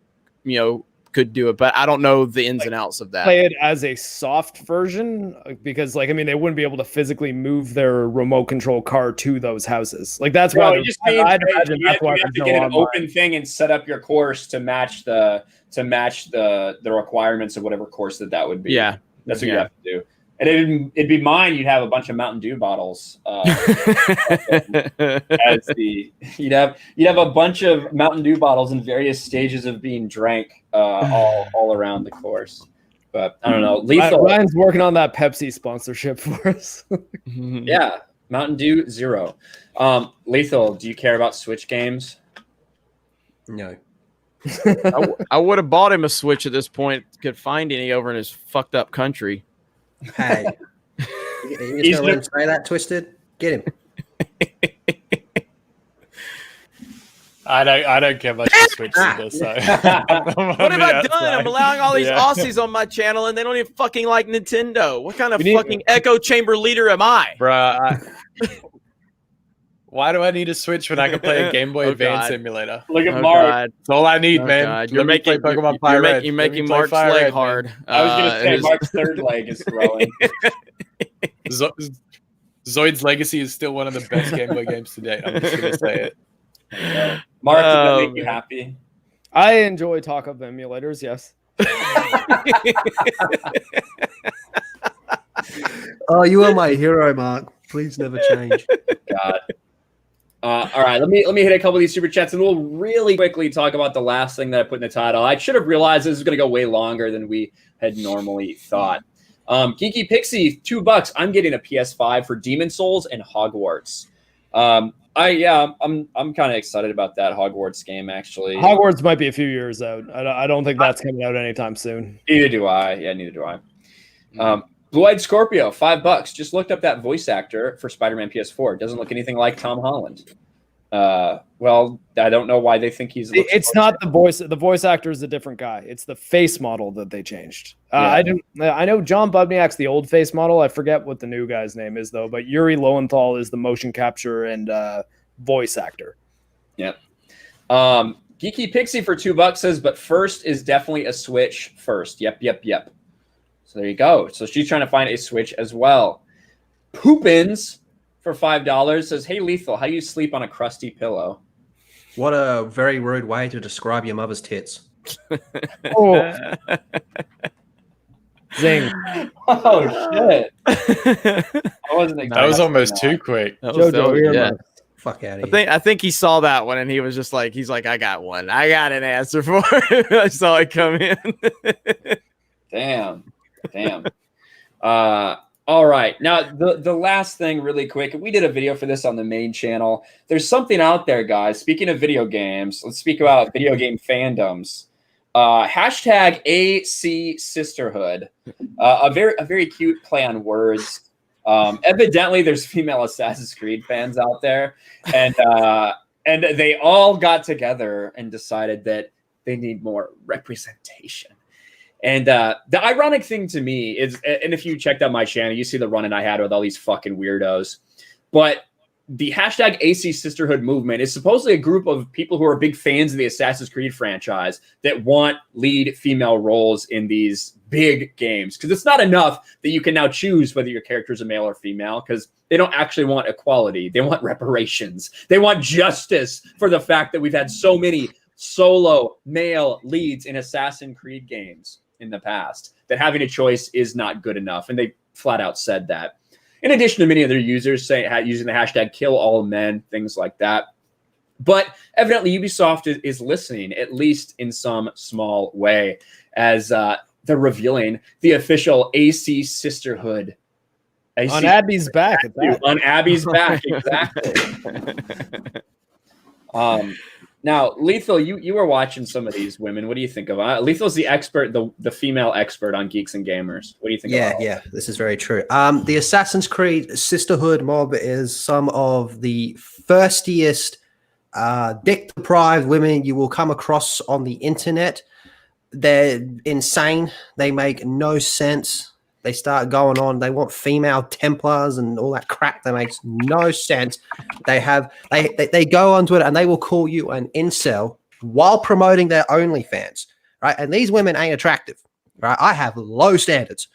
could do it. But I don't know the ins and outs of that. Play it as a soft version because, they wouldn't be able to physically move their remote control car to those houses. That's why. It just means you have to get an open thing and set up your course to match the requirements of whatever course that would be. Yeah, that's what you have to do. And it'd be mine. You'd have a bunch of Mountain Dew bottles. You'd have a bunch of Mountain Dew bottles in various stages of being drank all around the course. But I don't know. Lethal. Ryan's working on that Pepsi sponsorship for us. Yeah, Mountain Dew Zero. Lethal. Do you care about Switch games? No. I would have bought him a Switch at this point. Could find any over in his fucked up country. Hey, he's going to let him say that, Twisted? Get him. I don't care much for Switch either, so. What have I done? I'm allowing all these Aussies on my channel, and they don't even fucking like Nintendo. What kind of fucking echo chamber leader am I? Bruh, why do I need a Switch when I can play a Game Boy Advance emulator? Look at Mark. That's all I need, man. You're making Pokemon Fire Red. You're making Mark's leg hard. I was going to say Mark's third leg is growing. Zoid's Legacy is still one of the best Game Boy games to date. I'm just going to say it. Mark, does that make you happy? I enjoy talk of emulators, yes. Oh, you are my hero, Mark. Please never change. God. All right, let me hit a couple of these super chats, and we'll really quickly talk about the last thing that I put in the title. I should have realized this was going to go way longer than we had normally thought. Geeky Pixie, $2. I'm getting a PS5 for Demon Souls and Hogwarts. I'm kind of excited about that Hogwarts game. Actually, Hogwarts might be a few years out. I don't think that's coming out anytime soon. Neither do I. Yeah, neither do I. Blue-Eyed Scorpio, $5. Just looked up that voice actor for Spider-Man PS4. Doesn't look anything like Tom Holland. Well, I don't know why they think he's. It's not the voice. The voice actor is a different guy. It's the face model that they changed. I know John Bubniak's the old face model. I forget what the new guy's name is though. But Yuri Lowenthal is the motion capture and voice actor. Yep. Geeky Pixie for $2 says, but first is definitely a Switch first. Yep. So there you go. So she's trying to find a Switch as well. Poopins for $5 says, hey, Lethal, how you sleep on a crusty pillow? What a very rude way to describe your mother's tits. Oh. Zing. Oh, shit. That was almost too quick. Fuck out of here. I think he saw that one and he was just like, I got one. I got an answer for it. I saw it come in. Damn. All right. Now, the last thing really quick, we did a video for this on the main channel. There's something out there, guys. Speaking of video games, let's speak about video game fandoms. Hashtag AC Sisterhood. A very cute play on words. Evidently, there's female Assassin's Creed fans out there. And they all got together and decided that they need more representation. And the ironic thing to me is, and if you checked out my channel, you see the run-in I had with all these fucking weirdos. But the hashtag AC Sisterhood movement is supposedly a group of people who are big fans of the Assassin's Creed franchise that want lead female roles in these big games. Because it's not enough that you can now choose whether your character is a male or female, because they don't actually want equality. They want reparations. They want justice for the fact that we've had so many solo male leads in Assassin's Creed games in the past, that having a choice is not good enough. And they flat out said that. In addition to many other users using the hashtag kill all men, things like that. But evidently Ubisoft is listening, at least in some small way, as they're revealing the official AC Sisterhood. On Abby's back. On Abby's back, exactly. Now, Lethal, you were watching some of these women. What do you think of it? Lethal's the expert, the female expert on Geeks and Gamers. What do you think of it? Yeah, this is very true. The Assassin's Creed Sisterhood mob is some of the thirstiest, dick-deprived women you will come across on the internet. They're insane. They make no sense. They start going on. They want female Templars and all that crap that makes no sense. They go on Twitter and they will call you an incel while promoting their OnlyFans, right? And these women ain't attractive, right? I have low standards.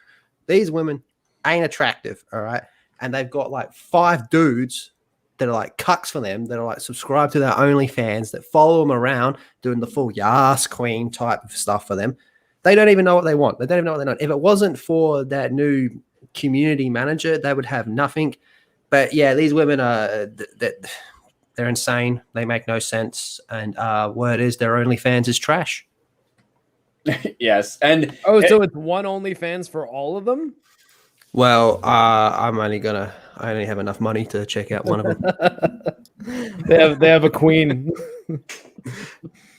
These women ain't attractive, all right? And they've got like 5 dudes that are like cucks for them, that are like subscribed to their OnlyFans, that follow them around doing the full Yas Queen type of stuff for them. They don't even know what they want. They don't even know what they want. If it wasn't for that new community manager, they would have nothing. But yeah, these women are they're insane. They make no sense. And word is their OnlyFans is trash. Yes. And so it's one OnlyFans for all of them? Well, I only have enough money to check out one of them. They have a queen.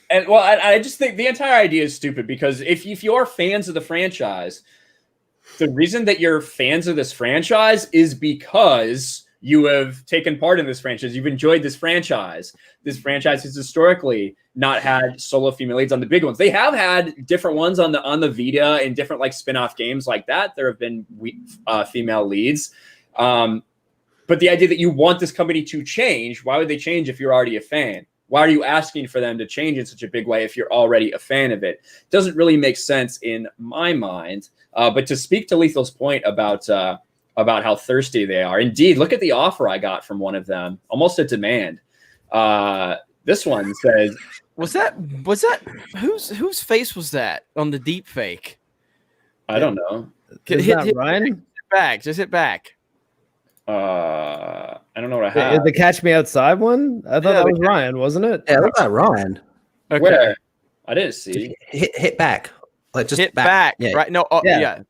And well, I just think the entire idea is stupid, because if you're fans of the franchise, the reason that you're fans of this franchise is because you have taken part in this franchise. You've enjoyed this franchise. This franchise has historically not had solo female leads on the big ones. They have had different ones on the Vita and different like spin-off games like that. There have been female leads. But the idea that you want this company to change, why would they change if you're already a fan? Why are you asking for them to change in such a big way if you're already a fan of it? Doesn't really make sense in my mind. But to speak to Lethal's point about how thirsty they are, indeed, look at the offer I got from one of them, almost a demand. This one says, Was that whose face was that on the deep fake? I don't know. Hit Ryan? Just hit back. I don't know what I have. The Catch Me Outside one? I thought that was Ryan, wasn't it? Yeah, look at Ryan. Okay. Where? I didn't see. Hit back. Like just hit back. Yeah. Right? No. Oh, yeah.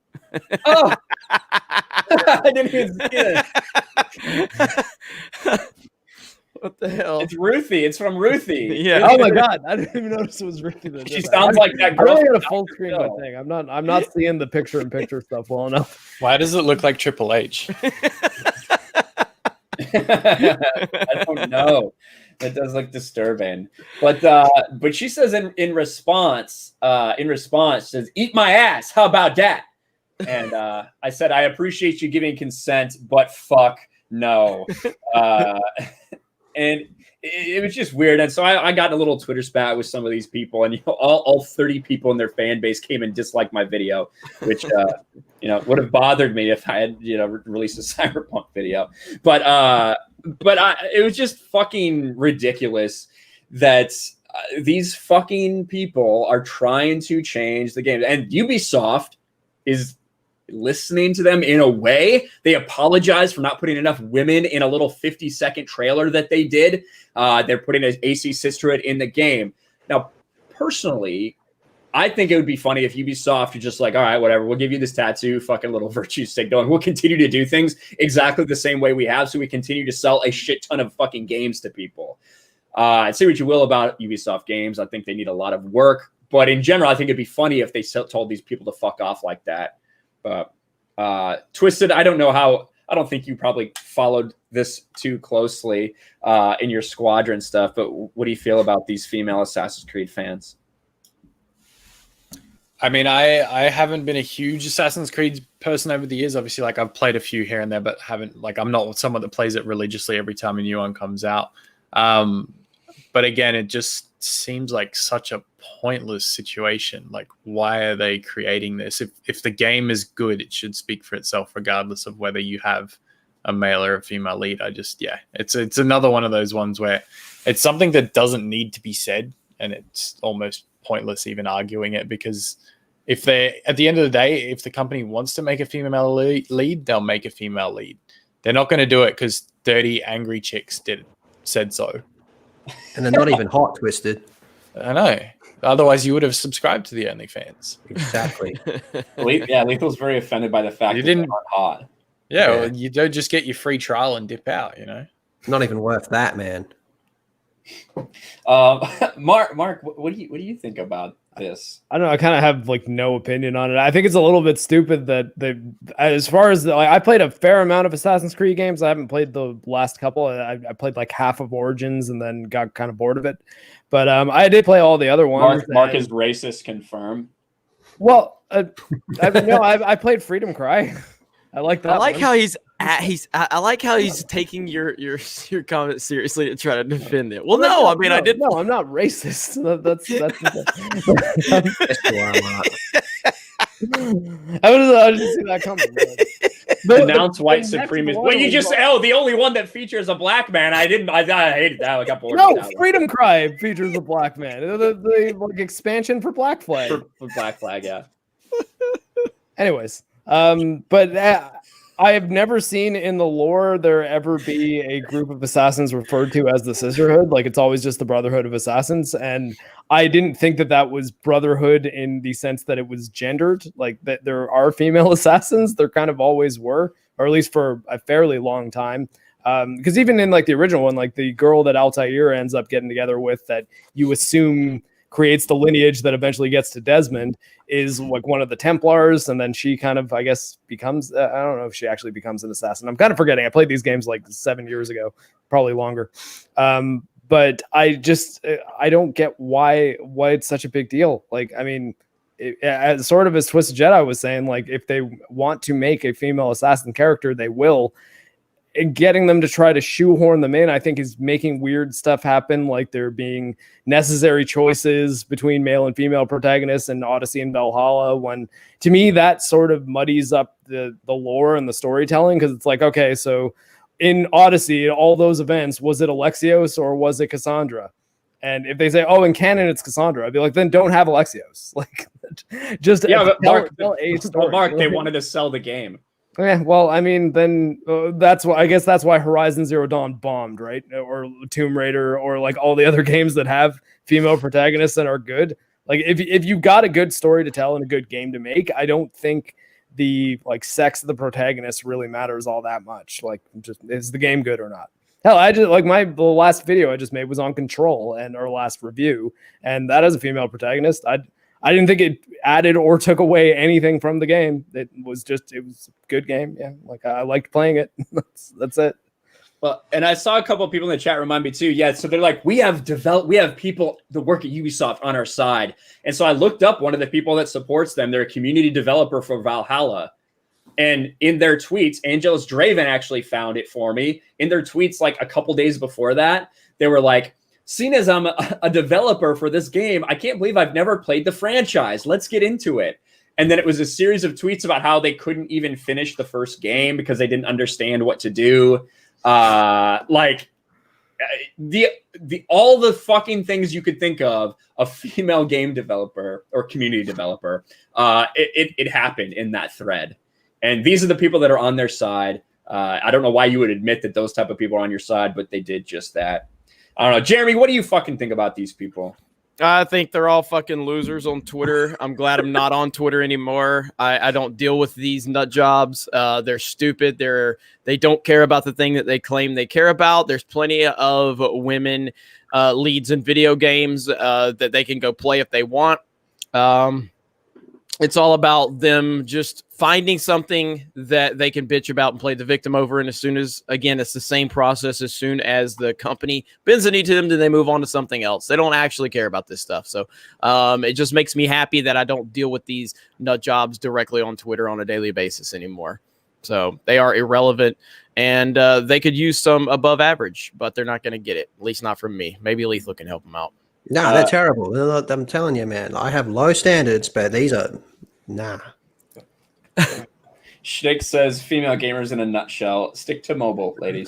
Oh, I didn't even see it. What the hell? It's Ruthie. It's from Ruthie. Yeah. Oh my god, I didn't even notice it was Ruthie. She sounds like that I girl. really got a full screen my thing. I'm not seeing the picture-in-picture stuff well enough. Why does it look like Triple H? I don't know. That does look disturbing. But she says in response, says, "Eat my ass. How about that?" And I said, "I appreciate you giving consent, but fuck no." And it was just weird. And so I got in a little Twitter spat with some of these people, and all 30 people in their fan base came and disliked my video, which would have bothered me if I had released a Cyberpunk video. But it was just fucking ridiculous that these fucking people are trying to change the game, and Ubisoft is listening to them in a way. They apologize for not putting enough women in a little 50-second trailer that they did. They're putting an AC Sisterhood in the game. Now, personally, I think it would be funny if Ubisoft is just like, all right, whatever, we'll give you this tattoo, fucking little virtue signal, and we'll continue to do things exactly the same way we have, so we continue to sell a shit ton of fucking games to people. Say what you will about Ubisoft games. I think they need a lot of work. But in general, I think it'd be funny if they told these people to fuck off like that. Twisted, I don't think you probably followed this too closely in your Squadron stuff, but what do you feel about these female Assassin's Creed fans? I mean, I haven't been a huge Assassin's Creed person over the years. Obviously, like I've played a few here and there, but I'm not someone that plays it religiously every time a new one comes out. But again, it just seems like such a pointless situation. Like, why are they creating this? If the game is good, it should speak for itself, regardless of whether you have a male or a female lead. It's another one of those ones where it's something that doesn't need to be said, and it's almost pointless even arguing it, because at the end of the day, if the company wants to make a female lead, they'll make a female lead. They're not going to do it because 30 angry chicks said so. And they're not even hot, Twisted. I know. Otherwise, you would have subscribed to the OnlyFans. Exactly. Yeah, Lethal's very offended by the fact that they're not hot. Yeah, well, you don't just get your free trial and dip out, Not even worth that, man. Mark, what do you think about this? I don't know. I kind of have like no opinion on it. I think it's a little bit stupid that as far as I played a fair amount of Assassin's Creed games. I haven't played the last couple. I played like half of Origins and then got kind of bored of it. But I did play all the other ones. Mark is racist confirmed. Well, I played Freedom Cry. I like that. I like one. how I like how he's taking your comment seriously to try to defend it. Well, no, I mean I did. No, I'm not racist. That's Yes, you are, Mark. I didn't see that coming. Announce white supremacy. Well, you just the only one that features a black man. I hated that. I got bored. No, with that Freedom Cry features a black man. The like expansion for Black Flag. for Black Flag, yeah. Anyways, but I have never seen in the lore there ever be a group of assassins referred to as the Sisterhood. Like it's always just the Brotherhood of Assassins, and I didn't think that was Brotherhood in the sense that it was gendered. Like that there are female assassins. There kind of always were, or at least for a fairly long time. Because even in like the original one, like the girl that Altair ends up getting together with, that you assume creates the lineage that eventually gets to Desmond, is like one of the Templars, and then she kind of, I guess, becomes, I don't know if she actually becomes an assassin. I'm kind of forgetting. I played these games like 7 years ago, probably longer. But I don't get why it's such a big deal. Like, I mean, as sort of as Twisted Jedi was saying, like if they want to make a female assassin character, they will. And getting them to try to shoehorn them in, I think, is making weird stuff happen. Like there being necessary choices between male and female protagonists in Odyssey and Valhalla. When to me, that sort of muddies up the lore and the storytelling, because it's like, okay, so in Odyssey, all those events, was it Alexios or was it Cassandra? And if they say, oh, in canon it's Cassandra, I'd be like, then don't have Alexios. Like, just but tell a story. Mark, they wanted to sell the game. Yeah, well, I mean, then that's why Horizon Zero Dawn bombed, right? Or Tomb Raider, or like all the other games that have female protagonists that are good. Like, if you got a good story to tell and a good game to make, I don't think the like sex of the protagonist really matters all that much. Like, just is the game good or not? Hell, I just like the last video I just made was on Control, and our last review, and that has a female protagonist. I didn't think it added or took away anything from the game. It was a good game. Yeah. Like I liked playing it. That's it. Well, and I saw a couple of people in the chat remind me too. Yeah. So they're like, we have people that work at Ubisoft on our side. And so I looked up one of the people that supports them. They're a community developer for Valhalla. And in their tweets, Angelus Draven actually found it for me. In their tweets, like a couple days before that, they were like, seeing as I'm a developer for this game, I can't believe I've never played the franchise. Let's get into it. And then it was a series of tweets about how they couldn't even finish the first game because they didn't understand what to do. Like all the fucking things you could think of a female game developer or community developer, it happened in that thread. And these are the people that are on their side. I don't know why you would admit that those type of people are on your side, but they did just that. I don't know. Jeremy, what do you fucking think about these people? I think they're all fucking losers on Twitter. I'm glad I'm not on Twitter anymore. I don't deal with these nut jobs. They're stupid. They don't care about the thing that they claim they care about. There's plenty of women leads in video games that they can go play if they want. It's all about them just finding something that they can bitch about and play the victim over. And as soon as, again, it's the same process. As soon as the company bends the knee to them, then they move on to something else. They don't actually care about this stuff. So it just makes me happy that I don't deal with these nut jobs directly on Twitter on a daily basis anymore. So they are irrelevant, and they could use some above average, but they're not going to get it, at least not from me. Maybe Lethal can help them out. No, they're terrible. I'm telling you, man. I have low standards, but these are nah. Schnick says, "Female gamers in a nutshell. Stick to mobile, ladies."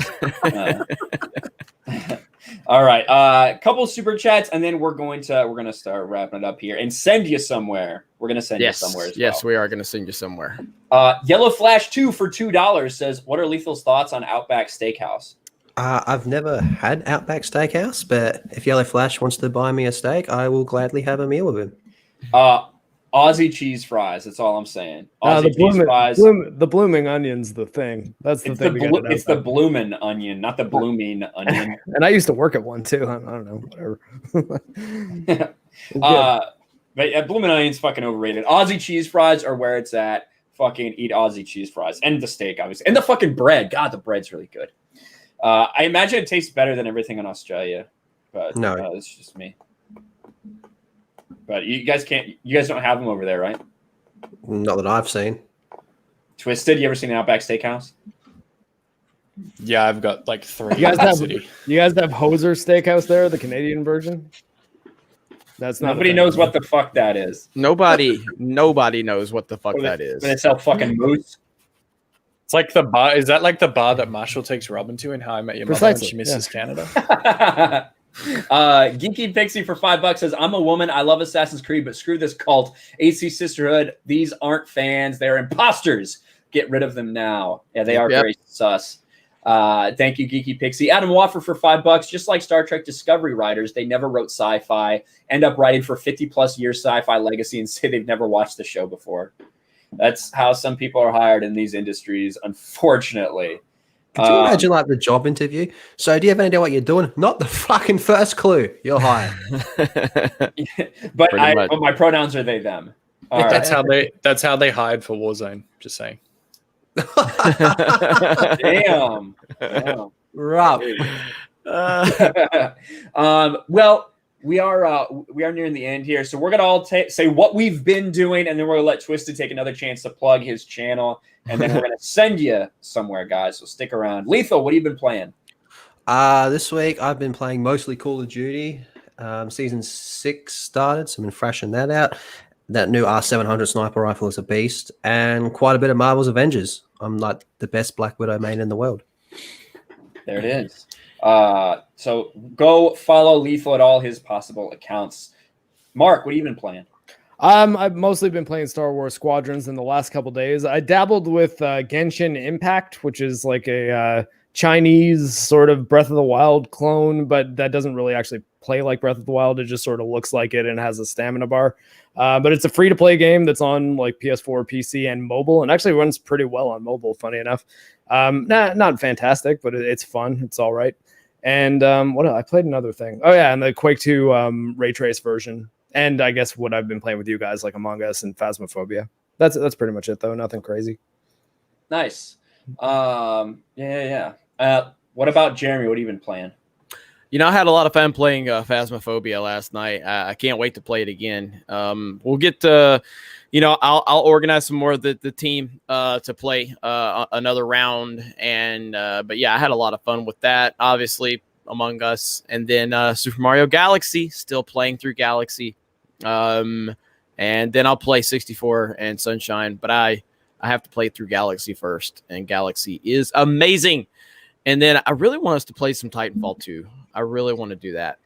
All right, couple super chats, and then we're gonna start wrapping it up here and send you somewhere. We're gonna send you somewhere. Yes, we are gonna send you somewhere. Yellow Flash 2 for $2 says, "What are Lethal's thoughts on Outback Steakhouse?" I've never had Outback Steakhouse, but if Yellow Flash wants to buy me a steak, I will gladly have a meal with him. Aussie cheese fries. That's all I'm saying. Aussie cheese fries. The blooming onion's the thing. That's the thing. It's the blooming onion, not the blooming onion. And I used to work at one too. I don't know. Whatever. But blooming onion's fucking overrated. Aussie cheese fries are where it's at. Fucking eat Aussie cheese fries and the steak, obviously, and the fucking bread. God, the bread's really good. I imagine it tastes better than everything in Australia, but no, it's just me. But you guys don't have them over there, right? Not that I've seen. Twisted, you ever seen an Outback Steakhouse? Yeah, I've got like 3 You guys in the have city. Hoser Steakhouse there, the Canadian version. That's not. Nobody knows what the fuck that is. Nobody knows what the fuck that is. When they sell fucking moose. It's like the bar. Is that like the bar that Marshall takes Robin to in How I Met Your Mother when Precisely, she misses Canada? Geeky Pixie for $5 says, I'm a woman. I love Assassin's Creed, but screw this cult. AC Sisterhood. These aren't fans. They're imposters. Get rid of them now. Yeah, they are very sus. Thank you, Geeky Pixie. Adam Waffer for $5. Just like Star Trek Discovery writers, they never wrote sci-fi, end up writing for 50+ years sci-fi legacy and say they've never watched the show before. That's how some people are hired in these industries, unfortunately. Could you imagine like the job interview? So do you have any idea what you're doing? Not the fucking first clue. You're hired. But my pronouns are they, them. All right. That's how they hired for Warzone. Just saying. Damn. Rough. Well, we are nearing the end here, so we're gonna all say what we've been doing, and then we're gonna let Twisted take another chance to plug his channel, and then we're gonna send you somewhere, guys. So stick around. Lethal, what have you been playing? This week I've been playing mostly Call of Duty. Season 6 started, so I've been freshing that out. That new R700 sniper rifle is a beast, and quite a bit of Marvel's Avengers. I'm like the best Black Widow main in the world. There it is. So go follow Lethal at all his possible accounts. Mark, what have you been playing? I've mostly been playing Star Wars Squadrons in the last couple days. I dabbled with Genshin Impact, which is like a Chinese sort of Breath of the Wild clone, but that doesn't really actually play like Breath of the Wild. It just sort of looks like it and has a stamina bar. But it's a free-to-play game that's on like PS4, PC, and mobile, and actually runs pretty well on mobile, funny enough. Not fantastic, but it's fun. It's all right. And I played another thing. Oh, yeah, and the Quake 2 Ray Trace version. And I guess what I've been playing with you guys, like Among Us and Phasmophobia. That's pretty much it, though. Nothing crazy. Nice. Yeah. What about Jeremy? What have you been playing? You know, I had a lot of fun playing Phasmophobia last night. I can't wait to play it again. We'll get to, I'll organize some more of the team to play another round. But yeah, I had a lot of fun with that. Obviously, Among Us, and then Super Mario Galaxy. Still playing through Galaxy, and then I'll play 64 and Sunshine. But I have to play through Galaxy first, and Galaxy is amazing. And then I really want us to play some Titanfall 2. I really want to do that.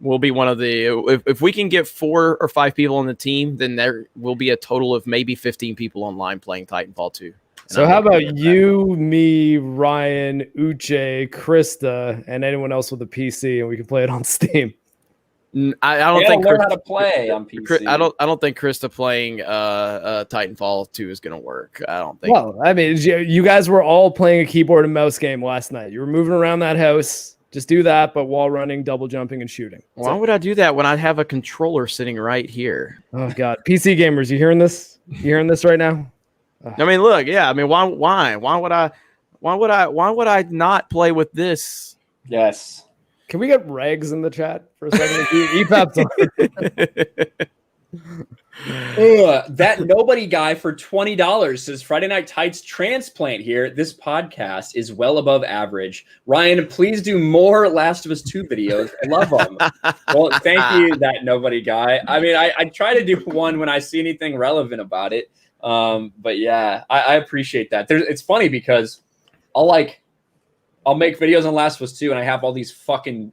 We'll be one of the if we can get 4 or 5 people on the team, then there will be a total of maybe 15 people online playing Titanfall 2. So how about you, me, Ryan, Uche, Krista, and anyone else with a PC, and we can play it on Steam? I don't think learn how to play on PC. I don't think Krista playing Titanfall 2 is going to work. I don't think. Well, I mean, you guys were all playing a keyboard and mouse game last night. You were moving around that house. Just do that, but while running, double jumping, and shooting. Why would I do that when I have a controller sitting right here? Oh God, PC gamers, you hearing this? You hearing this right now? I mean, look, yeah. I mean, why would I not play with this? Yes. Can we get Regs in the chat for a second? EPAP's on. That nobody guy for $20 says Friday Night Tights transplant here. This podcast is well above average. Ryan, please do more Last of Us 2 videos. I love them. Well, thank you, that nobody guy. I mean, I try to do one when I see anything relevant about it. But yeah, I appreciate that. It's funny because I'll make videos on Last of Us 2 and I have all these fucking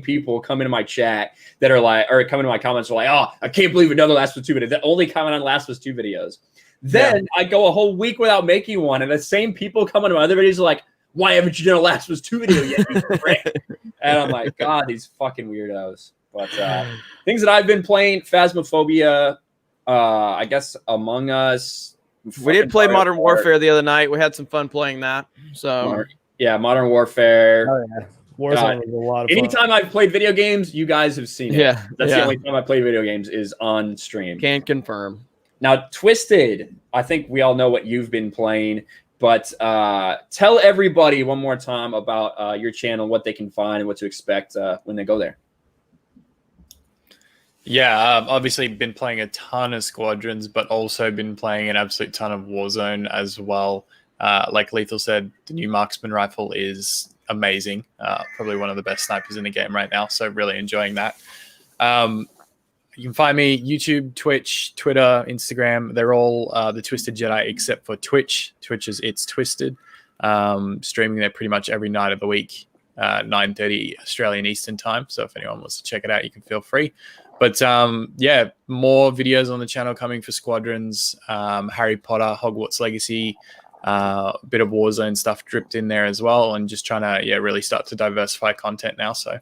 people come into my chat that are like, or come into my comments are like, oh, I can't believe another Last of Us 2 video. They only comment on Last of Us 2 videos. Then I go a whole week without making one, and the same people come into my other videos are like, why haven't you done a Last of Us 2 video yet? You prick? And I'm like, God, these fucking weirdos. But things that I've been playing, Phasmophobia, I guess Among Us. We did play Modern Warfare the other night. We had some fun playing that. So yeah, Modern Warfare. Oh yeah. Warzone was a lot of fun. Anytime I've played video games, you guys have seen it. Yeah. That's the only time I play video games is on stream. Can confirm. Now, Twisted, I think we all know what you've been playing, but tell everybody one more time about your channel, what they can find, and what to expect when they go there. Yeah, obviously been playing a ton of Squadrons, but also been playing an absolute ton of Warzone as well. Like Lethal said, the new marksman rifle is amazing. Probably one of the best snipers in the game right now. So really enjoying that. You can find me YouTube, Twitch, Twitter, Instagram. They're all the Twisted Jedi except for Twitch. Twitch is It's Twisted. Streaming there pretty much every night of the week, 9:30 Australian Eastern Time. So if anyone wants to check it out, you can feel free. But yeah, more videos on the channel coming for Squadrons, Harry Potter, Hogwarts Legacy, a bit of Warzone stuff dripped in there as well, and just trying to really start to diversify content now. So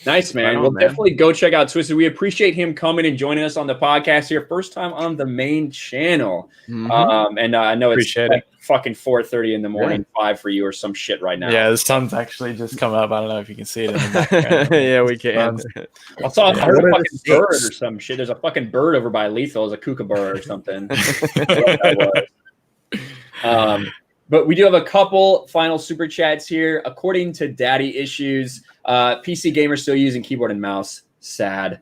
nice, man. Right on, Well, man. definitely go check out Twisted. We appreciate him coming and joining us on the podcast here. First time on the main channel. And I know it's Appreciate like fucking 4:30 in the morning, Yeah. 5 for you or some shit right now. yeah, the sun's actually just come up. I don't know if you can see it in the background. Yeah, we can. I saw I heard a What are fucking the bird six? or some shit. There's a fucking bird over by Lethal. It's a kookaburra or something. I don't know what that was. But we do have a couple final super chats here. According to Daddy Issues, PC gamers still using keyboard and mouse. Sad.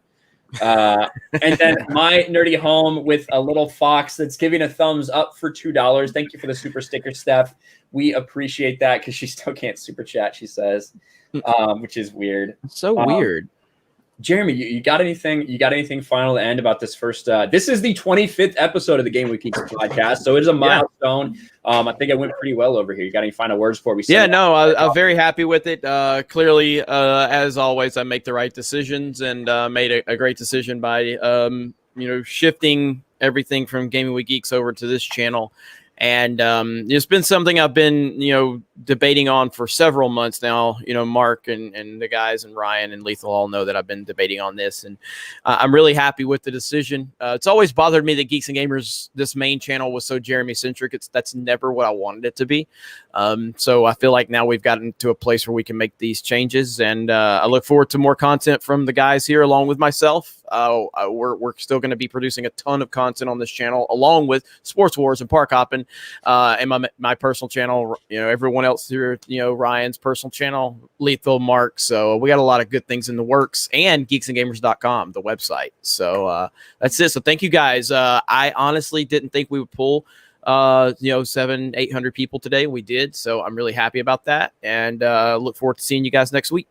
And then my nerdy home with a little fox that's giving a thumbs up for $2. Thank you for the super sticker, Steph. We appreciate that because she still can't super chat, she says, which is weird. So weird. Jeremy, you got anything? You got anything final to end about this first? This is the 25th episode of the Game With Geeks podcast, so it is a milestone. I think it went pretty well over here. You got any final words before we? Yeah, no, I'm very happy with it. Clearly, as always, I make the right decisions and made a great decision by shifting everything from Gaming with Geeks over to this channel. And it's been something I've been, debating on for several months now. Mark and the guys and Ryan and Lethal all know that I've been debating on this. And I'm really happy with the decision. It's always bothered me that Geeks and Gamers, this main channel, was so Jeremy-centric. That's never what I wanted it to be. So I feel like now we've gotten to a place where we can make these changes. And I look forward to more content from the guys here along with myself. We're still going to be producing a ton of content on this channel, along with Sports Wars and Park Hopping, and my personal channel. Everyone else here, Ryan's personal channel, Lethal, Mark. So we got a lot of good things in the works, and geeksandgamers.com, the website. So that's it. So thank you guys. I honestly didn't think we would pull 700-800 people today. We did. So I'm really happy about that, and look forward to seeing you guys next week.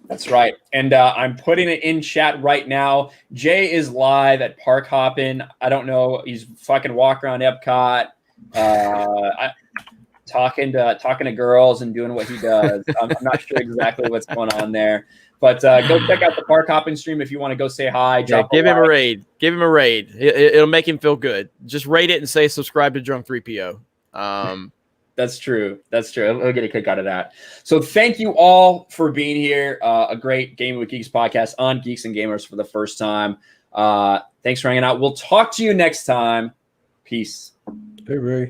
That's right. And I'm putting it in chat right now. Jay is live at Park Hoppin'. I don't know. He's fucking walking around Epcot, talking to girls and doing what he does. I'm not sure exactly what's going on there. But go check out the Park Hoppin' stream if you want to go say hi. Give him a raid. Give him a raid. It'll make him feel good. Just rate it and say subscribe to Drunk 3PO. That's true. I'll get a kick out of that. So thank you all for being here. A great Gaming with Geeks podcast on Geeks and Gamers for the first time. Thanks for hanging out. We'll talk to you next time. Peace. Hey, Ray.